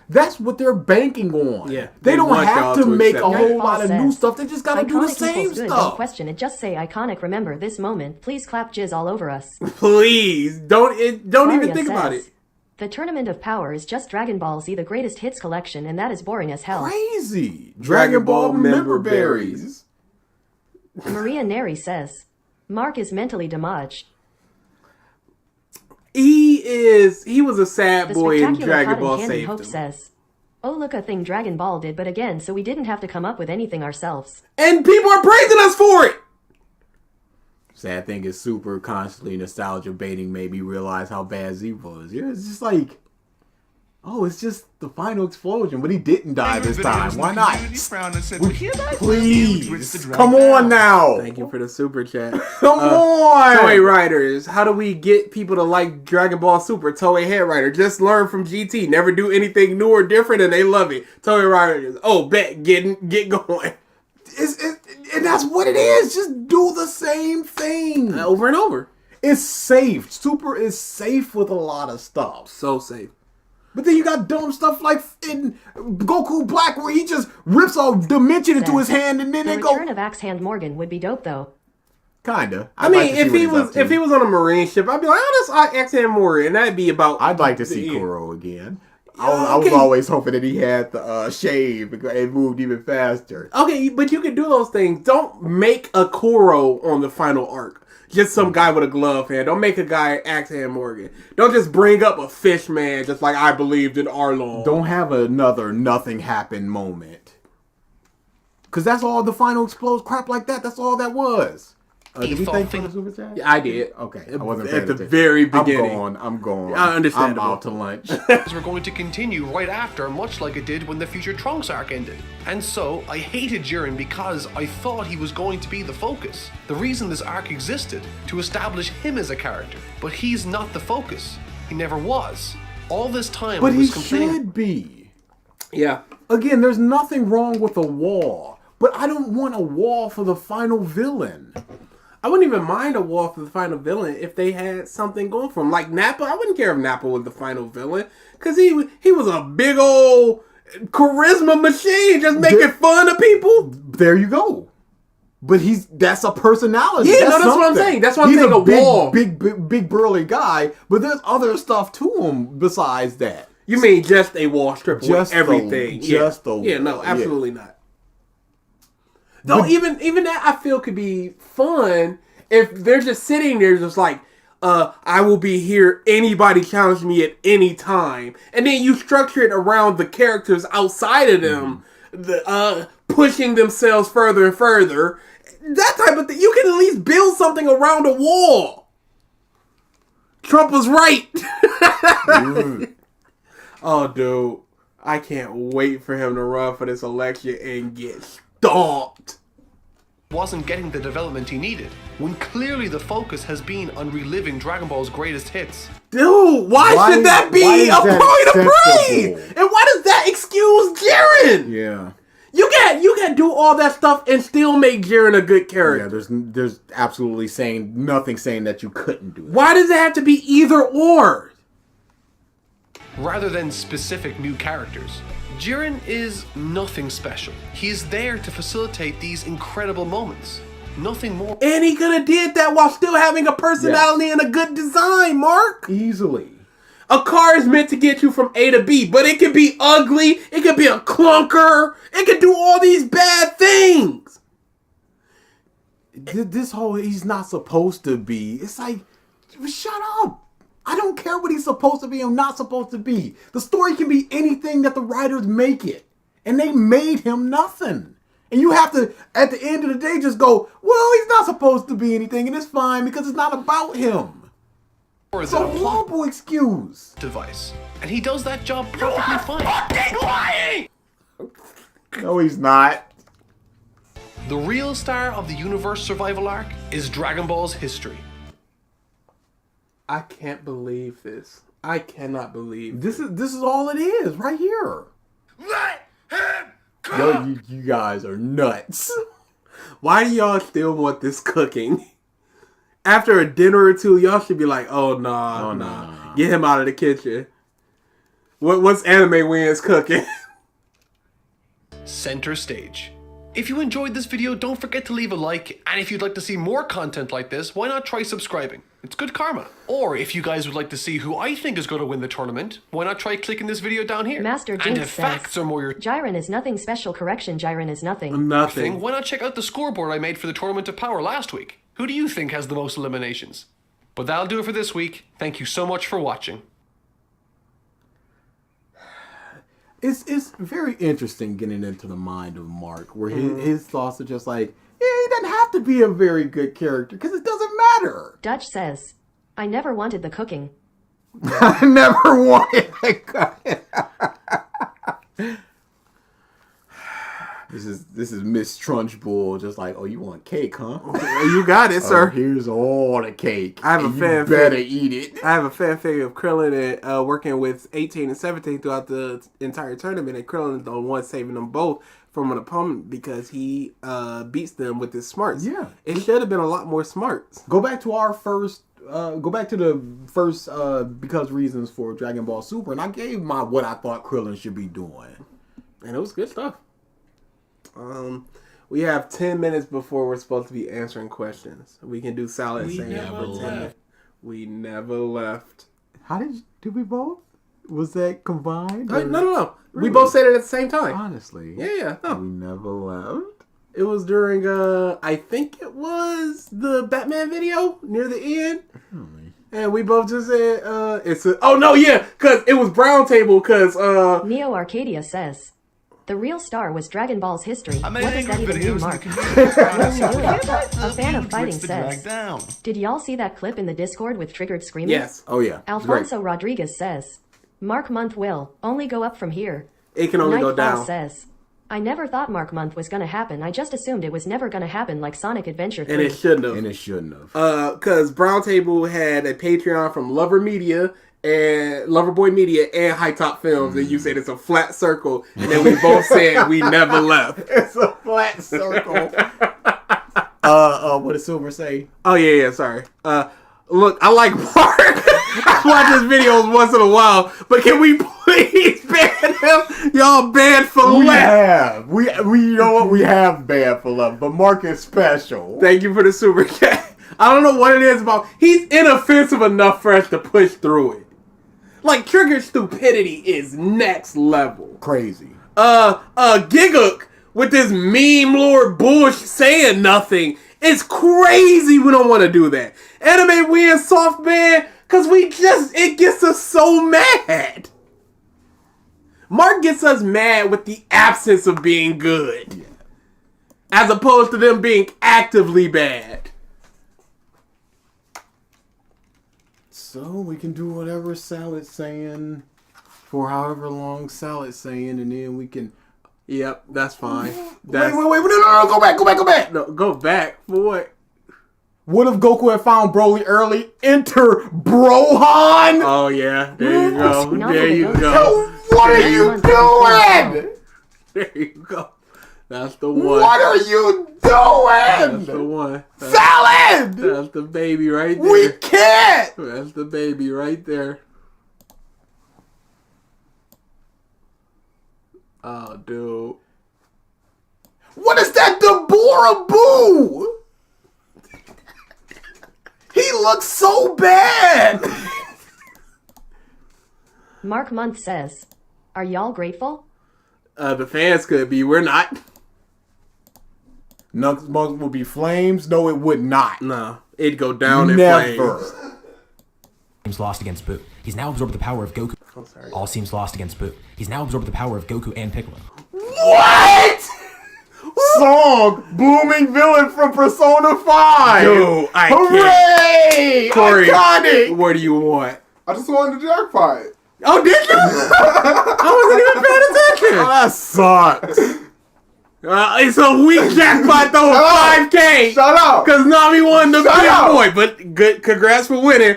what they're banking on. Yeah, They they don't want have y'all to to make a accept whole it. lot of new stuff. They just gotta do the Iconic same equals good. Don't stuff. question it. Just say iconic. Remember this moment. Please clap jizz all over us. Please, don't even Arya think about says, it. The Tournament of Power is just Dragon Ball Z, the greatest hits collection, and that is boring as hell. Crazy. Dragon Ball member berries. Maria Neri says, Mark is mentally damaged. He was a sad The boy in spectacular Dragon Cotton Ball Candy saved Hope him. says, oh look a thing Dragon Ball did, but again, so we didn't have to come up with anything ourselves. And people are praising us for it! Sad thing is Super constantly nostalgia baiting made me realize how bad Z was. Yeah, it's just like, oh, it's just the final explosion, but he didn't die this time. Why not? Please, come on now. Thank you for the super chat. Come on. Toei writers, how do we get people to like Dragon Ball Super? Toei head writer, just learn from GT. Never do anything new or different, and they love it. Toei writers, oh, bet, get going. And that's what it is. Just do the same thing. Over and over. It's safe. Super is safe with a lot of stuff. So safe. But then you got dumb stuff like in Goku Black where he just rips a dimension into his hand and then The they go. return of Axe Hand Morgan would be dope though. Kinda. I mean, if he was on a marine ship, I'd be like, oh, that's XM Warrior, and that'd be about. I'd like to see Kuro again. I was always hoping that he had the shave and moved even faster. Okay, but you can do those things. Don't make a Kuro on the final arc. Just some guy with a glove hand. Don't make a guy Axe Hand Morgan. Don't just bring up a fish man just like I believed in Arlong. Don't have another nothing happened moment. Because that's all the final explodes crap like that. That's all that was. Did we thank for the super chat? Yeah, I did. Okay, I wasn't at the attention. very beginning. I'm gone. Understandable. I'm out to lunch. We're going to continue right after, much like it did when the Future Trunks arc ended. And so, I hated Jiren because I thought he was going to be the focus. The reason this arc existed, to establish him as a character. But he's not the focus. He never was. All this time, But I he was complaining. should be. Yeah. Again, there's nothing wrong with a wall, but I don't want a wall for the final villain. I wouldn't even mind a wall for the final villain if they had something going for him. Like Nappa, I wouldn't care if Nappa was the final villain. Because he was a big old charisma machine just making fun of people. There you go. But that's a personality. Yeah, that's what I'm saying. That's what I'm saying, a wall. Big burly guy, but there's other stuff to him besides that. You mean just a wall strip with Just everything? the no, absolutely not. Though even that I feel could be fun if they're just sitting there just like, I will be here, anybody challenge me at any time. And then you structure it around the characters outside of them, pushing themselves further and further. That type of thing. You can at least build something around a wall. Trump was right. Oh, dude. I can't wait for him to run for this election and get stomped. Wasn't getting the development he needed, when clearly the focus has been on reliving Dragon Ball's greatest hits. Dude, why should that be a point of praise? And why does that excuse Jiren? Yeah. You can do all that stuff and still make Jiren a good character. Yeah, there's absolutely nothing saying that you couldn't do it. Why does it have to be either or? Rather than specific new characters, Jiren is nothing special. He is there to facilitate these incredible moments. Nothing more. And he could have did that while still having a personality and a good design, Mark. Easily. A car is meant to get you from A to B, but it can be ugly, it can be a clunker, it can do all these bad things. This whole he's not supposed to be, it's like, shut up. I don't care what he's supposed to be and not supposed to be. The story can be anything that the writers make it. And they made him nothing. And you have to, at the end of the day, just go, well, he's not supposed to be anything, and it's fine because it's not about him. It's a horrible excuse. Device. And he does that job perfectly fine. Fucking lying! No, he's not. The real star of the universe survival arc is Dragon Ball's history. I can't believe this. I cannot believe This is all it is right here. Let him Yo, you guys are nuts. Why do y'all still want this cooking? After a dinner or two, y'all should be like, oh, nah. Get him out of the kitchen. What's Anime Wins cooking? Center stage. If you enjoyed this video, don't forget to leave a like, and if you'd like to see more content like this, why not try subscribing? It's good karma. Or if you guys would like to see who I think is going to win the tournament, why not try clicking this video down here? Master and Jinx if says, facts are more your Jiren is nothing special. Correction, Jiren is nothing. Nothing. why not check out the scoreboard I made for the Tournament of Power last week? Who do you think has the most eliminations? But that'll do it for this week. Thank you so much for watching. It's very interesting getting into the mind of Mark, where his thoughts are just like, yeah, he doesn't have to be a very good character because it doesn't matter. Dutch says, I never wanted the cooking. I never wanted that. This is Miss Trunchbull, just like, oh, you want cake, huh? You got it, sir. Here's all the cake. I have a and fan you better eat it. I have a fan figure of Krillin and working with 18 and 17 throughout the entire tournament, and Krillin is the one saving them both from an opponent because he beats them with his smarts. Yeah. It should have been a lot more smarts. Go back to the first because reasons for Dragon Ball Super, and I gave what I thought Krillin should be doing. And it was good stuff. We have 10 minutes before we're supposed to be answering questions. We can do Salad and Sam for 10 minutes. We never left. How did we both? Was that combined? No. Really? We both said it at the same time. Honestly. Yeah. No. We never left. It was during, I think it was the Batman video near the end. Really? And we both just said, because it was Brown Table, because, Neo Arcadia says, the real star was Dragon Ball's history. I What made does that angry even mean, videos Mark? in the community. A fan of fighting Bricks to drag says, down. did y'all see that clip in the Discord with triggered screaming? yes, Oh yeah. Alfonso Rodriguez says, Mark Month will only go up from here. it can only go Nightfall down. says, I never thought Mark Month was gonna happen. I just assumed it was never gonna happen like Sonic Adventure 3. And it shouldn't have. And it shouldn't have. Because Brown Table had a Patreon from Lover Media, and Loverboy Media and High Top Films, and you said it's a flat circle, and then we both said we never left. It's a flat circle. What did Silver say? Oh yeah, sorry. Look, I like Mark. I watch his videos once in a while, but can we please ban him? Y'all banned for left. We you know what? We have banned for love, but Mark is special. Thank you for the super chat. I don't know what it is about. He's inoffensive enough for us to push through it. Like, Trigger stupidity is next level. Crazy. Gigook with this meme lord bullshit saying nothing. It's crazy we don't want to do that. Anime we in soft ban, cause it gets us so mad. Mark gets us mad with the absence of being good. Yeah. As opposed to them being actively bad. So we can do whatever Salad's saying for however long Salad's saying, and then we can... Yep, that's fine. Wait, no, go back. No, go back. For what? What if Goku had found Broly early? Enter Brohan! Oh, yeah. There you go. Not There for the you Goku. go. What are you doing? There you go. That's the one. What are you That's doing? the one. Salad! That's the baby right there. We can't! That's the baby right there. Oh, dude. What is that Deborah Boo? He looks so bad! Mark Month says, "Are y'all grateful?" The fans could be. We're not. Nugs Mugs will be flames? No, it would not. No. It'd go down in Never. flames. Seems lost against Boo. He's now absorbed the power of Goku. Oh, sorry. All seems lost against Boo. He's now absorbed the power of Goku and Piccolo. What? Song, blooming villain from Persona 5. Dude, I Hooray! Corey, Iconic! what do you want? I just wanted the jackpot. Oh, did you? I wasn't even paying attention. That sucks. It's a weak jackpot though, 5K. Shut up. Because Nami won the Shut big up. boy. But good, congrats for winning.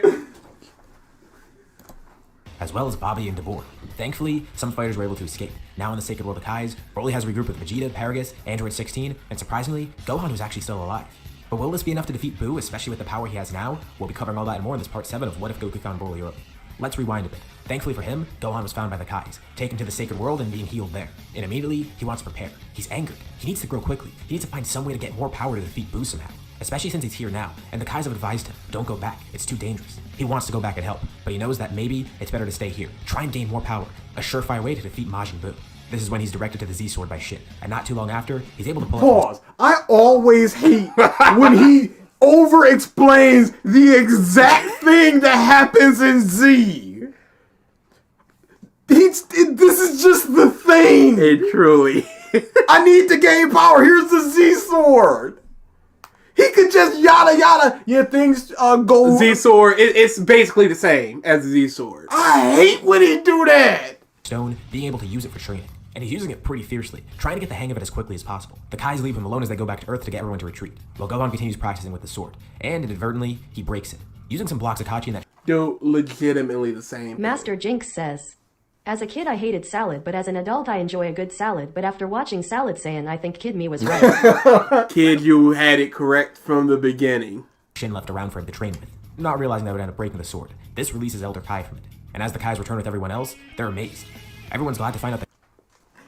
As well as Bobby and Devore. Thankfully, some fighters were able to escape. Now in the Sacred World of Kai's, Broly has regrouped with Vegeta, Paragus, Android 16, and surprisingly, Gohan was actually still alive. But will this be enough to defeat Boo, especially with the power he has now? We'll be covering all that and more in this part 7 of What If Goku Found Broly Early. Let's rewind a bit. Thankfully for him, Gohan was found by the Kais, taken to the Sacred World and being healed there. And immediately, he wants to prepare. He's angered. He needs to grow quickly. He needs to find some way to get more power to defeat Boo somehow. Especially since he's here now, and the Kais have advised him, don't go back, it's too dangerous. He wants to go back and help, but he knows that maybe it's better to stay here. Try and gain more power, a surefire way to defeat Majin Buu. This is when he's directed to the Z-Sword by Shin, and not too long after, he's able to pull Pause. I always hate when he over-explains the exact thing that happens in Z. This is just the thing. It truly. I need to gain power. Here's the Z-Sword. He could just yada yada. Yeah, things go. Z-Sword, it's basically the same as Z-Sword. I hate when he do that. Stone, being able to use it for training. And he's using it pretty fiercely, trying to get the hang of it as quickly as possible. The Kais leave him alone as they go back to Earth to get everyone to retreat, while Gohan continues practicing with the sword. And inadvertently, he breaks it. Using some blocks of Kachi and that Dude, legitimately the same. Master Jinx says, "As a kid I hated salad, but as an adult I enjoy a good salad, but after watching Salad Saiyan I think Kid Me was right." Kid, you had it correct from the beginning. Shin left around for him to train with, not realizing that would end up breaking the sword. This releases Elder Kai from it. And as the Kais return with everyone else, they're amazed. Everyone's glad to find out that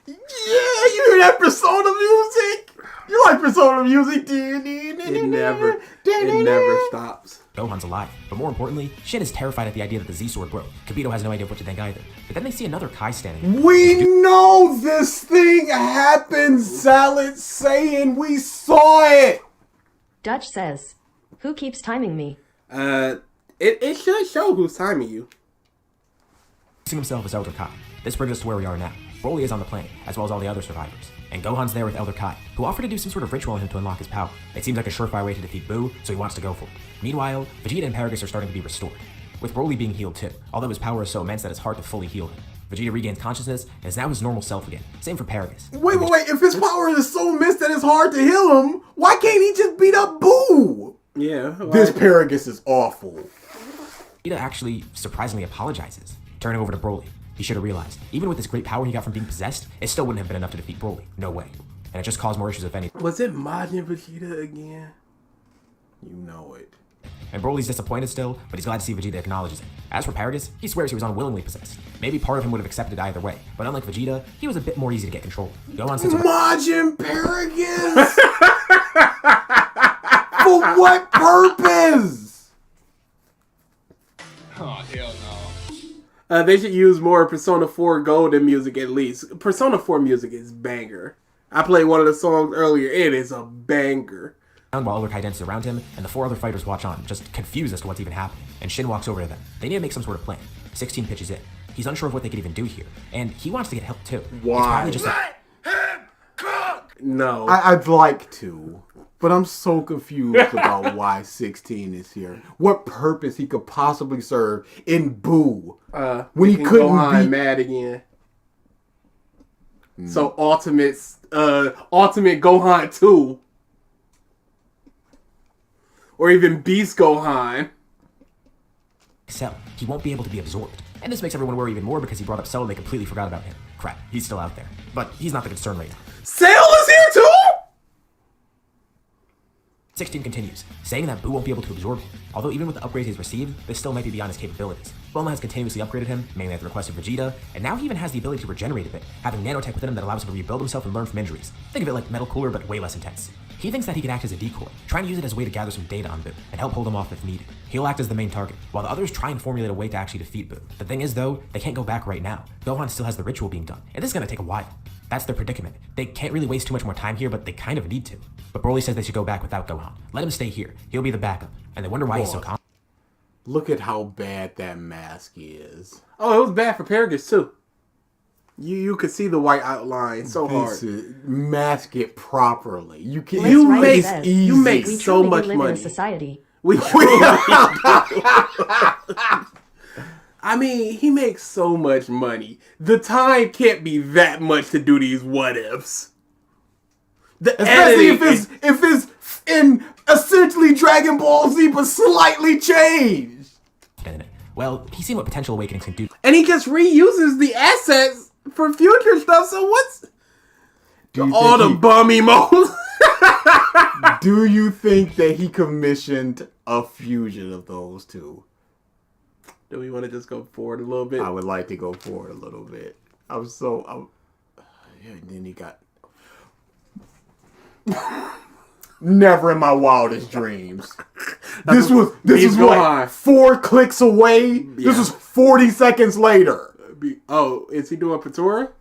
Yeah, you hear that Persona music? You like Persona music? It never stops. Gohan's alive. But more importantly, Shin is terrified at the idea that the Z-Sword broke. Kibito has no idea what to think either. But then they see another Kai standing. We know this thing happened, Salad saying we saw it. Dutch says, "Who keeps timing me?" It should show who's timing you. Seeing himself as Elder Kai. This brings us to where we are now. Broly is on the planet, as well as all the other survivors. And Gohan's there with Elder Kai, who offered to do some sort of ritual on him to unlock his power. It seems like a surefire way to defeat Boo, so he wants to go for it. Meanwhile, Vegeta and Paragus are starting to be restored, with Broly being healed too, although his power is so immense that it's hard to fully heal him. Vegeta regains consciousness and is now his normal self again. Same for Paragus. Wait. If his power is so immense that it's hard to heal him, why can't he just beat up Boo? Yeah. This Paragus is awful. Vegeta actually surprisingly apologizes, turning over to Broly. He should have realized, even with this great power he got from being possessed, it still wouldn't have been enough to defeat Broly. No way. And it just caused more issues if anything. Was it Majin Vegeta again? You know it. And Broly's disappointed still, but he's glad to see Vegeta acknowledges it. As for Paragus, he swears he was unwillingly possessed. Maybe part of him would have accepted either way, but unlike Vegeta, he was a bit more easy to get control. Gohan sits Majin Paragus! For what purpose? Oh, hell no. They should use more Persona 4 Golden music at least. Persona 4 music is banger. I played one of the songs earlier. It is a banger. while other Kai dances around him, and the 4 other fighters watch on, just confused as to what's even happening. And Shin walks over to them. They need to make some sort of plan. 16 pitches in. He's unsure of what they could even do here, and he wants to get help too. Why? It's probably just No. I'd like to, but I'm so confused about why 16 is here. What purpose he could possibly serve in Boo when he couldn't Gohan be mad again. So ultimate Gohan 2, or even Beast Gohan. Cell. He won't be able to be absorbed. And this makes everyone worry even more because he brought up Cell and they completely forgot about him. Crap, he's still out there. But he's not the concern right now. Cell is here too? 16 continues, saying that Boo won't be able to absorb him. Although even with the upgrades he's received, this still might be beyond his capabilities. Bulma has continuously upgraded him, mainly at the request of Vegeta, and now he even has the ability to regenerate a bit, having nanotech within him that allows him to rebuild himself and learn from injuries. Think of it like Metal Cooler, but way less intense. He thinks that he can act as a decoy, trying to use it as a way to gather some data on Boo, and help hold him off if needed. He'll act as the main target, while the others try and formulate a way to actually defeat Boo. The thing is though, they can't go back right now. Gohan still has the ritual being done, and this is gonna take a while. That's their predicament. They can't really waste too much more time here, but they kind of need to. But Broly says they should go back without Gohan. Let him stay here. He'll be the backup. And they wonder why he's so calm. Look at how bad that mask is. Oh, it was bad for Paragus too. You could see the white outline so hard. Mask it properly. You can. Let's You write make this. you make We so truly much do live money. in a society. We I mean, he makes so much money. The time can't be that much to do these what ifs. Especially if it's in essentially Dragon Ball Z, but slightly changed. Well, he's seen what potential awakenings can do. And he just reuses the assets for future stuff. So what's all the bum emotes? Do you think that he commissioned a fusion of those two? Do we want to just go forward a little bit? I would like to go forward a little bit. Yeah, and then he got never in my wildest dreams. This was what, 4 clicks away? Yeah. This was 40 seconds later. Oh, is he doing Patora?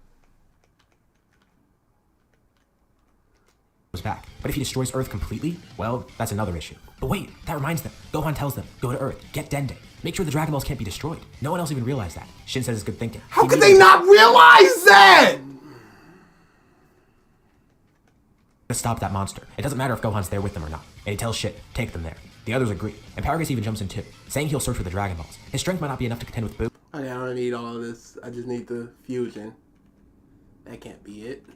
Back. But if he destroys Earth completely, well, that's another issue. But wait, that reminds them. Gohan tells them, go to Earth, get Dende. Make sure the Dragon Balls can't be destroyed. No one else even realized that. Shin says it's good thinking. How could they not realize that? To stop that monster. It doesn't matter if Gohan's there with them or not. And he tells Shin, take them there. The others agree, and Paragus even jumps in too, saying he'll search for the Dragon Balls. His strength might not be enough to contend with Boo. Okay, I don't need all of this. I just need the fusion. That can't be it.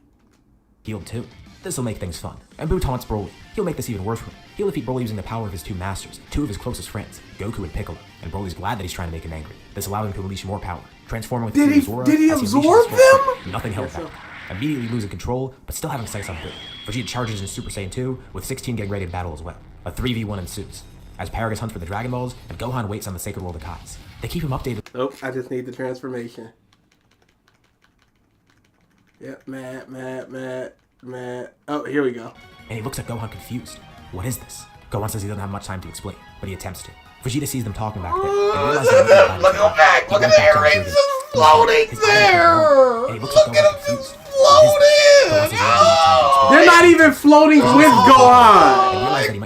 Healed too. This'll make things fun. And Boo taunts Broly. He'll make this even worse for him. He'll defeat Broly using the power of his 2 masters, 2 of his closest friends, Goku and Piccolo. And Broly's glad that he's trying to make him angry. This allowed him to unleash more power, transforming with Did he absorb them? Nothing held back. Immediately losing control, but still having sights on Boo. Vegeta charges in Super Saiyan 2, with 16 getting ready to battle as well. A 3v1 ensues, as Paragus hunts for the Dragon Balls, and Gohan waits on the Sacred World of Kais. They keep him updated. Nope, I just need the transformation. Yep, mad. Oh, here we go. And he looks at Gohan confused. What is this? Gohan says he doesn't have much time to explain, but he attempts to. Vegeta sees them talking back there. Look at the earrings just floating there! Look at them just floating! They're not even floating with Gohan! God, you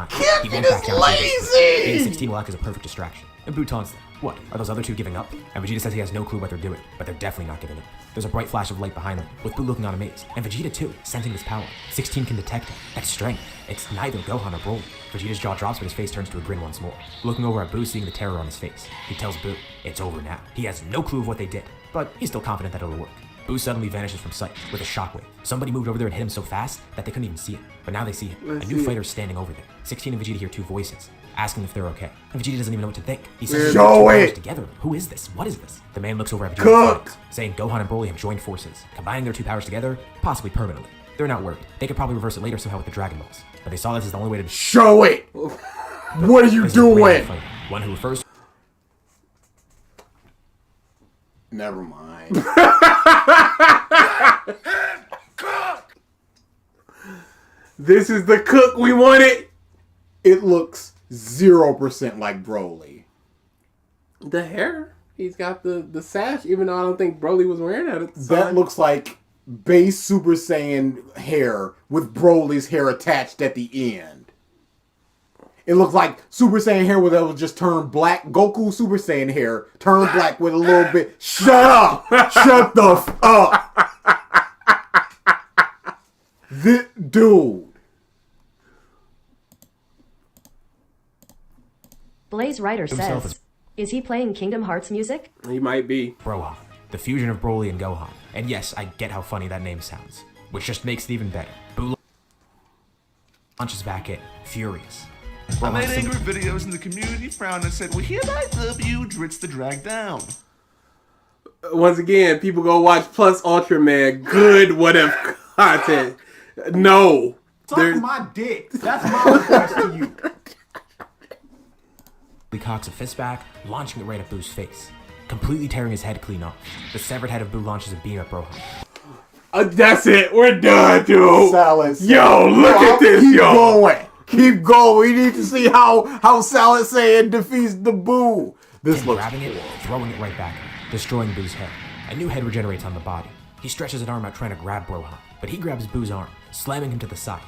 can't be this lazy! 16 will act as a perfect distraction. And Boo taunts them. What? Are those other 2 giving up? And Vegeta says he has no clue what they're doing, but they're definitely not giving up. There's a bright flash of light behind them, with Boo looking on amazed. And Vegeta too, sensing his power. 16 can detect it. That's strength. It's neither Gohan or Broly. Vegeta's jaw drops, but his face turns to a grin once more. Looking over at Boo, seeing the terror on his face. He tells Boo, it's over now. He has no clue of what they did, but he's still confident that it'll work. Boo suddenly vanishes from sight with a shockwave. Somebody moved over there and hit him so fast that they couldn't even see it. But now they see him. A new fighter standing over there. 16 and Vegeta hear 2 voices. asking if they're okay. And Vegeta doesn't even know what to think. He says, Show "Two powers it! together. Who is this? What is this?" The man looks over at Vegeta, Cooked! saying Gohan and Broly have joined forces, combining their two powers together, possibly permanently. They're not worried. They could probably reverse it later somehow with the Dragon Balls. But they saw this as the only way to Show it! What are you This is a great doing? fight. One who refers Never mind. This is the cook we wanted. It looks 0% like Broly. The hair. He's got the sash, even though I don't think Broly was wearing that at the That time. looks like base Super Saiyan hair with Broly's hair attached at the end. It looks like Super Saiyan hair where that was just turned black. Goku Super Saiyan hair turned black with a little bit. Shut up! Shut the up! This dude. Blaze Rider Himself says, is he playing Kingdom Hearts music? He might be. Brohan, the fusion of Broly and Gohan. And yes, I get how funny that name sounds, which just makes it even better. Boo launches back in, furious. I made angry videos and the community frowned and said, "We hereby dub you Dritz the Drag Down." Once again, people go watch Plus Ultraman. Good whatever content. No. Suck my dick. That's my request to you. He cocks a fist back, launching it right at Boo's face, completely tearing his head clean off. The severed head of Boo launches a beam at Brohan. That's it. We're done, dude. Salad. Yo, look at this, Keep yo. going. Keep going. We need to see how Salad Saiyan defeats the Boo. This Then looks grabbing it, throwing it right back, destroying Boo's head. A new head regenerates on the body. He stretches an arm out trying to grab Brohan, but he grabs Boo's arm, slamming him to the side,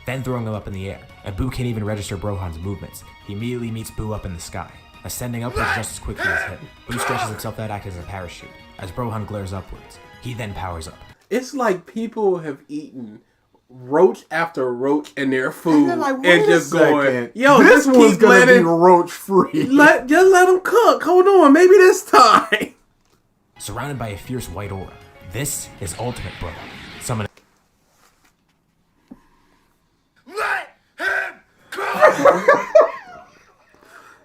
then throwing him up in the air, and Boo can't even register Brohan's movements. He immediately meets Boo up in the sky, ascending upwards just as quickly as him. Boo stretches himself out acting as a parachute. As Brohan glares upwards, he then powers up. It's like people have eaten roach after roach in their food they're like, and wait a just going, second. yo, this just one's keep gonna be letting, roach free. just let them cook. Hold on, maybe this time. Surrounded by a fierce white aura, this is Ultimate Bro. Summoning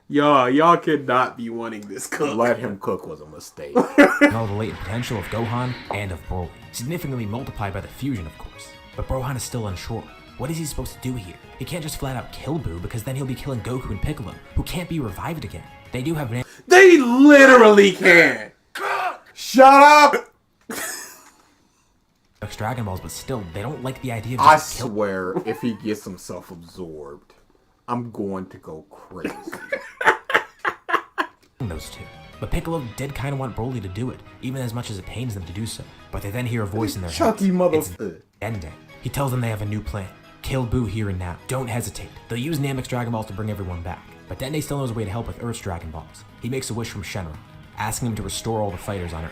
Y'all could not be wanting this cook. Let him cook was a mistake. all the latent potential of Gohan and of Broly, significantly multiplied by the fusion, of course. But Brohan is still unsure. What is he supposed to do here? He can't just flat out kill Boo because then he'll be killing Goku and Piccolo, who can't be revived again. They do have an They literally can. Shut up! Dragon Balls, but still, they don't like the idea of I just killing swear, if he gets himself absorbed, I'm going to go crazy. those two. But Piccolo did kind of want Broly to do it, even as much as it pains them to do so. But they then hear a voice in their Chucky heads. It's motherfucker. Dende. He tells them they have a new plan. Kill Boo here and now. Don't hesitate. They'll use Namek's Dragon Balls to bring everyone back. But Dende still knows a way to help with Earth's Dragon Balls. He makes a wish from Shenron, asking him to restore all the fighters on Earth.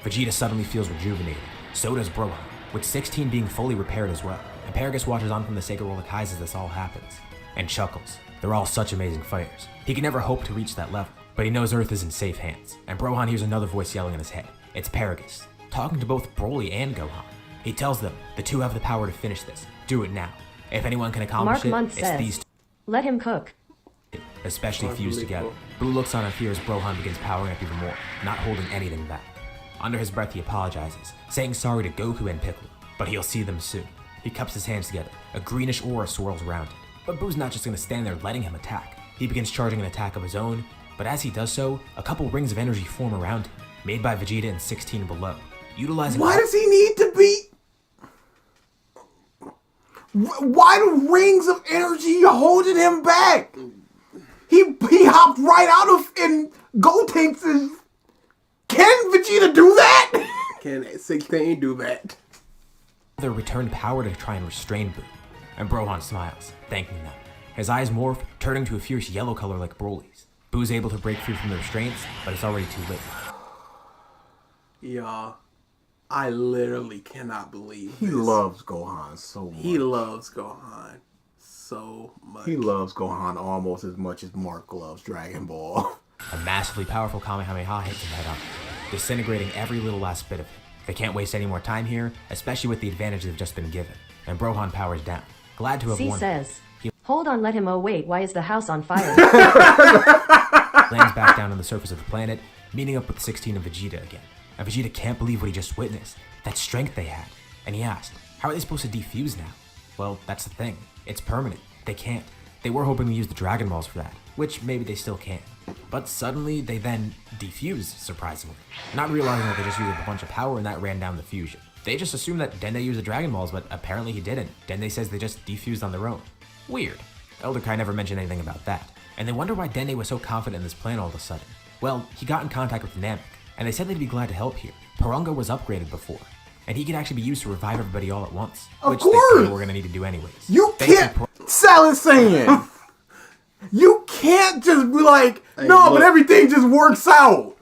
Vegeta suddenly feels rejuvenated. So does Brohan, with 16 being fully repaired as well. And Paragus watches on from the Sacred World of Kais as this all happens, and chuckles. They're all such amazing fighters. He can never hope to reach that level, but he knows Earth is in safe hands. And Brohan hears another voice yelling in his head. It's Paragus, talking to both Broly and Gohan. He tells them the two have the power to finish this. Do it now. If anyone can accomplish Mark it, Munt it's says, these two, let him cook. especially fused together. Boo looks on in fear as Brohan begins powering up even more, not holding anything back. Under his breath, he apologizes, saying sorry to Goku and Piccolo, but he'll see them soon. He cups his hands together. A greenish aura swirls around it. But Boo's not just going to stand there letting him attack. He begins charging an attack of his own, but as he does so, a couple rings of energy form around him, made by Vegeta and 16 below. Utilizing Why does he need to be? Why do rings of energy holding him back? He hopped right out of and Gotenks is. Can Vegeta do that? Can 16 do that? their returned power to try and restrain Boo, and Brohan smiles, thanking them. His eyes morph, turning to a fierce yellow color like Broly's. Boo's able to break free from the restraints, but it's already too late. Y'all, I literally cannot believe He this. loves Gohan so much. He loves Gohan so much. He loves Gohan almost as much as Mark loves Dragon Ball. A massively powerful Kamehameha hits him head on, disintegrating every little last bit of it. They can't waste any more time here, especially with the advantage they've just been given. And Brohan powers down, glad to have C won. says, Hold on, let him. Oh wait, why is the house on fire? Lands back down on the surface of the planet, meeting up with 16 and Vegeta again. And Vegeta can't believe what he just witnessed, that strength they had. And he asked, how are they supposed to defuse now? Well, that's the thing. It's permanent. They can't. They were hoping to use the Dragon Balls for that, which maybe they still can. But suddenly, they then defused, surprisingly. Not realizing that they just used a bunch of power and that ran down the fusion. They just assumed that Dende used the Dragon Balls, but apparently he didn't. Dende says they just defused on their own. Weird. Elder Kai never mentioned anything about that. And they wonder why Dende was so confident in this plan all of a sudden. Well, he got in contact with Namek, and they said they'd be glad to help here. Porunga was upgraded before, and he could actually be used to revive everybody all at once. Which they probably were going to need to do anyways. You can't, Salad saying, you can't just be like, no, but everything just works out.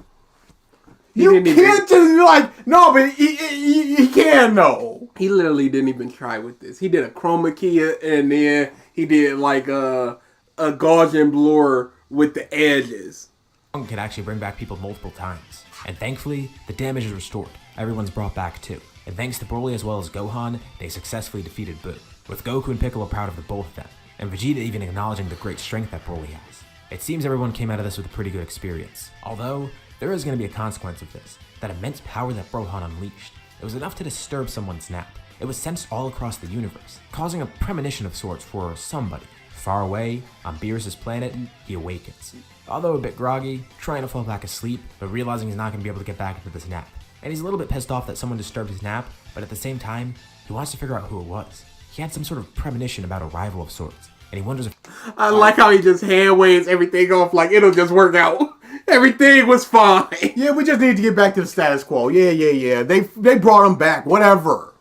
You can't just be like, no, but he can though. He literally didn't even try with this. He did a chroma key and then he did like a Gaussian blur with the edges. Could actually bring back people multiple times. And thankfully, the damage is restored. Everyone's brought back too. And thanks to Broly as well as Gohan, they successfully defeated Buu. With Goku and Piccolo proud of the both of them. And Vegeta even acknowledging the great strength that Broly has. It seems everyone came out of this with a pretty good experience. Although, there is going to be a consequence of this. That immense power that Brohan unleashed. It was enough to disturb someone's nap. It was sensed all across the universe, causing a premonition of sorts for somebody. Far away, on Beerus' planet, he awakens. Although a bit groggy, trying to fall back asleep, but realizing he's not going to be able to get back into this nap. And he's a little bit pissed off that someone disturbed his nap, but at the same time, he wants to figure out who it was. He had some sort of premonition about a rival of sorts, and he wonders if... I like how he just hand waves everything off like it'll just work out. Everything was fine. Yeah, we just need to get back to the status quo. Yeah. They brought him back, whatever.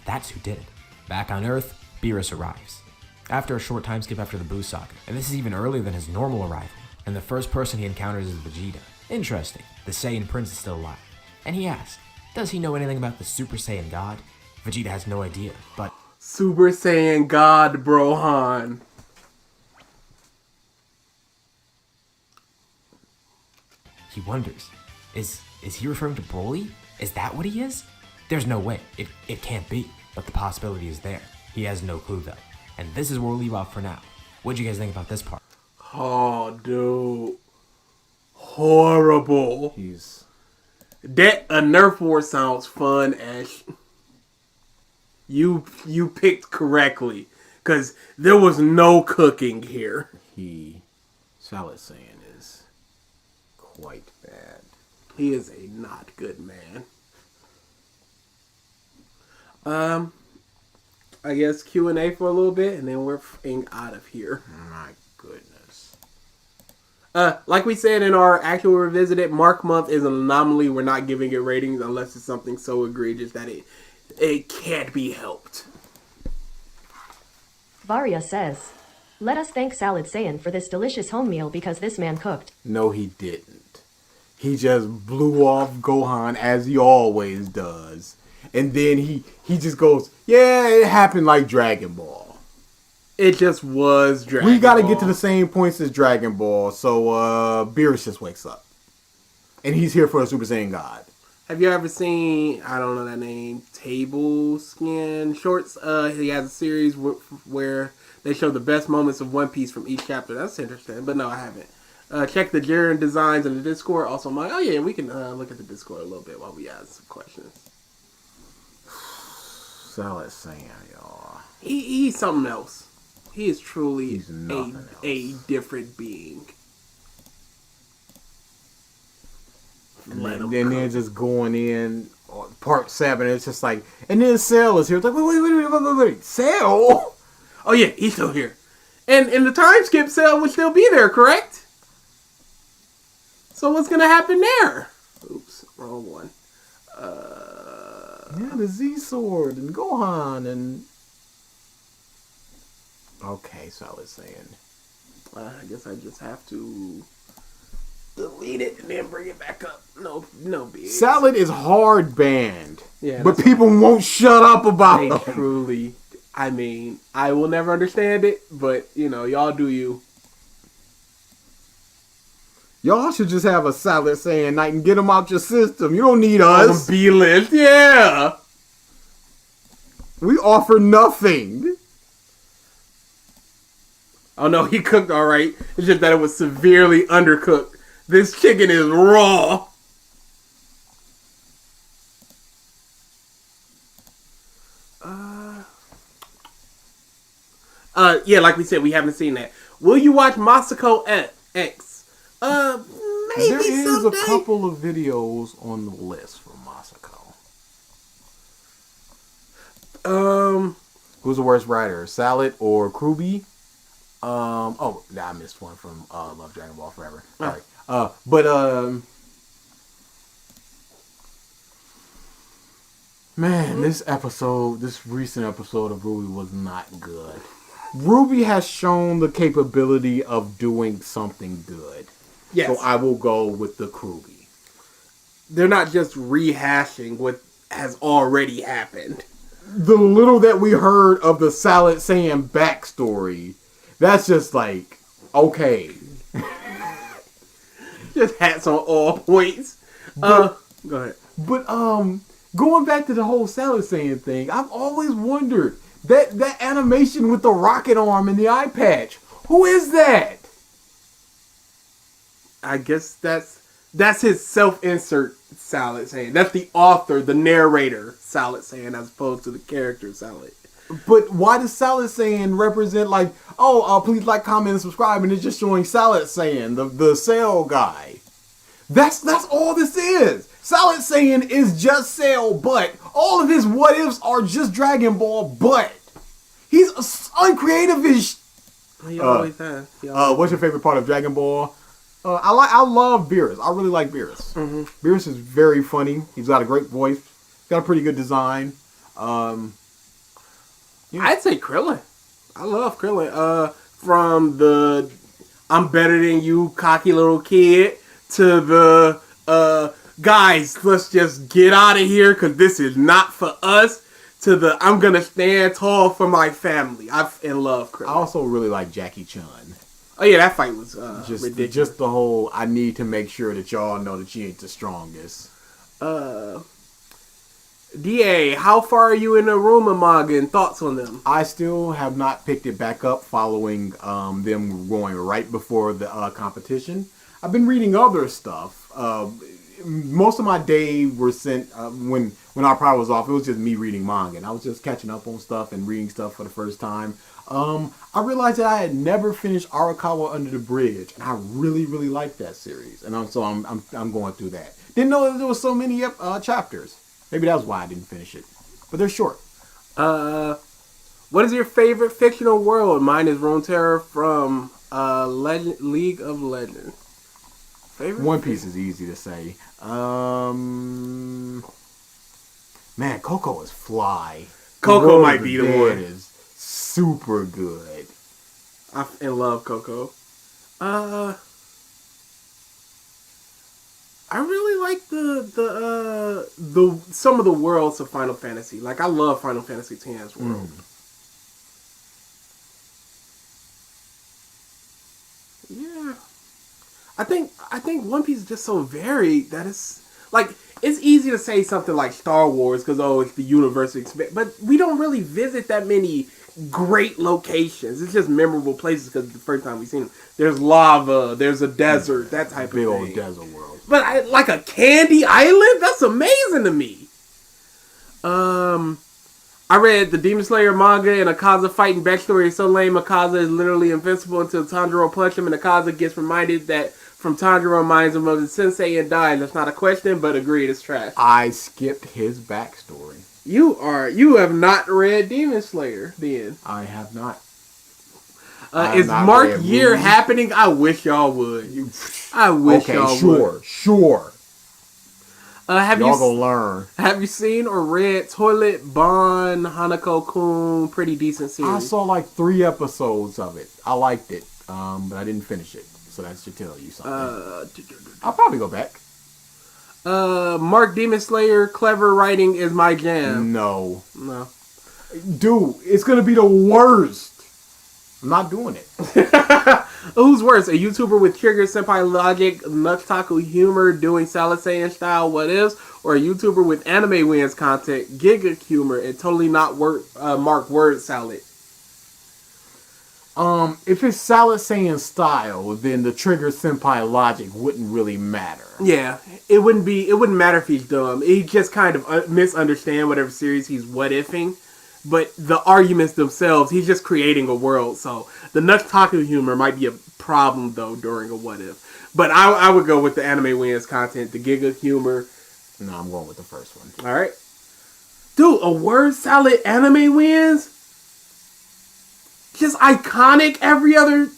That's who did it. Back on Earth, Beerus arrives. After a short time skip after the Buu saga, and this is even earlier than his normal arrival, and the first person he encounters is Vegeta. Interesting, the Saiyan Prince is still alive. And he asks, does he know anything about the Super Saiyan God? Vegeta has no idea, but... Super Saiyan God, Brohan. He wonders, is he referring to Broly? Is that what he is? There's no way, it can't be, but the possibility is there. He has no clue though. And this is where we'll leave off for now. What'd you guys think about this part? Oh, dude. Horrible. That a Nerf War sounds fun, Ash. You picked correctly. Because there was no cooking here. Salad saying is quite bad. He is a not good man. I guess Q&A for a little bit, and then we're out of here. My goodness. Like we said in our actual revisited, Mark Month is an anomaly. We're not giving it ratings unless it's something so egregious that it can't be helped. Varia says, let us thank Salad Saiyan for this delicious home meal because this man cooked. No, he didn't. He just blew off Gohan as he always does. And then he just goes, yeah, it happened like Dragon Ball. It just was Dragon Ball. We got to get to the same points as Dragon Ball. So Beerus just wakes up. And he's here for a Super Saiyan God. Have you ever seen, I don't know that name, Table Skin Shorts? He has a series where they show the best moments of One Piece from each chapter. That's interesting, but no, I haven't. Check the JIREN designs in the Discord. Also, we can look at the Discord a little bit while we ask some questions. Salad Saiyan, y'all. He's something else. He is truly a different being. And then they're just going in Part 7. It's just like, and then Cell is here. It's like, wait. Cell? Oh yeah, he's still here. And in the time skip, Cell would still be there, correct? So what's gonna happen there? Oops, wrong one. Yeah, the Z-Sword and Gohan and... Okay, Salad Saiyan. I guess I just have to delete it and then bring it back up. No big. Salad is hard banned. Yeah, but people won't shut up about it. Truly. I mean, I will never understand it, but, y'all do you. Y'all should just have a Salad Saiyan night and get them out your system. You don't need us. B-list, yeah. We offer nothing. Oh no, he cooked all right. It's just that it was severely undercooked. This chicken is raw. Yeah, like we said, we haven't seen that. Will you watch Masako X? Maybe There is someday. a couple of videos on the list for Masako. Who's the worst writer, Salad or Kruby? I missed one from Love Dragon Ball Forever. Sorry. Man, this recent episode of Ruby was not good. Ruby has shown the capability of doing something good. Yes. So I will go with the Kruby. They're not just rehashing what has already happened. The little that we heard of the Salad Saiyan backstory, that's just like, okay. Just hats on all points. Go ahead. But going back to the whole Salad Saiyan thing, I've always wondered that animation with the rocket arm and the eye patch. Who is that? I guess that's his self-insert Salad Saiyan. That's the author, the narrator Salad Saiyan, as opposed to the character Salad. But why does Salad Saiyan represent like, please like, comment, and subscribe, and it's just showing Salad Saiyan, the Cell guy? That's all this is. Salad Saiyan is just Cell, but all of his what ifs are just Dragon Ball, but he's uncreative as. He always has. What's your favorite part of Dragon Ball? I love Beerus. I really like Beerus. Mm-hmm. Beerus is very funny. He's got a great voice. He's got a pretty good design. I'd say Krillin. I love Krillin. From the I'm better than you cocky little kid to the guys, let's just get out of here because this is not for us, to the I'm gonna stand tall for my family. I love Krillin. I also really like Jackie Chun. Oh yeah, that fight was ridiculous. Just the whole, I need to make sure that y'all know that she ain't the strongest. DA, how far are you in the Aruma manga and thoughts on them? I still have not picked it back up following them going right before the competition. I've been reading other stuff. Most of my day were sent when our power was off. It was just me reading manga, and I was just catching up on stuff and reading stuff for the first time. I realized that I had never finished Arakawa Under the Bridge, and I really, really liked that series, and I'm going through that. Didn't know that there was so many chapters. Maybe that's why I didn't finish it, but they're short. What is your favorite fictional world? Mine is Runeterra from League of Legends. Favorite? One Piece is easy to say. Man, Coco is fly. Coco might be the one. It is super good. I love Coco. I really like the some of the worlds of Final Fantasy. Like, I love Final Fantasy X's world. Yeah. I think One Piece is just so varied that it's like, it's easy to say something like Star Wars because it's the universe but we don't really visit that many great locations. It's just memorable places because it's the first time we've seen them. There's lava, there's a desert, that type of thing. Big old desert world. But like a candy island? That's amazing to me. I read the Demon Slayer manga, and Akaza fighting backstory is so lame. Akaza is literally invincible until Tanjiro punches him, and Akaza gets reminded that from Tanjiro reminds him of the sensei and dies. That's not a question, but agreed, it's trash. I skipped his backstory. You have not read Demon Slayer, then. I have not. Is Mark Year happening? I wish y'all would. I wish y'all would. Sure. Y'all gonna learn. Have you seen or read Toilet Bon Hanako-kun? Pretty decent series. I saw like 3 episodes of it. I liked it, but I didn't finish it. So that should tell you something. I'll probably go back. Mark Demon Slayer, clever writing is my jam. No. Dude, it's gonna be the worst. I'm not doing it. Who's worse, a YouTuber with Trigger Senpai logic, Nutaku humor, doing Salad Saiyan style what ifs, or a YouTuber with anime wins content, Giga humor, and totally not Mark word salad? If it's Solid Saiyan style, then the Trigger Senpai logic wouldn't really matter. Yeah, it wouldn't matter if he's dumb. He just kind of misunderstand whatever series he's what-ifing. But the arguments themselves, he's just creating a world. So the Nutaku humor might be a problem, though, during a what-if. But I would go with the Anime Wins content, the Giga humor. No, I'm going with the first one. All right. Dude, a word salad Anime Wins? Just iconic every other...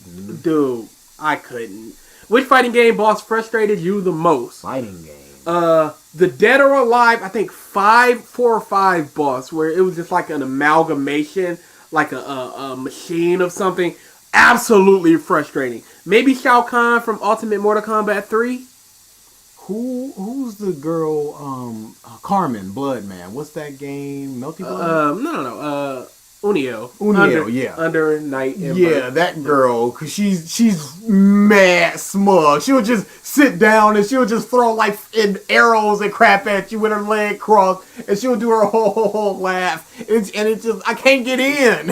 Dude, I couldn't. Which fighting game boss frustrated you the most? Fighting game. The Dead or Alive, I think 4 or 5 boss, where it was just like an amalgamation, like a machine of something. Absolutely frustrating. Maybe Shao Kahn from Ultimate Mortal Kombat 3? Who's the girl, Carmen, Bloodman. What's that game? Melty Blood? No. Unio. Yeah. Under Night Ember. Yeah, that girl, cause she's mad smug. She'll just sit down and she'll just throw like arrows and crap at you with her leg crossed, and she'll do her whole laugh. And it's just, I can't get in.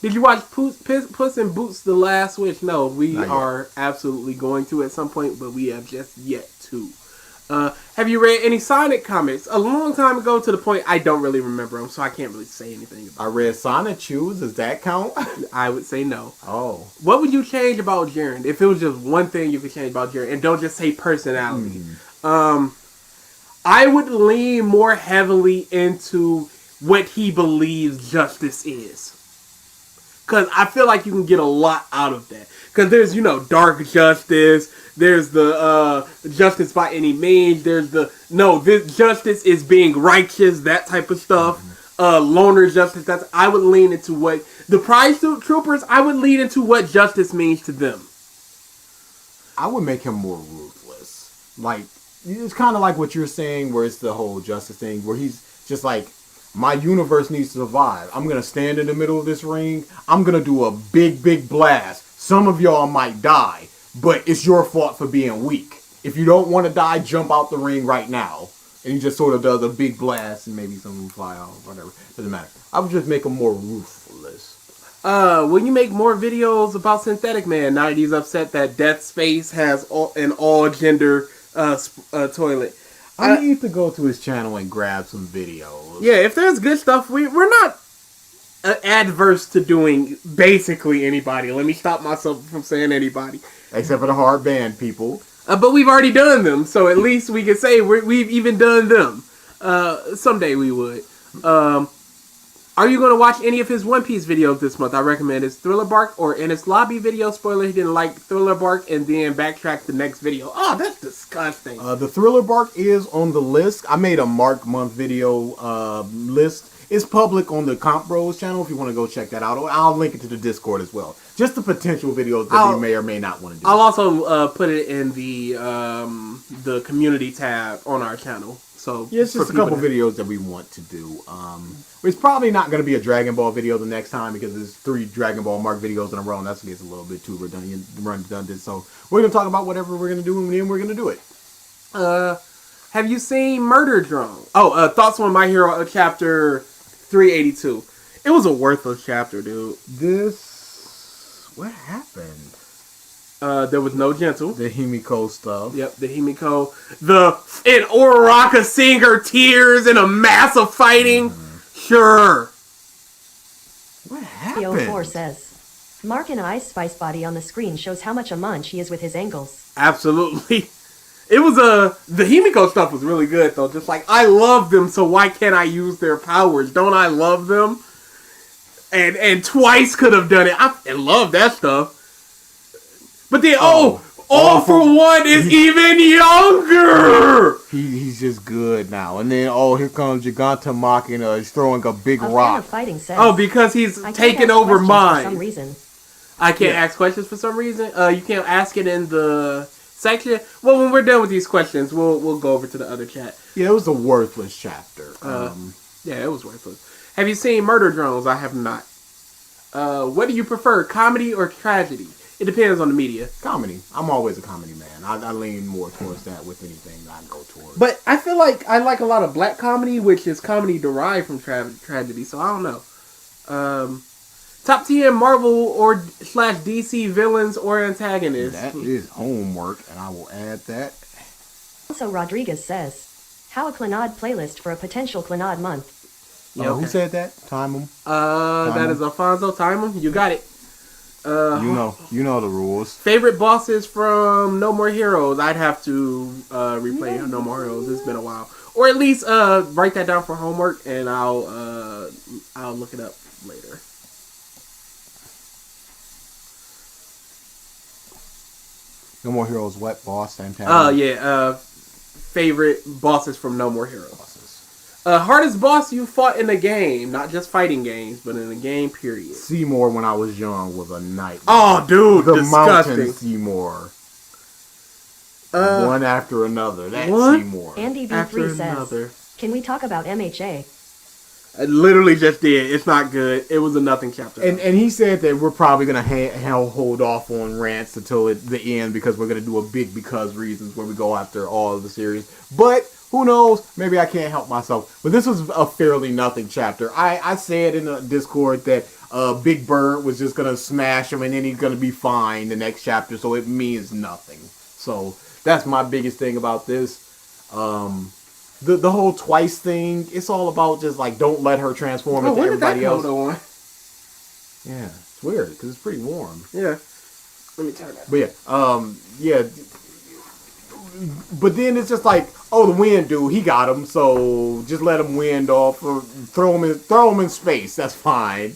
Did you watch Puss in Boots: The Last Wish? No, we are absolutely going to at some point, but we have just yet to. Have you read any Sonic comics? A long time ago, to the point I don't really remember them, so I can't really say anything about I read Sonic Shoes. Does that count? I would say no. Oh. What would you change about Jiren? If it was just one thing you could change about Jiren, and don't just say personality. I would lean more heavily into what he believes justice is. Because I feel like you can get a lot out of that. Because there's, dark justice. There's the justice by any means. There's this justice is being righteous, that type of stuff. Loner justice. I would lean into what... The Prize Troopers, I would lean into what justice means to them. I would make him more ruthless. Like, it's kind of like what you're saying, where it's the whole justice thing, where he's just like, my universe needs to survive. I'm going to stand in the middle of this ring. I'm going to do a big blast. Some of y'all might die, but it's your fault for being weak. If you don't want to die, jump out the ring right now. And he just sort of does a big blast and maybe some fly off, whatever. Doesn't matter. I would just make him more ruthless. Will you make more videos about Synthetic Man now that he's upset that Death Space has an all-gender toilet? I need to go to his channel and grab some videos. Yeah, if there's good stuff, we're not adverse to doing basically anybody. Let me stop myself from saying anybody. Except for the hard band people. But we've already done them, so at least we can say we've even done them. Someday we would. Are you going to watch any of his One Piece videos this month? I recommend his Thriller Bark or in his lobby video. Spoiler, he didn't like Thriller Bark and then backtrack the next video. Oh, that's disgusting. The Thriller Bark is on the list. I made a Mark month video list. It's public on the Comp Bros channel if you want to go check that out. I'll link it to the Discord as well. Just the potential videos that we may or may not want to do. I'll also put it in the community tab on our channel. So yeah, it's just a couple videos that we want to do. It's probably not going to be a Dragon Ball video the next time because there's 3 Dragon Ball Mark videos in a row, and that gets a little bit too redundant. So we're going to talk about whatever we're going to do, and then we're going to do it. Have you seen Murder Drone? Thoughts on My Hero Chapter 382. It was a worthless chapter, dude. What happened? There was no gentle. The Himiko stuff. Yep, the Himiko. And Uraraka seeing her tears in a mass of fighting. Sure. What happened? 4 says, Mark in Ice Spice body on the screen shows how much a munch he is with his angles. Absolutely. It was the Himiko stuff was really good though. Just like, I love them, so why can't I use their powers? Don't I love them? And Twice could have done it. I love that stuff. But then, All for One is even younger! He's just good now. And then, here comes Gigantomachina. He's throwing a big rock. Fighting says, because he's taking over mine. For some reason. I can't ask questions for some reason? You can't ask it in the section? Well, when we're done with these questions, we'll go over to the other chat. Yeah, it was a worthless chapter. Yeah, it was worthless. Have you seen Murder Drones? I have not. What do you prefer, comedy or tragedy? It depends on the media. Comedy. I'm always a comedy man. I lean more towards that with anything I go towards. But I feel like I like a lot of black comedy, which is comedy derived from tragedy, so I don't know. Top 10 Marvel or slash DC villains or antagonists. That is homework, and I will add that. Also, Rodriguez says, how a Clannad playlist for a potential Clannad month. Yeah, okay. Who said that? Time him. That is Alfonso. Time him. You got it. You know the rules. Favorite bosses from No More Heroes. I'd have to replay No More Heroes. It's been a while, or at least write that down for homework, and I'll look it up later. No More Heroes. What boss? Antagonist? Favorite bosses from No More Heroes. Hardest boss you fought in a game, not just fighting games, but in a game. Period. Seymour, when I was young, was a nightmare. Oh, dude, the disgusting. mountain Seymour. One after another. That what? Seymour. Andy V3 says, can we talk about MHA? I literally just did. It's not good. It was a nothing chapter. And he said that we're probably going to hold off on rants until the end because we're going to do a big because reasons where we go after all of the series. But who knows? Maybe I can't help myself. But this was a fairly nothing chapter. I said in the Discord that Big Bird was just going to smash him and then he's going to be fine the next chapter. So it means nothing. So that's my biggest thing about this. The whole Twice thing, it's all about just like don't let her transform into everybody else. Yeah, it's weird because it's pretty warm. Yeah. Let me turn that. But yeah. But then it's just like, oh, the wind dude, he got him, so just let him wind off or throw him in space. That's fine.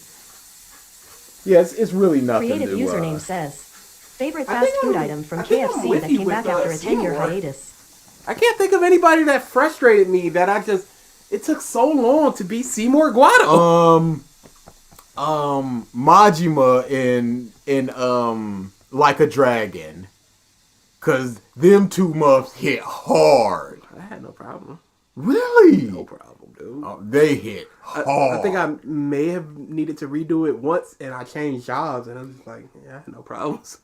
Yeah, it's really nothing. Creative username says, favorite fast food item from KFC that came back after a 10-year hiatus. I can't think of anybody that frustrated me that it took so long to be Seymour Guado. Majima in Like a Dragon. Cause them two muffs hit hard. I had no problem. Really? No problem, dude. They hit hard. I think I may have needed to redo it once and I changed jobs and I'm just like, yeah, I had no problems.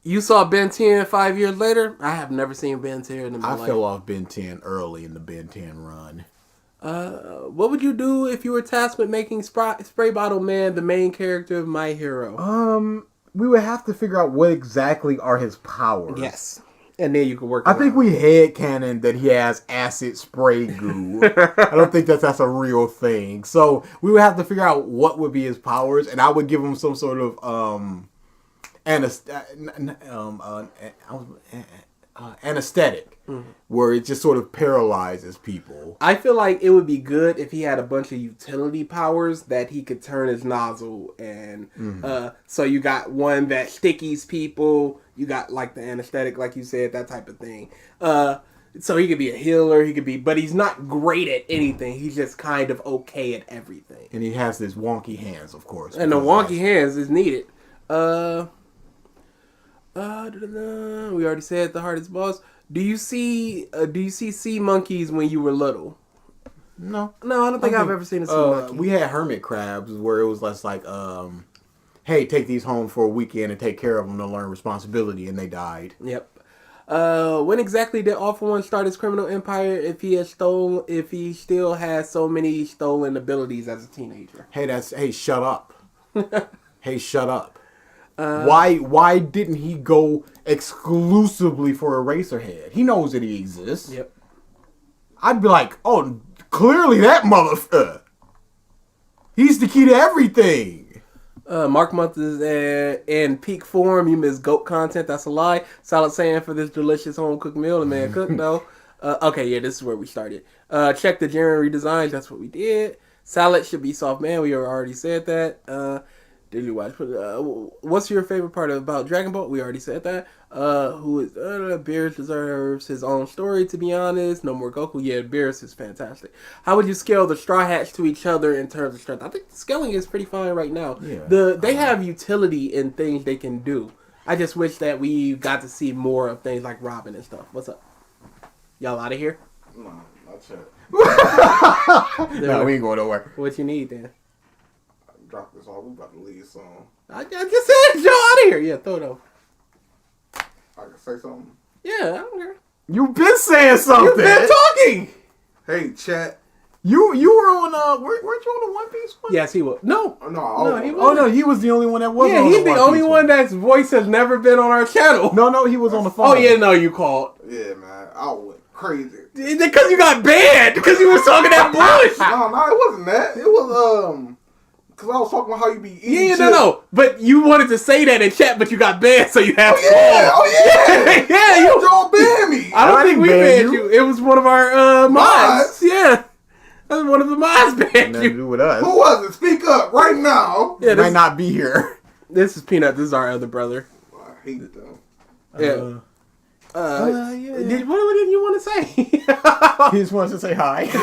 You saw Ben 10 5 years later? I have never seen Ben 10 in my life. I fell off Ben 10 early in the Ben 10 run. What would you do if you were tasked with making Spray Bottle Man the main character of My Hero? We would have to figure out what exactly are his powers. Yes. And then you could work I think we headcanon that he has acid spray goo. I don't think that's a real thing. So we would have to figure out what would be his powers, and I would give him some sort of anesthetic, where it just sort of paralyzes people. I feel like it would be good if he had a bunch of utility powers that he could turn his nozzle and so you got one that stickies people, you got like the anesthetic like you said, that type of thing. So he could be a healer, but he's not great at anything. He's just kind of okay at everything. And he has his wonky hands, of course. And the wonky hands is needed. We already said the hardest boss. Do you see sea monkeys when you were little? No, I don't think I've ever seen a sea monkey. We had hermit crabs where it was less like, hey, take these home for a weekend and take care of them to learn responsibility, and they died. Yep. When exactly did All For One start his criminal empire? If he still has so many stolen abilities as a teenager. Hey, shut up. Hey, shut up. Why didn't he go exclusively for Eraserhead? He knows that he exists. Yep. I'd be like, oh, clearly that motherfucker. He's the key to everything. Mark Month is in peak form. You miss goat content. That's a lie. Solid saying for this delicious home cooked meal. The man cooked though. Okay, yeah, this is where we started. Check the JIREN redesigns. That's what we did. Salad should be soft, man. We already said that. Did you watch? What's your favorite part about Dragon Ball? We already said that. Beerus deserves his own story, to be honest. No more Goku. Yeah, Beerus is fantastic. How would you scale the Straw Hats to each other in terms of strength? I think the scaling is pretty fine right now. Yeah. They have utility in things they can do. I just wish that we got to see more of things like Robin and stuff. What's up? Y'all out of here? No, not yet. No, we ain't going nowhere. What you need then? Drop this off. We about to leave soon. I just said, y'all out of here. Yeah, throw it over. I can say something. Yeah, I don't care. You've been saying something. You've been talking. Hey, chat. You were on weren't you on the One Piece one? Yes, he was. No, No, Oh no, he was the only one that was. yeah, on he's the only Piece one that's voice has never been on our channel. No, he was on the phone. Oh yeah, no, you called Yeah, man, I went crazy. because you got banned because you was talking that bullshit. No, it wasn't that. It was because I was talking about how you be eating. Yeah, chips. no. But you wanted to say that in chat, but you got banned, so you have to. Yeah, Yeah, you. Y'all ban me. I don't think we ban banned you. you. It was one of our mods. Mods? Yeah, that was one of the mods banned Nothing to you. do with us. Who was it? Speak up right now. Yeah, Might this, not be here. this is Peanut. This is our other brother. I hate them. Yeah. Yeah. What did you want to say? He just wants to say hi. Yeah, I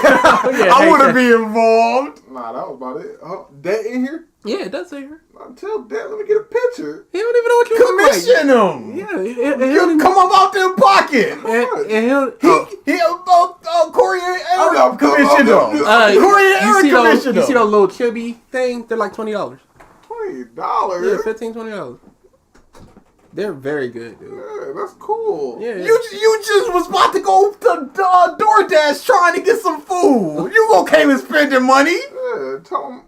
hey, want to sir. be involved. Nah, that was about it. Dad in here? Yeah, it does say her. Tell Dad, let me get a picture. He don't even know what you look like. Commission him. Yeah, You come up out their pocket. and he'll. Corey I'm Eric commissioned him. Corey you Eric see those, commissioned you see him. those little chibi things? They're like $20. $20. Yeah, $15, $20. They're very good, dude. Yeah, that's cool. Yeah, You just was about to go to DoorDash trying to get some food. You okay with spending money? Yeah, tell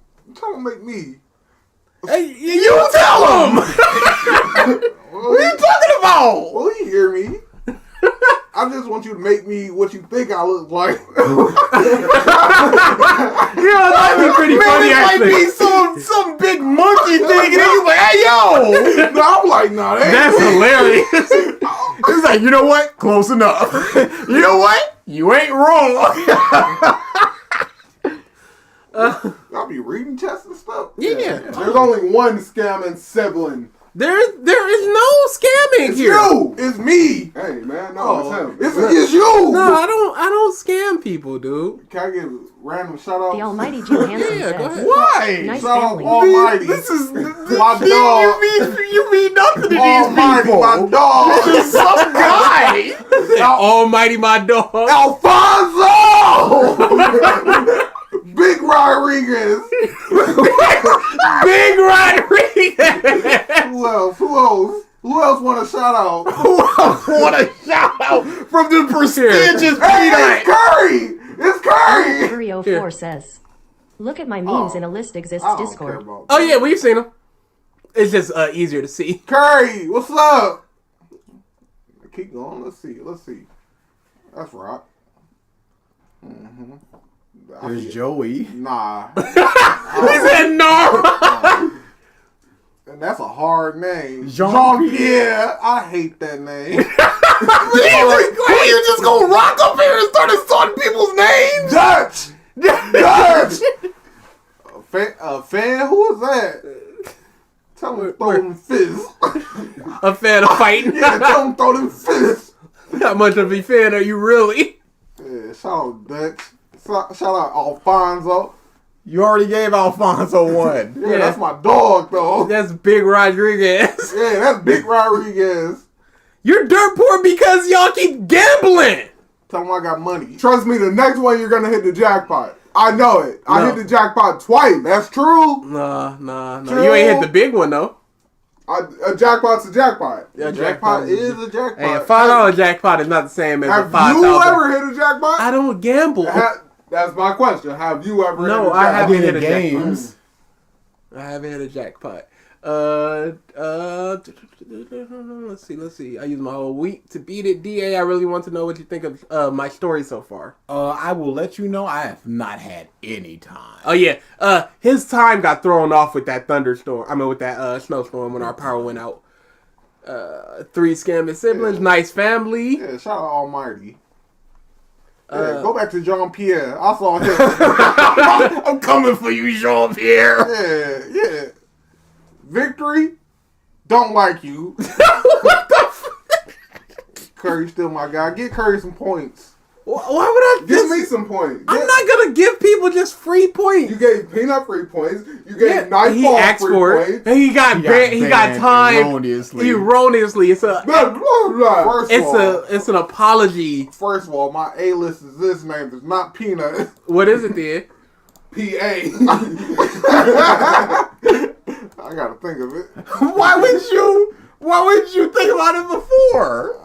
him make me. Hey, you tell him. What are you talking about? Will you hear me? I just want you to make me what you think I look like. Yeah, that'd be pretty funny, It might actually. be some big monkey thing, and then you like, hey yo. No, I'm like, nah, that That's ain't hilarious. It's like, you know what? Close enough. You know what? You ain't wrong. I'll be reading tests and stuff. Yeah. There's only one scamming sibling. There is no scamming It's here. you. It's me. Hey man, no, it's him. It's you. No, I don't scam people, dude. Can I give random shout outs? The almighty Jim Hansen Yeah, go says, ahead. Why? Nice Shout out family. Almighty. This is my dog. You mean nothing to these Almighty, people. my dog. Just some guy. Almighty, my dog. Alfonso. Big Rodriguez. Big Rodriguez. Who else want a shout out? What a shout out from the prestigious Hey, Peanut. it's Curry. It's Curry. Curio 4 says, look at my memes in a list exists I don't care Discord. about Oh yeah, we've seen them. It's just easier to see. Curry, what's up? Keep going. Let's see. That's Rock. There's Joey. Nah. He said no. And that's a hard name. Jean-Pierre. I hate that name. You just gonna rock up here and start starting people's names? Dutch. A fan? Who is that? Tell him throw them fists. A fan of fighting. Yeah, tell him throw them fists. How much of a fan are you really? Yeah, shout out Dutch. Shout out Alfonso. You already gave Alfonso one. Yeah, that's my dog though. That's Big Rodriguez. Yeah, that's Big Rodriguez. You're dirt poor because y'all keep gambling. Tell him I got money. Trust me, the next one you're gonna hit the jackpot. I know it. I hit the jackpot twice. That's true. Nah. You ain't hit the big one though. A jackpot's a jackpot. Yeah, A jackpot is a jackpot. Hey, a $5 jackpot is not the same as a Have $5,000. you ever hit a jackpot? I don't gamble. That's my question. Have you ever hit a jackpot? I haven't hit a games. jackpot. I haven't hit a jackpot. Let's see. I used my whole week to beat it. DA, I really want to know what you think of my story so far. I will let you know I have not had any time. Oh yeah. His time got thrown off with that thunderstorm. I mean, with that snowstorm when our power went out. 3 scamming siblings, nice family. Yeah, shout out Almighty. Yeah, go back to Jean-Pierre. I saw him. I'm coming for you, Jean-Pierre. Yeah. Victory, don't like you. Curry still my guy. Get Curry some points. Why would I Give me some points. I'm not gonna give people just free points. You gave Peanut free points. You gave He Nightfall asked free for points. it. And he got time erroneously. It's a First of all, it's an apology. First of all, my A-list is this name. It's not Peanut. What is it then? P.A. I gotta think of it. Why would you think about it before?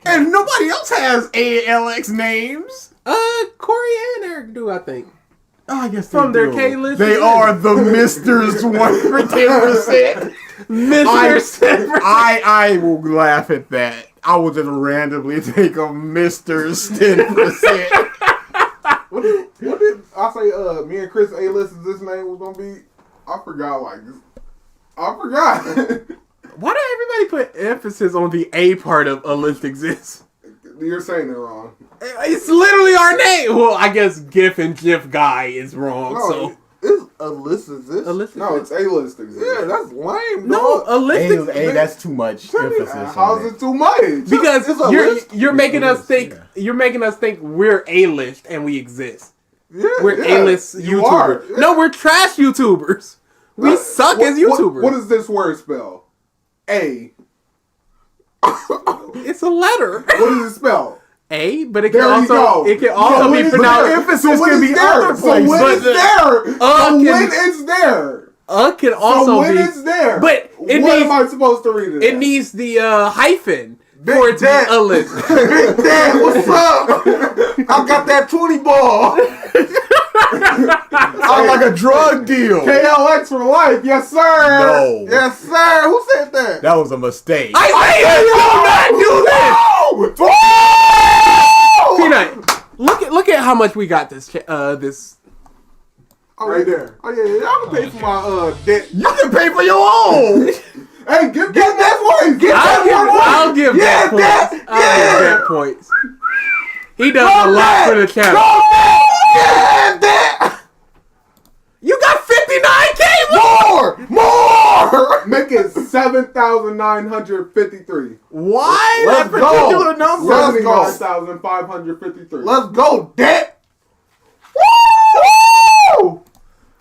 And nobody else has ALX names. Corey and Eric do, I think. Oh, I guess From they their do. K-list. They are the Misters 110%. Mr. I will laugh at that. I will just randomly take a Misters 10%. What did I say? Me and Chris A-list is this name was gonna be? I forgot. I forgot. Why did everybody put emphasis on the A part of a list exists? You're saying it wrong. It's literally our name. Well, I guess GIF and GIF guy is wrong. No, So it's a list exists. A list No, exists? it's A-list exists. Yeah, that's lame. no, dog. a list Hey, that's too much emphasis. How's on it too much? because It's a list. you're making It's a us list, think yeah. you're making us think we're A-list and we exist. Yeah, We're yeah, A-list you YouTubers. are, yeah. No, we're trash YouTubers. We suck as YouTubers. What does this word spell? A. It's a letter. What does it spell? A, but it can There you also go. be So when pronounced. emphasis when can it's be there. other So when places. it's there. So when can- it's there. Can So also when be. it's there. But it what needs am I supposed to read it? it as? needs the hyphen Big for it to Dad. be a list. Big Dad, what's up? I got that 20 ball. Sound like a drug deal. KLX for life. Yes, sir. No. Yes, sir. Who said that? That was a mistake. I say you do not do this. Oh! Peanut, look at how much we got this this. Oh, right there. Oh, yeah. Y'all can pay for my debt. You can pay for your own. Hey, get that one. Get I'll that give one. that points. I'll give that points. He does a lot for the channel. Yeah, that. You got 59K More. Make it 7,953. Why Let's that particular go. number? Let's go. 9,553. Let's go, debt. Woo!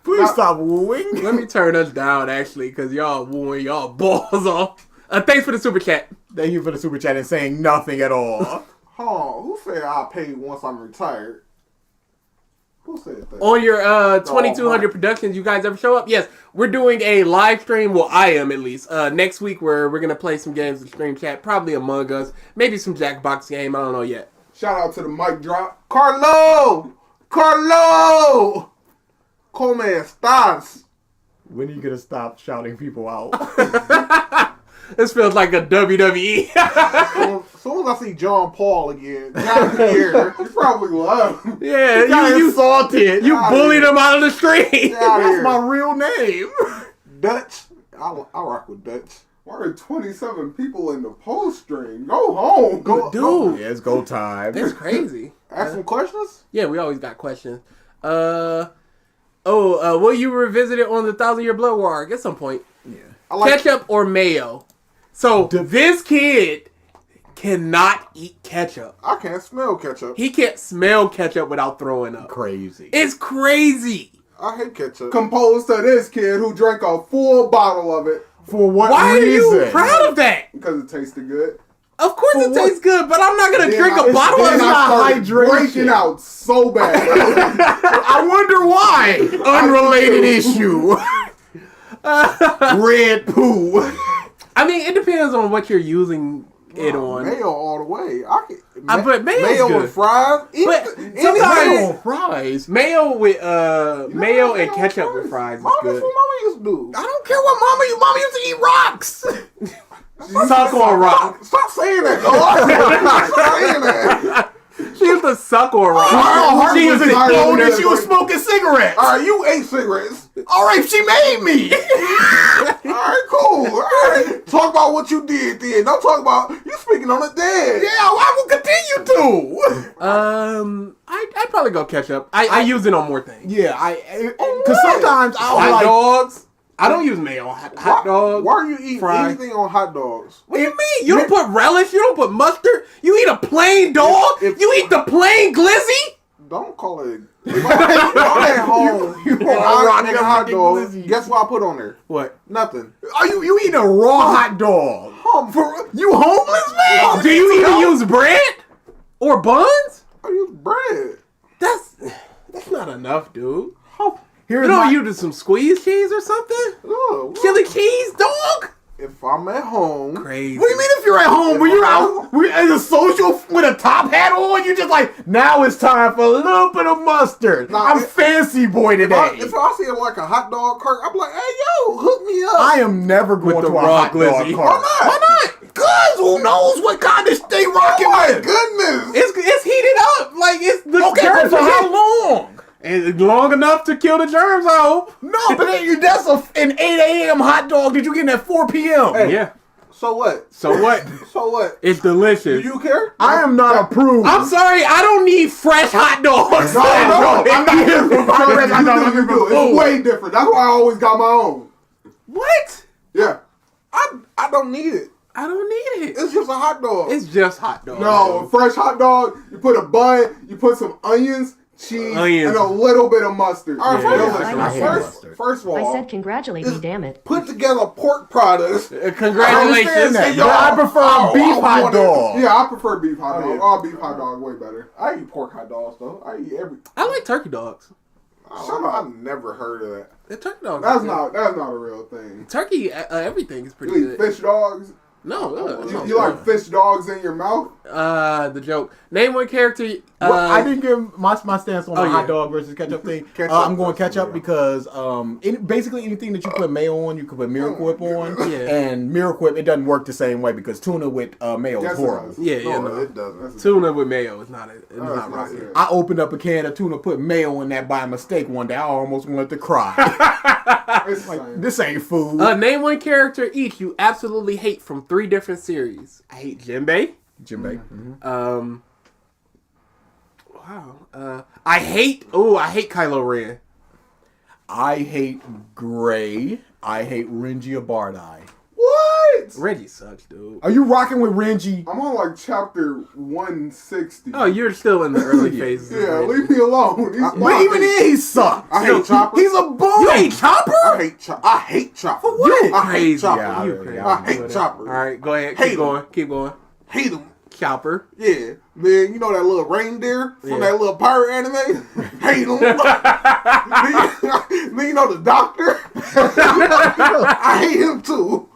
Please stop wooing. Let me turn us down, actually, because y'all wooing y'all balls off. Thanks for the super chat. Thank you for the super chat and saying nothing at all. Huh, who said I'll pay once I'm retired? Who said that? On your 2200 Productions, you guys ever show up? Yes, we're doing a live stream. Well, I am at least. Next week, where we're going to play some games in stream chat. Probably Among Us. Maybe some Jackbox game. I don't know yet. Shout out to the mic drop. Carlo! Como estás? When are you gonna stop shouting people out? This feels like a WWE. As soon as I see John Paul again, down here, you probably love him. Yeah, You insulted. you bullied him out of the street. That's my real name. Dutch. I rock with Dutch. Why are 27 people in the post stream? Go home. Go, Dude, Yeah, it's go time. that's crazy. Ask some questions? Yeah, we always got questions. Will you revisit it on the 1,000-Year Blood War arc at some point? Yeah. I like Ketchup or mayo? So this kid cannot eat ketchup. I can't smell ketchup. He can't smell ketchup without throwing up. Crazy. It's crazy. I hate ketchup. Composed to this kid who drank a full bottle of it For what Why reason? are you proud of that? because it tasted good. Of course it tastes good, but I'm not going to Then drink I- a bottle of then it. I started hydration. breaking out so bad. I wonder why. Unrelated issue. Red poo. I mean, it depends on what you're using it on. Mayo all the way. But mayo's mayo good. and fries. But Any sometimes- mayo. Fries. Mayo with mayo and mayo ketchup fries. with fries is Mama, good. that's what Mama used to do. I don't care what Mama used to eat rocks. Suck on rock. Stop saying that, dog. Stop saying that. She used to suck on rock. Oh, her She was used to exploded and she was smoking cigarettes. All right, you ate cigarettes. All right, she made me. All right, cool. All right. Talk about what you did then. Don't talk about you speaking on the dead. Yeah, I will continue to. I'd probably go ketchup. I use it on more things. Yeah, because sometimes I'll Hot like. dogs. I don't use mayo on hot dogs. Why are you eating fries. anything on hot dogs? What do you mean? You don't put relish? You don't put mustard? You eat a plain dog? If- You eat the plain glizzy? Don't call it. I'm at home. You and want I rock make a up hot the dog. glizzy. Guess what I put on there? What? Nothing. Are you eating a raw hot dog? You homeless, man? Do you even use bread? Or buns? I use bread. That's not enough, dude. Here's You know my- you do some squeeze cheese or something? Oh, Chili cheese, dog? if I'm at home. Crazy. What do you mean if you're at home? When you're out in a social with a top hat on, you're just like, now it's time for a little bit of mustard. I'm fancy boy today. If I see like a hot dog cart, I'm like, hey, yo, hook me up. I am never going to a hot dog cart. Why not? Because who knows what kind of they rocking with? Goodness. It's heated up. Like, it's the Okay, but for how long? And long enough to kill the germs, I hope. No, but that's an 8 a.m. hot dog that you getting at 4 p.m. Hey, yeah. So what? So what? So what? It's delicious. Do you care? I am not approved. I'm sorry, I don't need fresh hot dogs. No, I'm not here for my fresh hot dogs. You do. It's way different. That's why I always got my own. What? Yeah. I don't need it. I don't need it. It's just a hot dog. It's just hot dog. No, a fresh hot dog, you put a bun, you put some onions, cheese, and a little bit of mustard. All right, first of all, I said congratulate me, damn it. Put together pork products. Congratulations. I prefer beef hot dog. Yeah, I prefer beef hot dog. All beef hot dog way better. I eat pork hot dogs though. I eat every. I like turkey dogs. Shut up! I've never heard of that. The turkey dogs. That's not a real thing. Turkey, everything is pretty You good. eat fish dogs? No, you like fish dogs in your mouth? The joke. Name one character. I didn't give my stance on the hot dog versus ketchup thing. I'm going ketchup because basically anything that you put mayo on, you could put Miracle Whip on. And Miracle Whip, it doesn't work the same way because tuna with mayo is horrible. No, it doesn't. Tuna with mayo is not right. I opened up a can of tuna, put mayo in that by mistake one day. I almost wanted to cry. This ain't food. Name one character each you absolutely hate from 3 different series. I hate Jinbei. Mm-hmm. I hate Kylo Ren. I hate Gray. I hate Renji Abardai. What? Reggie sucks, dude. Are you rocking with Renji? I'm on like chapter 160. Oh, you're still in the early phases. Yeah, leave me alone. But even then, he sucks. I hate Chopper. He's a bum. You hate Chopper? I hate Chopper. For what? I hate Chopper. Yeah, You crazy. I hate Chopper. All right, go ahead. Hate Keep going. Keep going. Hate him. Chopper. Yeah, man, you know that little reindeer from that little pirate anime? Hate him. Then you know the doctor? I hate him too.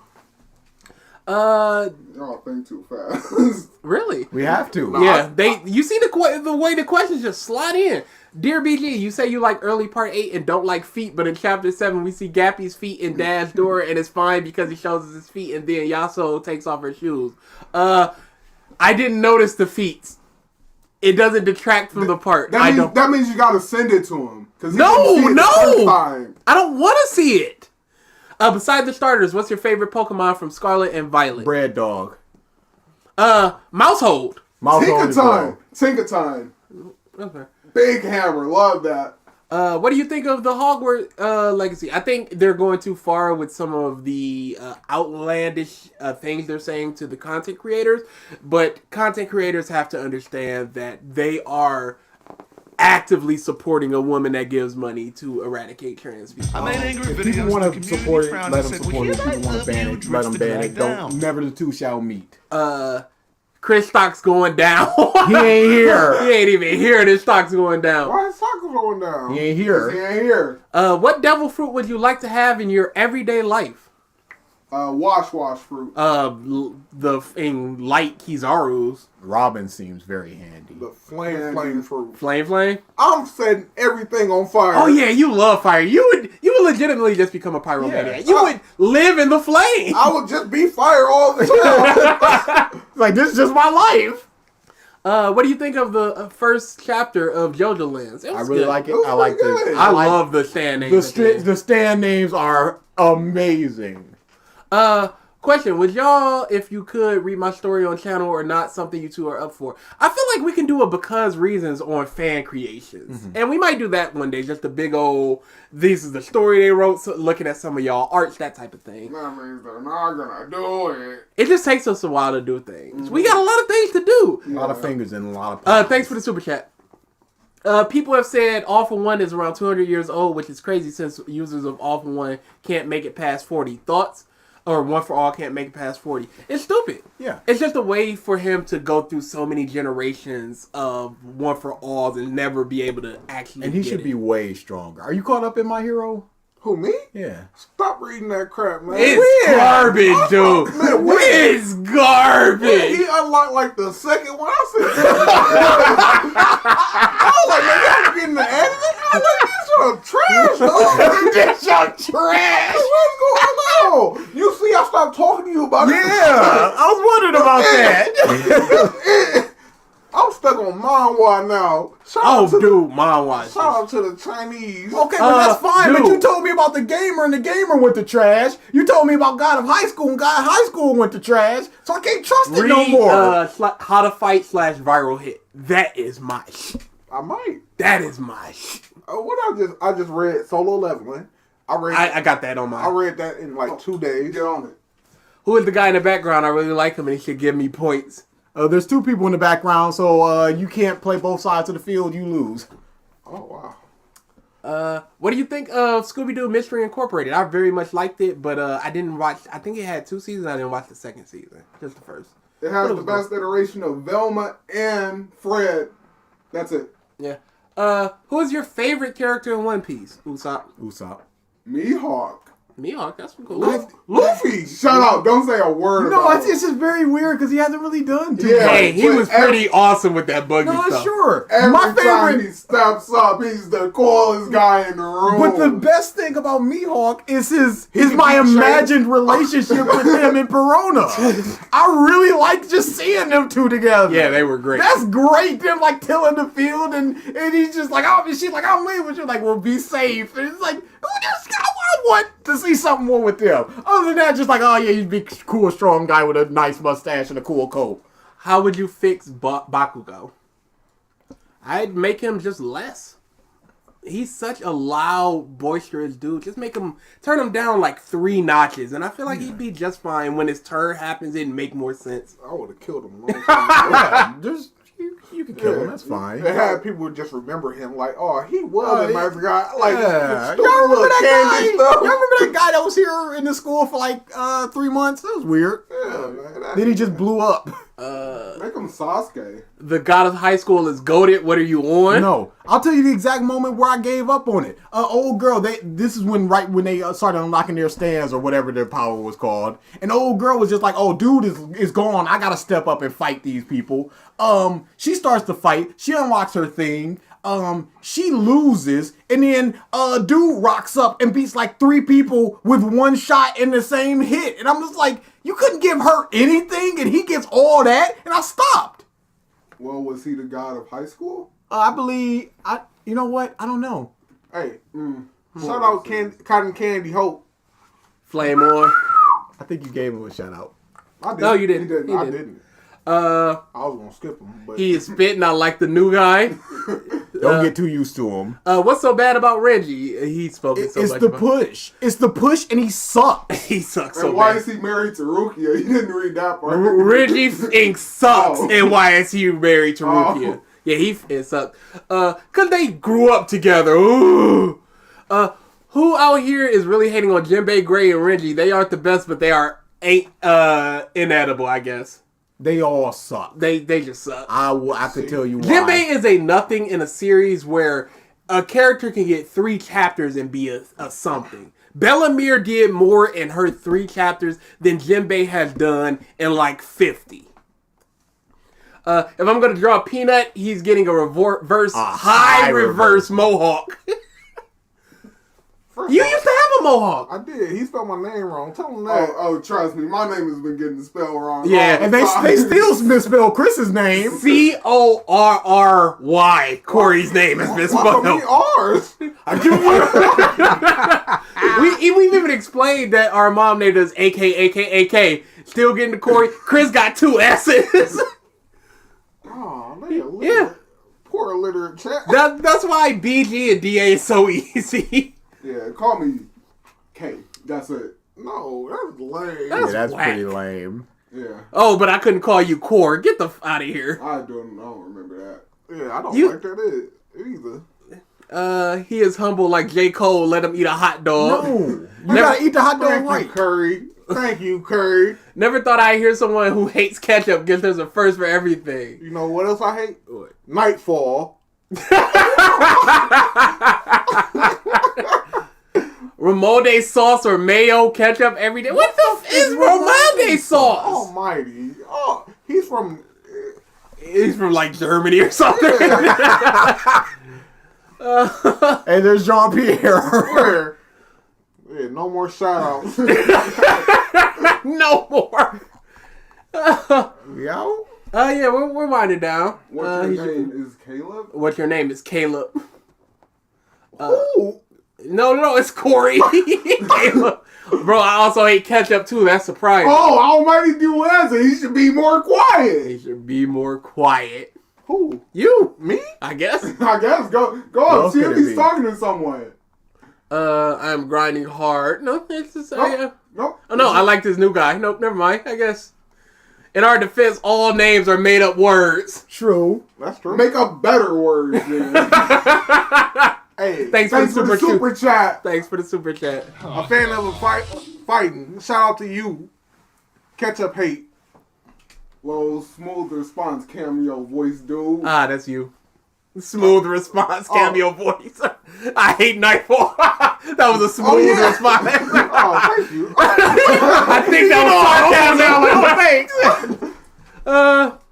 Y'all think too fast. Really? We have to. Yeah, you see the way the questions just slide in. Dear BG, you say you like early part 8 and don't like feet, but in chapter 7 we see Gappy's feet in Dad's door and it's fine because he shows us his feet and then Yasuo takes off her shoes. I didn't notice the feet. It doesn't detract from the part. That means you gotta send it to him. No! I don't want to see it. Besides the starters, what's your favorite Pokemon from Scarlet and Violet? Bread dog. Mousehold. Tinkertime. Okay. Big Hammer. Love that. What do you think of the Hogwarts Legacy? I think they're going too far with some of the outlandish things they're saying to the content creators, but content creators have to understand that they are actively supporting a woman that gives money to eradicate trans people. I made angry If videos. people want to support it, frowned let and them said, support it. If "Well, people want to hereby ban love it, you, let them Dritz the ban it. Drag Down." Never the two shall meet. Chris stock's going down. He ain't here. He ain't even here. His stock's going down. Why is soccer going down? He ain't here. He ain't here. What devil fruit would you like to have in your everyday life? Wash fruit. In Light Kizaru's. Robin seems very handy. The flame fruit. Flame? I'm setting everything on fire. Oh yeah, you love fire. You would legitimately just become a pyromaniac. Yeah. You would live in the flame. I would just be fire all the time. Like, this is just my life. What do you think of the first chapter of JoJo Lands? I really like it. I like this. I love the stand names. The stand names are amazing. Question, would y'all, if you could, read my story on channel or not, something you two are up for? I feel like we can do a because reasons on fan creations. Mm-hmm. And we might do that one day, just a big old, this is the story they wrote, so looking at some of y'all arts, that type of thing. That means they're not gonna do it. It just takes us a while to do things. Mm-hmm. We got a lot of things to do. A lot of fingers and a lot of thanks for the super chat. People have said All For One is around 200 years old, which is crazy since users of All For One can't make it past 40. Thoughts? Or One For All can't make it past 40. It's stupid. Yeah. It's just a way for him to go through so many generations of One For Alls and never be able to actually And he should be way stronger. Are you caught up in My Hero? Who, me? Yeah. Stop reading that crap, man. It's garbage, dude. Man, It's garbage. He unlocked like the second one. I said, I was like, man, y'all getting the editing? I was like, this your trash, dog. This your trash. What's going on? You see, I stopped talking to you about it. Yeah, I was wondering about that. I'm stuck on manhwa now. Manhwa. Shout out to the Chinese. Okay, but that's fine. But dude. you told me about the gamer, and the gamer went to trash. You told me about God of High School, and God of High School went to trash. So I can't trust it no more. How to Fight / Viral Hit. That is my shit. I might. That is my shit. I just read Solo Leveling. I got that on my. I read that in like 2 days. Get on it. Who is the guy in the background? I really like him, and he should give me points. There's 2 people in the background, so you can't play both sides of the field. You lose. Oh, wow. What do you think of Scooby-Doo Mystery Incorporated? I very much liked it, but I didn't watch. I think it had 2 seasons. I didn't watch the second season, just the first. It has the best iteration of Velma and Fred. That's it. Yeah. Who is your favorite character in One Piece? Usopp. Mihawk. Mihawk, that's cool. Luffy. Shut up. Don't say a word No, about it's just very weird because he hasn't really done too Yeah. much. Hey, he was pretty awesome with that buggy No, stuff. sure. Every My time favorite. he steps up, he's the coolest guy in the room. But the best thing about Mihawk is can my keep imagined relationship with him and Perona. I really like just seeing them 2 together. Yeah, they were great. That's great. Them like tilling the field, and he's just like, oh, and she's like, I'm leaving with you. Like, well, be safe. And it's like, I want to see something more with them. Other than that, just like, oh yeah, you'd be cool, strong guy with a nice mustache and a cool coat. How would you fix Bakugo? I'd make him just less. He's such a loud, boisterous dude. Just turn him down like 3 notches, and I feel like he'd be just fine. When his turn happens, it'd make more sense. I would have killed him a long time ago. You can kill him. That's fine. They had people just remember him like, oh, he was a nice guy. Like, Yeah. stupid Y'all remember little that candy guy? stuff. Y'all remember that guy that was here in the school for like 3 months? That was weird. Yeah, man. Then he just blew up. Make him Sasuke. The God of High School is goated. What are you on? No, I'll tell you the exact moment where I gave up on it. Old girl, this is when they started unlocking their stands or whatever their power was called. And the old girl was just like, oh, dude is gone. I gotta step up and fight these people. She starts to fight. She unlocks her thing. She loses, and then dude rocks up and beats like 3 people with 1 shot in the same hit. And I'm just like, you couldn't give her anything, and he gets all that, and I stopped. Well, was he the god of high school? I believe, you know what? I don't know. Hey, shout out Cotton Candy Hope. Flame on. I think you gave him a shout out. I didn't. No, you didn't. He didn't. You I didn't. didn't. I was gonna skip him, but He is spitting. I like the new guy. Don't get too used to him. What's so bad about Reggie? He's spoken so It's much the about. push. It's the push, and he sucks. He sucks and so why bad. is he married to Rukia? He didn't read that part. Reggie Inc. sucks, Oh. and why is he married to Rukia? Oh. Yeah, it sucks. Cause they grew up together. Ooh. Who out here is really hating on Jinbei, Gray, and Reggie? They aren't the best, but they ain't inedible, I guess. They all suck. They just suck. I could tell you why. Jinbei is a nothing in a series where a character can get 3 chapters and be a something. Bellamere did more in her 3 chapters than Jinbei has done in like 50. If I'm going to draw a Peanut, he's getting a reverse, high reverse mohawk. You used to have a mohawk. I did. He spelled my name wrong. Tell him that. Oh, trust me. My name has been getting the spell wrong. Yeah, all And the they time. still misspell Chris's name. Corry. Corey's name is Why misspelled. so many R's? We've even explained that our mom named us AK. Still getting to Corey. Chris got 2 S's. Oh, man. Yeah. Poor illiterate chat. That's why BG and DA is so easy. Yeah, call me K. That's it. No, that's lame. That's whack. pretty lame. Yeah, Oh, but I couldn't call you Core. Get the out of here. I don't remember that. Yeah, I don't You- like that either. He is humble like J. Cole. Let him eat a hot dog. No. You gotta eat the hot dog Thank right. you, Curry. Thank you, Curry. Never thought I'd hear someone who hates ketchup because there's a first for everything. You know what else I hate? What? Nightfall. Ramode sauce or mayo, ketchup every day. What the f is Ramode sauce? Almighty. Oh, he's from like Germany or something. Hey, there's Jean-Pierre. Where? Yeah, no more shout-outs. No more. Yo? Yeah, we're winding down. What's your name? Is Caleb? What's your name? Is Caleb. Ooh. No, it's Corey. Caleb. Bro, I also hate ketchup too. That's surprising. Oh, Almighty Dueza. He should be more quiet. He should be more quiet. Who? You. Me? I guess. I guess. Go up. See if he's talking to someone. I'm grinding hard. No, it's just... Nope. Oh, no, I like this new guy. Nope, never mind. I guess. In our defense, all names are made up words. True. That's true. Make up better words, then. Hey, thanks for the super chat. Thanks for the super chat. A fan of fighting. Shout out to you. Ketchup hate. Little smooth response cameo voice, dude. Ah, that's you. Smooth response cameo voice. I hate Nightfall. That was a smooth response. Oh, thank you. I think that was sarcasm. Thanks.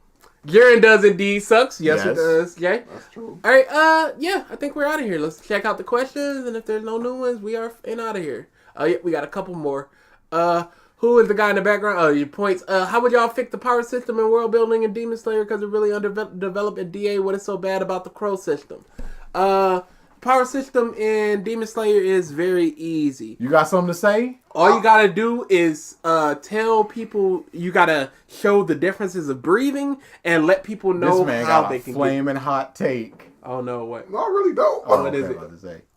Jiren does indeed sucks. Yes, it does. Jay. That's true. All right. Yeah, I think we're out of here. Let's check out the questions, and if there's no new ones, we are out of here. Yeah, we got a couple more. Who is the guy in the background? Oh, your points. How would y'all fix the power system and world building in Demon Slayer because it really underdeveloped in DA? What is so bad about the Crow system? Power system in Demon Slayer is very easy. You got something to say? All you gotta do is tell people. You gotta show the differences of breathing and let people know this man how got they a can flaming hot take. Oh no! What? No, I really don't. Oh, what is it?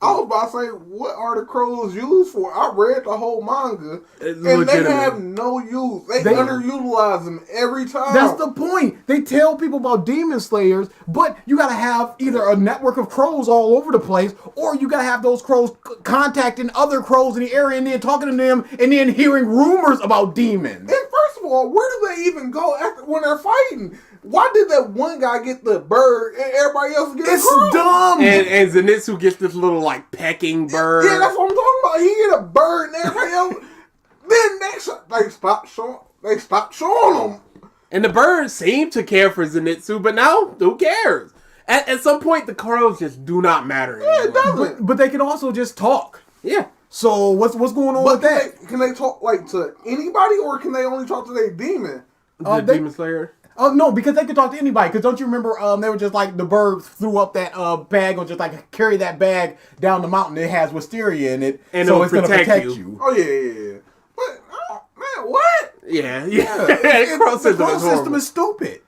I was about to say, what are the crows used for? I read the whole manga, and they have no use. They underutilize them every time. That's the point. They tell people about demon slayers, but you gotta have either a network of crows all over the place, or you gotta have those crows contacting other crows in the area and then talking to them and then hearing rumors about demons. And first of all, where do they even go after when they're fighting? Why did that one guy get the bird and everybody else get It's crow? dumb. And Zenitsu gets this little like pecking bird. Yeah, that's what I'm talking about. He get a bird and everybody else. Then they stopped showing them. And the birds seem to care for Zenitsu, but now who cares? At some point, the crows just do not matter anymore. Yeah, it doesn't. But they can also just talk. Yeah. So what's going on with that? Can they talk like to anybody, or can they only talk to their demon? Demon Slayer. Oh no, because they could talk to anybody. Because don't you remember? They were just like the bird threw up that bag, or just like carry that bag down the mountain. It has wisteria in it, and so it's going to protect you. Oh yeah. But man, what? Yeah. The crow system is stupid.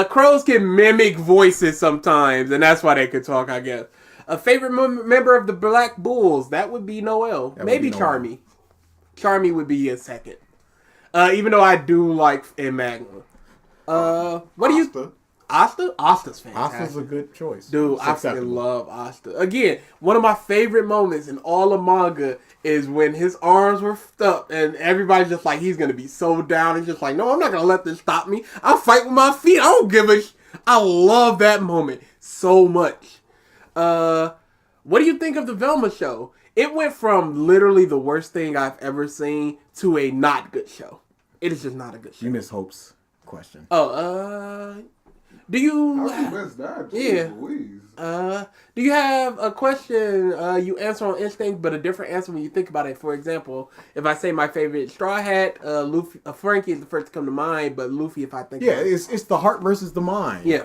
Crows can mimic voices sometimes, and that's why they could talk, I guess. A favorite member of the Black Bulls, that would be Noelle. Maybe Charmy. Charmy would be a second. Even though I do like in Magma. What do you... Asta? Asta's fantastic. Asta's a good choice. Dude, I fucking love Asta. Again, one of my favorite moments in all of manga is when his arms were up and everybody's just like, he's going to be so down. And just like, no, I'm not going to let this stop me. I'll fight with my feet. I don't give a I love that moment so much. What do you think of the Velma show? It went from literally the worst thing I've ever seen to a not good show. It is just not a good show. You miss Hope's question. Do you... I missed that. Yeah. Louise. Do you have a question you answer on instinct, but a different answer when you think about it? For example, if I say my favorite Straw Hat, Luffy, Frankie is the first to come to mind, but Luffy if I think... Yeah, it's the heart versus the mind. Yeah.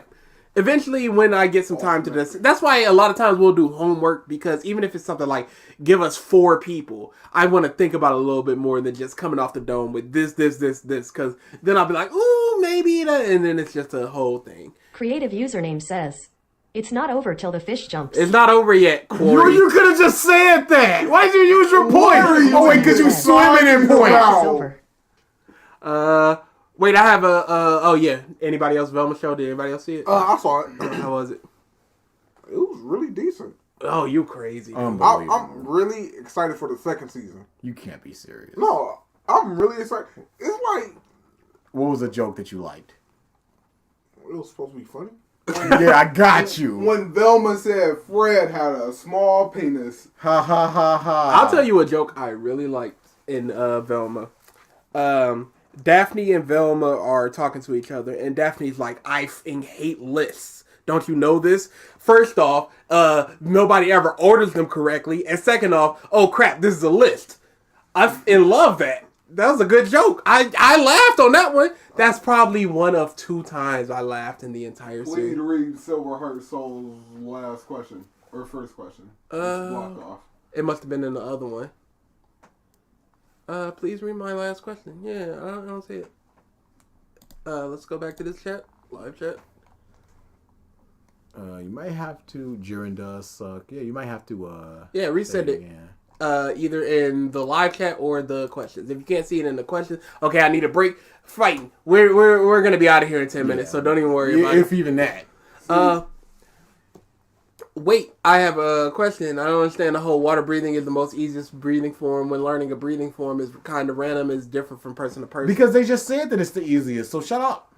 Eventually, when I get some time to this, that's why a lot of times we'll do homework, because even if it's something like, give us 4 people, I want to think about it a little bit more than just coming off the dome with this, because then I'll be like, ooh, maybe that, and then it's just a whole thing. Creative username says, it's not over till the fish jumps. It's not over yet, Corey. You could have just said that. Why did you use your point? Oh, wait, because you swimming in points. It's over. Wait, I have oh yeah. Anybody else Velma show? Did anybody else see it? I saw it. How was it? It was really decent. Oh, you crazy. I'm really excited for the second season. You can't be serious. No, I'm really excited. It's like... What was a joke that you liked? It was supposed to be funny. Yeah, I got you. When Velma said Fred had a small penis. Ha ha ha ha. I'll tell you a joke I really liked in Velma. Daphne and Velma are talking to each other, and Daphne's like, I hate lists. Don't you know this? First off, nobody ever orders them correctly. And second off, oh crap, this is a list. I love that. That was a good joke. I laughed on that one. That's probably one of 2 times I laughed in the entire We need series. to read Silverheart Soul's last question. Or first question. Block off. It must have been in the other one. Please read my last question. Yeah, I don't see it. Let's go back to this chat. Live chat. You might have to. Jiren does suck. Yeah, you might have to. Yeah, resend it. Either in the live chat or the questions. If you can't see it in the questions, okay, I need a break. Fighting. We're gonna be out of here in 10 minutes, so don't even worry about it. If even that. Wait, I have a question. I don't understand the whole water breathing is the most easiest breathing form when learning a breathing form is kind of random, is different from person to person. Because they just said that it's the easiest, so shut up.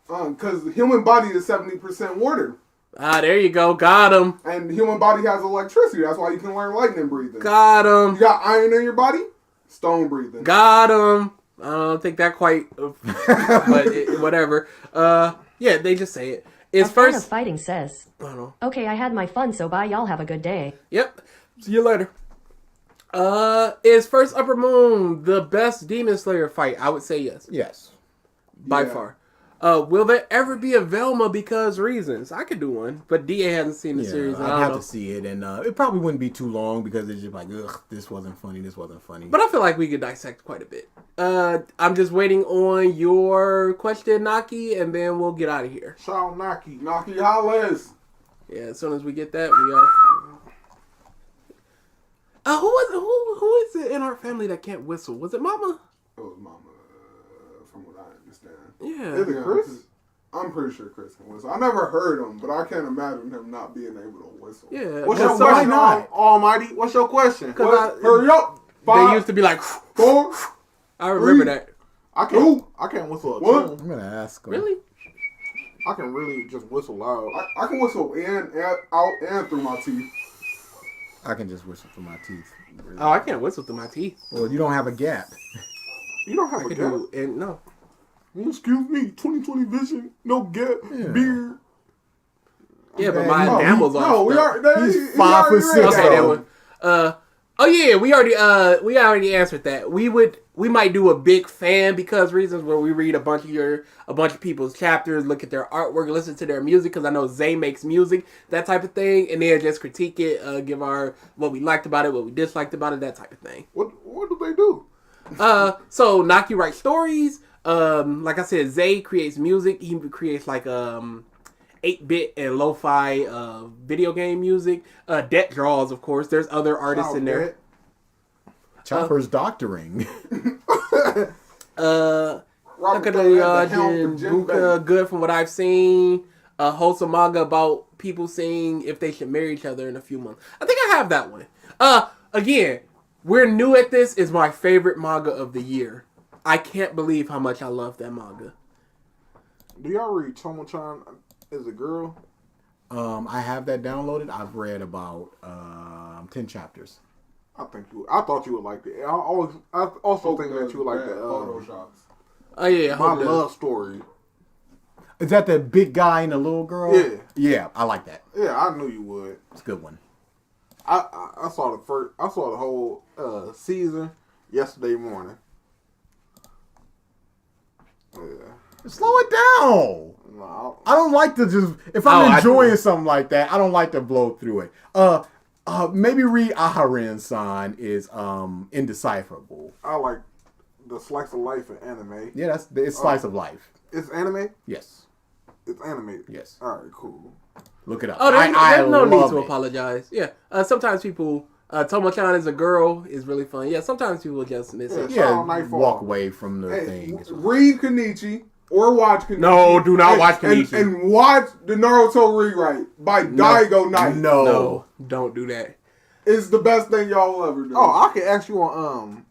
Because the human body is 70% water. Ah, there you go. Got him. And the human body has electricity. That's why you can learn lightning breathing. Got him. You got iron in your body? Stone breathing. Got him. I don't think that quite, but whatever. Yeah, they just say it. It's A fan of first. fighting says, I don't know. okay, I had my fun, so bye, y'all have a good day. Yep. See you later. Is First Upper Moon the best Demon Slayer fight? I would say yes. Yes. By Yeah. far. Will there ever be a Velma because reasons? I could do one, but DA hasn't seen the series. And I I'd don't have know. to see it, and it probably wouldn't be too long because it's just like, ugh, this wasn't funny, this wasn't funny. But I feel like we could dissect quite a bit. I'm just waiting on your question, Naki, and then we'll get out of here. Shout out Naki. Naki Hollis. Yeah, as soon as we get that, we are. Who is it in our family that can't whistle? Was it Mama? It was Mama, from what I understand. Yeah. Is it Chris? I'm pretty sure Chris can whistle. I never heard him, but I can't imagine him not being able to whistle. Yeah. What's but your so- question, Almighty? What's your question? Hurry up. They used to be like, 4. I remember 3. that. I can't whistle a What? tune. I'm gonna ask him. Really? I can really just whistle loud. I can whistle in, out, and through my teeth. I can just whistle through my teeth. Really. Oh, I can't whistle through my teeth. Well, you don't have a gap. You don't have I a could gap. do and no. Excuse me, 20/20 vision, no gap, beard. Yeah, but my enamel's off. No, we are. He's 5 foot 6. Okay, that one. Oh yeah, we already answered that. We might do a big fan because reasons where we read a bunch of people's chapters, look at their artwork, listen to their music because I know Zay makes music, that type of thing, and then just critique it, give our what we liked about it, what we disliked about it, that type of thing. What do they do? So Naki writes stories. Like I said, Zay creates music. He creates like 8-bit and lo-fi video game music. Det draws, of course. There's other artists in there. Chopper's doctoring. Robert Thorne at the helm for Jim Buka, Bay. good from what I've seen. A wholesome manga about people seeing if they should marry each other in a few months. I think I have that one. Again, we're new at this. Is my favorite manga of the year. I can't believe how much I love that manga. Do y'all read Tomo-chan as a girl? I have that downloaded. I've read about 10 chapters. I thought you would like it. I also think that you would like the Photoshops. Oh yeah, My hold on. Love Story. Is that the big guy and the little girl? Yeah. Yeah, I like that. Yeah, I knew you would. It's a good one. I saw the whole season yesterday morning. Yeah. Slow it down. No, I don't like to just if I'm enjoying something like that, I don't like to blow through it. Maybe read Aharen-san is indecipherable. I like the slice of life in anime. Yeah, it's slice of life. It's anime? Yes. It's animated? Yes. Alright, cool. Look it up. Oh, there's no need love to it. apologize. Yeah, sometimes people. Tomo-chan as a girl is really fun. Yeah, sometimes people just miss it. Yeah, Nightfall. walk away from the Hey, thing. read Kenichi or watch Kenichi. No, do not watch Kenichi. And watch the Naruto rewrite by Daigo Knight. No, don't do that. It's the best thing y'all will ever do. Oh, I can ask you on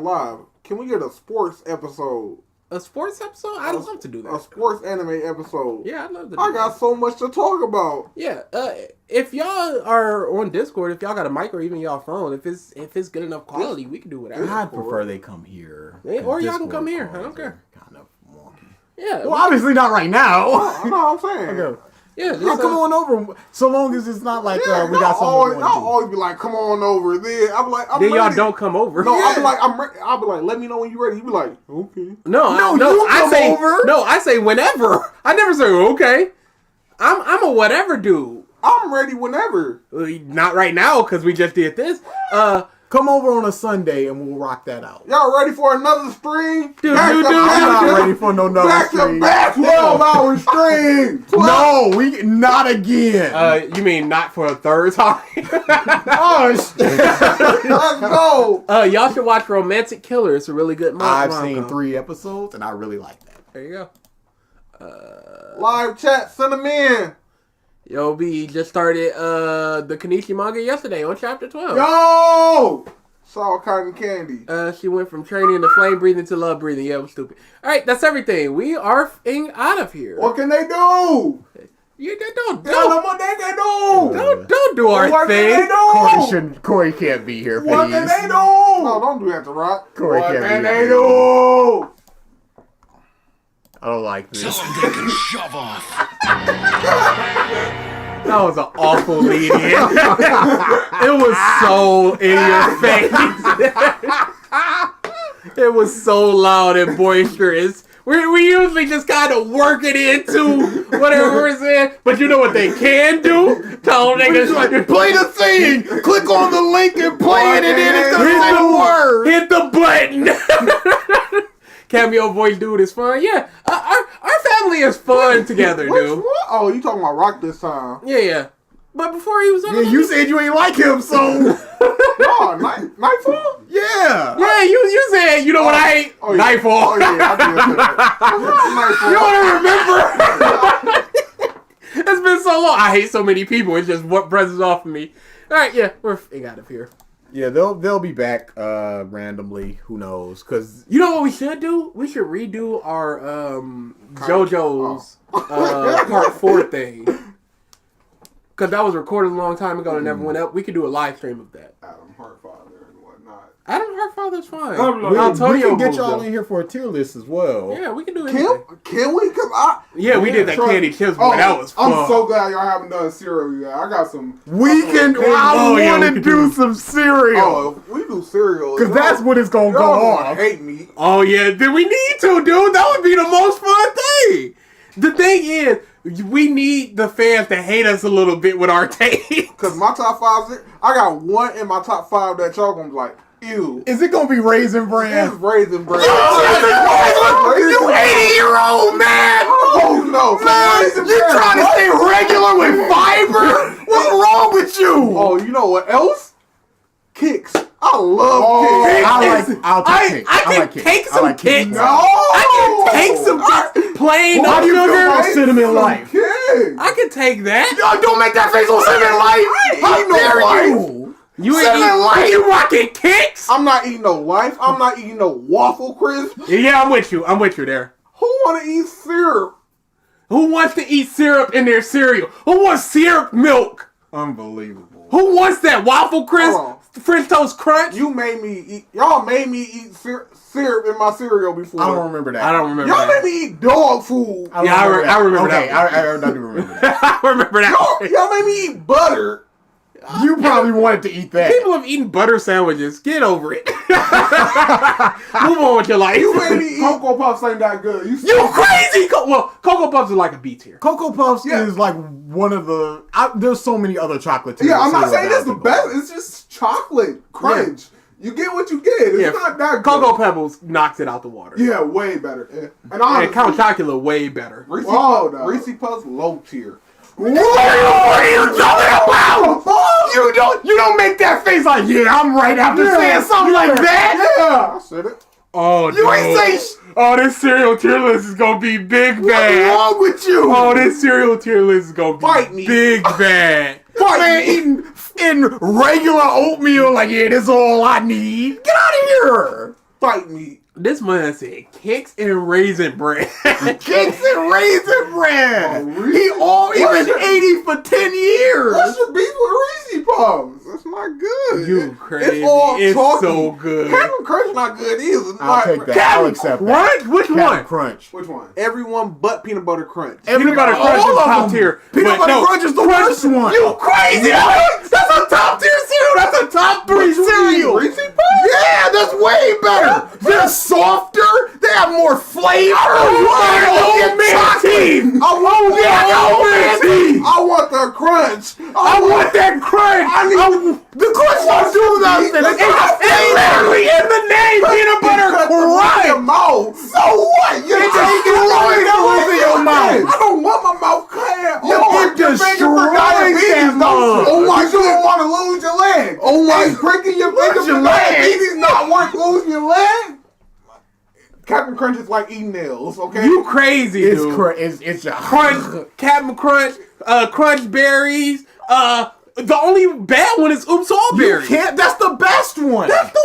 live. Can we get a sports episode? A sports episode? I'd love to do A that. sports anime episode. Yeah, I'd love to do I got so much to talk about. Yeah, if y'all are on Discord, if y'all got a mic or even y'all phone, if it's good enough quality, we can do whatever. I'd prefer they come here. Yeah, or y'all can come here. I don't care. Kind of wonky. Yeah. Well, obviously not right now. I know what I'm saying. Okay. Yeah, I'll come on over. So long as it's not like we got something. I'll always be like, "Come on over." Then I'm like, "I'm then ready." y'all don't come over. No, I'll be like, "I'm ready." I'll be like, "Let me know when you're ready." You be like, "Okay." No, you I come say over. no. I say whenever. I never say okay. I'm a whatever dude. I'm ready whenever. Not right now because we just did this. Come over on a Sunday and we'll rock that out. Y'all ready for another stream? Dude, I'm not ready for no another back stream. to back 12-hour stream. No, we not again. You mean not for a third time? Oh shit! Let's go. Y'all should watch Romantic Killer. It's a really good I've seen 3 episodes and I really like that. There you go. Live chat, send them in. Yo, B just started the Kanichi manga yesterday on chapter 12. Yo! Saw cotton candy. She went from training to flame breathing to love breathing. Yeah, it was stupid. All right, that's everything. We are out of here. What can they do? You Tell them what they can do. Don't do our What thing. can they do? Corey can't be here. What can they do? No, don't do that to Rock. Corey What can't can be they here. do? I don't like this. Tell them they can shove off. That was an awful lead-in. It was so in your face. It was so loud and boisterous. We usually just kind of work it into whatever we're saying, but you know what they can do? Tell them they can Play the thing. Click on the link and play it, and then it's gonna say the word. hit the button. Cameo voice dude is fun. Yeah, our family is fun together, Which dude. one? Oh, you talking about Rock this time? Yeah. But before he was on, Yeah, you said you ain't like him, so No, Nightfall? yeah. yeah, you said you know what I hate? Oh, yeah. Nightfall. Oh, yeah, I did say that. You don't remember? It's been so long. I hate so many people. It's just what brushes off of me. All right, yeah, we're out of here. Yeah, they'll be back randomly. Who knows? Because You know what we should do? We should redo our JoJo's part 4 thing. Because that was recorded a long time ago and never went up. We could do a live stream of that. Adam Hartfather and whatnot. Adam Hartfather's fine. we Antonio can get moves y'all up. in here for a tier list as well. Yeah, we can do it. Can we? Cause Yeah, we did that Trust- candy chips, boy. That was fun. I'm so glad y'all haven't done cereal yet. I got some. We can. Oh, I yeah, want we to can do do- some cereal Oh, if we do cereal. because that's what it's gonna go y'all on. hate me. Oh, yeah, then we need to, dude. That would be the most fun thing. The thing is, we need the fans to hate us a little bit with our taste. Cause my top 5, I got one in my top 5 that y'all gonna be like, ew. Is it gonna be Raisin It's Bran? Raisin Bran. You 80-year-old man! Oh no, Man, you trying to stay regular with fiber? What's wrong with you? Oh, you know what else? Kicks. I love kicks. I'll take I can Kicks. take I some like Kicks. kicks. No, I can take some just plain How no do you feel about sugar. Cinnamon Life? Kicks. I can take that. Yo, don't make that face on Cinnamon Life! How dare you? You ain't Cinnamon Life. you rocking kicks? I'm not eating no Life. I'm not eating no waffle crisp. Yeah, I'm with you. I'm with you there. Who wanna eat syrup? Who wants to eat syrup in their cereal? Who wants syrup milk? Unbelievable. Who wants that waffle crisp? Hold on. French toast crunch? You made me eat. Y'all made me eat syrup in my cereal before. I don't remember that. I don't remember Y'all that. made me eat dog food. don't Yeah, I remember okay, that. I do remember that. I remember that. Y'all made me eat butter. You probably wanted to eat that. People have eaten butter sandwiches. Get over it. Move on with your life. You made me eat Cocoa Puffs ain't that good. You crazy? Well, Cocoa Puffs are like a B tier. Cocoa Puffs Yeah. is like one of the. There's so many other chocolate. Yeah, I'm not cereals saying out it's the there. best. It's just chocolate crunch. You get what you get. It's not that good. Cocoa Pebbles knocks it out the water. Yeah, way better. Yeah. And And honestly, Count Chocula way better. Reese, Whoa, Reese Puffs low tier. What are you talking about? You don't make that face like, yeah, I'm right after saying something like that. Yeah, I said it. Oh, You ain't say oh, this cereal tier list is gonna be big what's bad. wrong with you? Oh, this cereal tier list is gonna be Fight me. big bad. Man, eating in regular oatmeal, like, yeah, this is all I need. Get out of here. Fight me. This man said kicks and raisin bread. Kicks and raisin bread. Oh, He been 80 for 10 years. What's your beef with Reese's Puffs? That's not good. You crazy. It's all It's chalky. so good. Captain Crunch not good either. I'll take that. I'll accept that. Crunch? Which Captain one? Crunch. Which one? Everyone but Peanut Butter Crunch. Peanut Butter Crunch is top tier. Peanut Butter Crunch is the worst one. You crazy? That's a top tier cereal. That's a top 3 cereal. Reese's Puffs? Yeah, that's way better. They're softer. They have more flavor. I want the crunch. I want that crunch. The crunch don't do nothing. It's literally in the name. Peanut Butter Crunch. So what? You're destroying those in your mouth. I don't want my mouth cut. You're destroying that mouth. Oh my, you don't want to lose your leg. Oh my, breaking your finger for diabetes not worth losing your leg. Captain Crunch is like eating nails, okay? You crazy, dude. It's a Crunch, Captain Crunch, Crunch Berries. The only bad one is Oops All Berries. You can't. That's the best one. That's the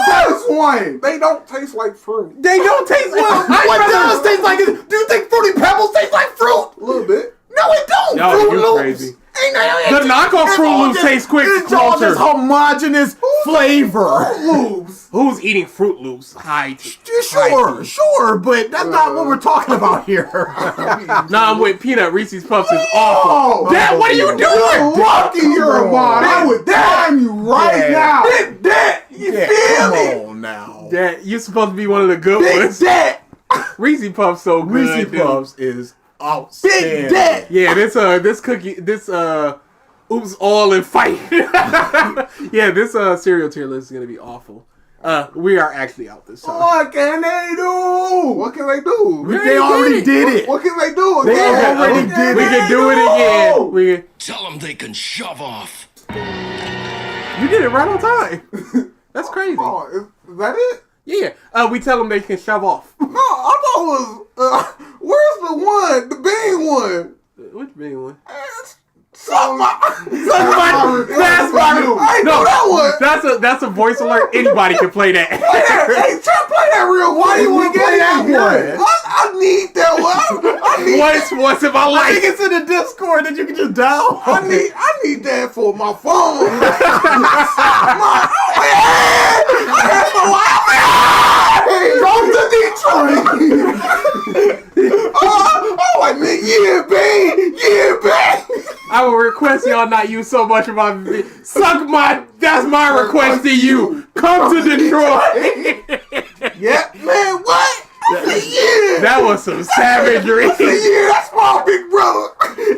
best one. They don't taste like fruit. They don't taste like What does taste like it? Do you think Fruity Pebbles taste like fruit? A little bit. No, it don't. No, Fruit you Loops. crazy. The knockoff Fruit Loops taste quick It's all closer. just homogenous flavor. Loops. Who's eating Fruit Loops? Sure, but that's not what we're talking about here. Nah, I'm with Peanut. Reese's Puffs is awful. Dad, what are you doing? You're lucky you're a mod. I would dime you right now. Big Dad, you feel me? Come on now. Dad, you're supposed to be one of the good Big ones. Dad. Reese's Puffs so good. Reese's dude. Puffs is outstanding. Big Dad. Yeah, this Oops All in Fight. Yeah, this cereal tier list is gonna be awful. We are actually out this time. What can they do? What can they do? They already did it. What can they do? They already did it. We can do it again. We can, Tell them they can shove off. you did it right on time. That's crazy. Oh, is that it? Yeah. We tell them they can shove off. No, I thought it was. Where's the one? The bean one. Which big one? Suck my. That's my. I know that one. That's a voice alert. Anybody can play that. Hey, try to play that real. Why you want to play that one? I need that one. I need Voice in my I life. think it's in the Discord that you can just download. I need that for my phone. Come to Detroit. Oh, I mean, yeah, babe. I will request y'all not use so much of my suck my. That's my request to you. Come to Detroit. Yeah, man, what? Yeah. That was some savagery. Yeah, that's my big brother.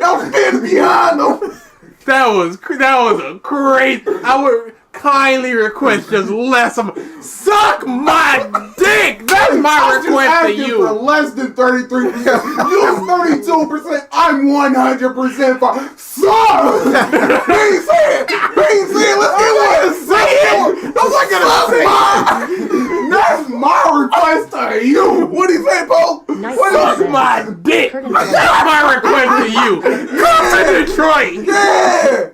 I was standing behind him. That was a great. I would kindly request just less of suck my dick. That's my request to For you. less than 33%. You're 32%. I'm 100% fine. Suck. Bang say it. Let's get one. Say it. That's my request to you. What do you say, Paul? Nice Suck one. my dick. That's my request to you. Come to Detroit. Yeah.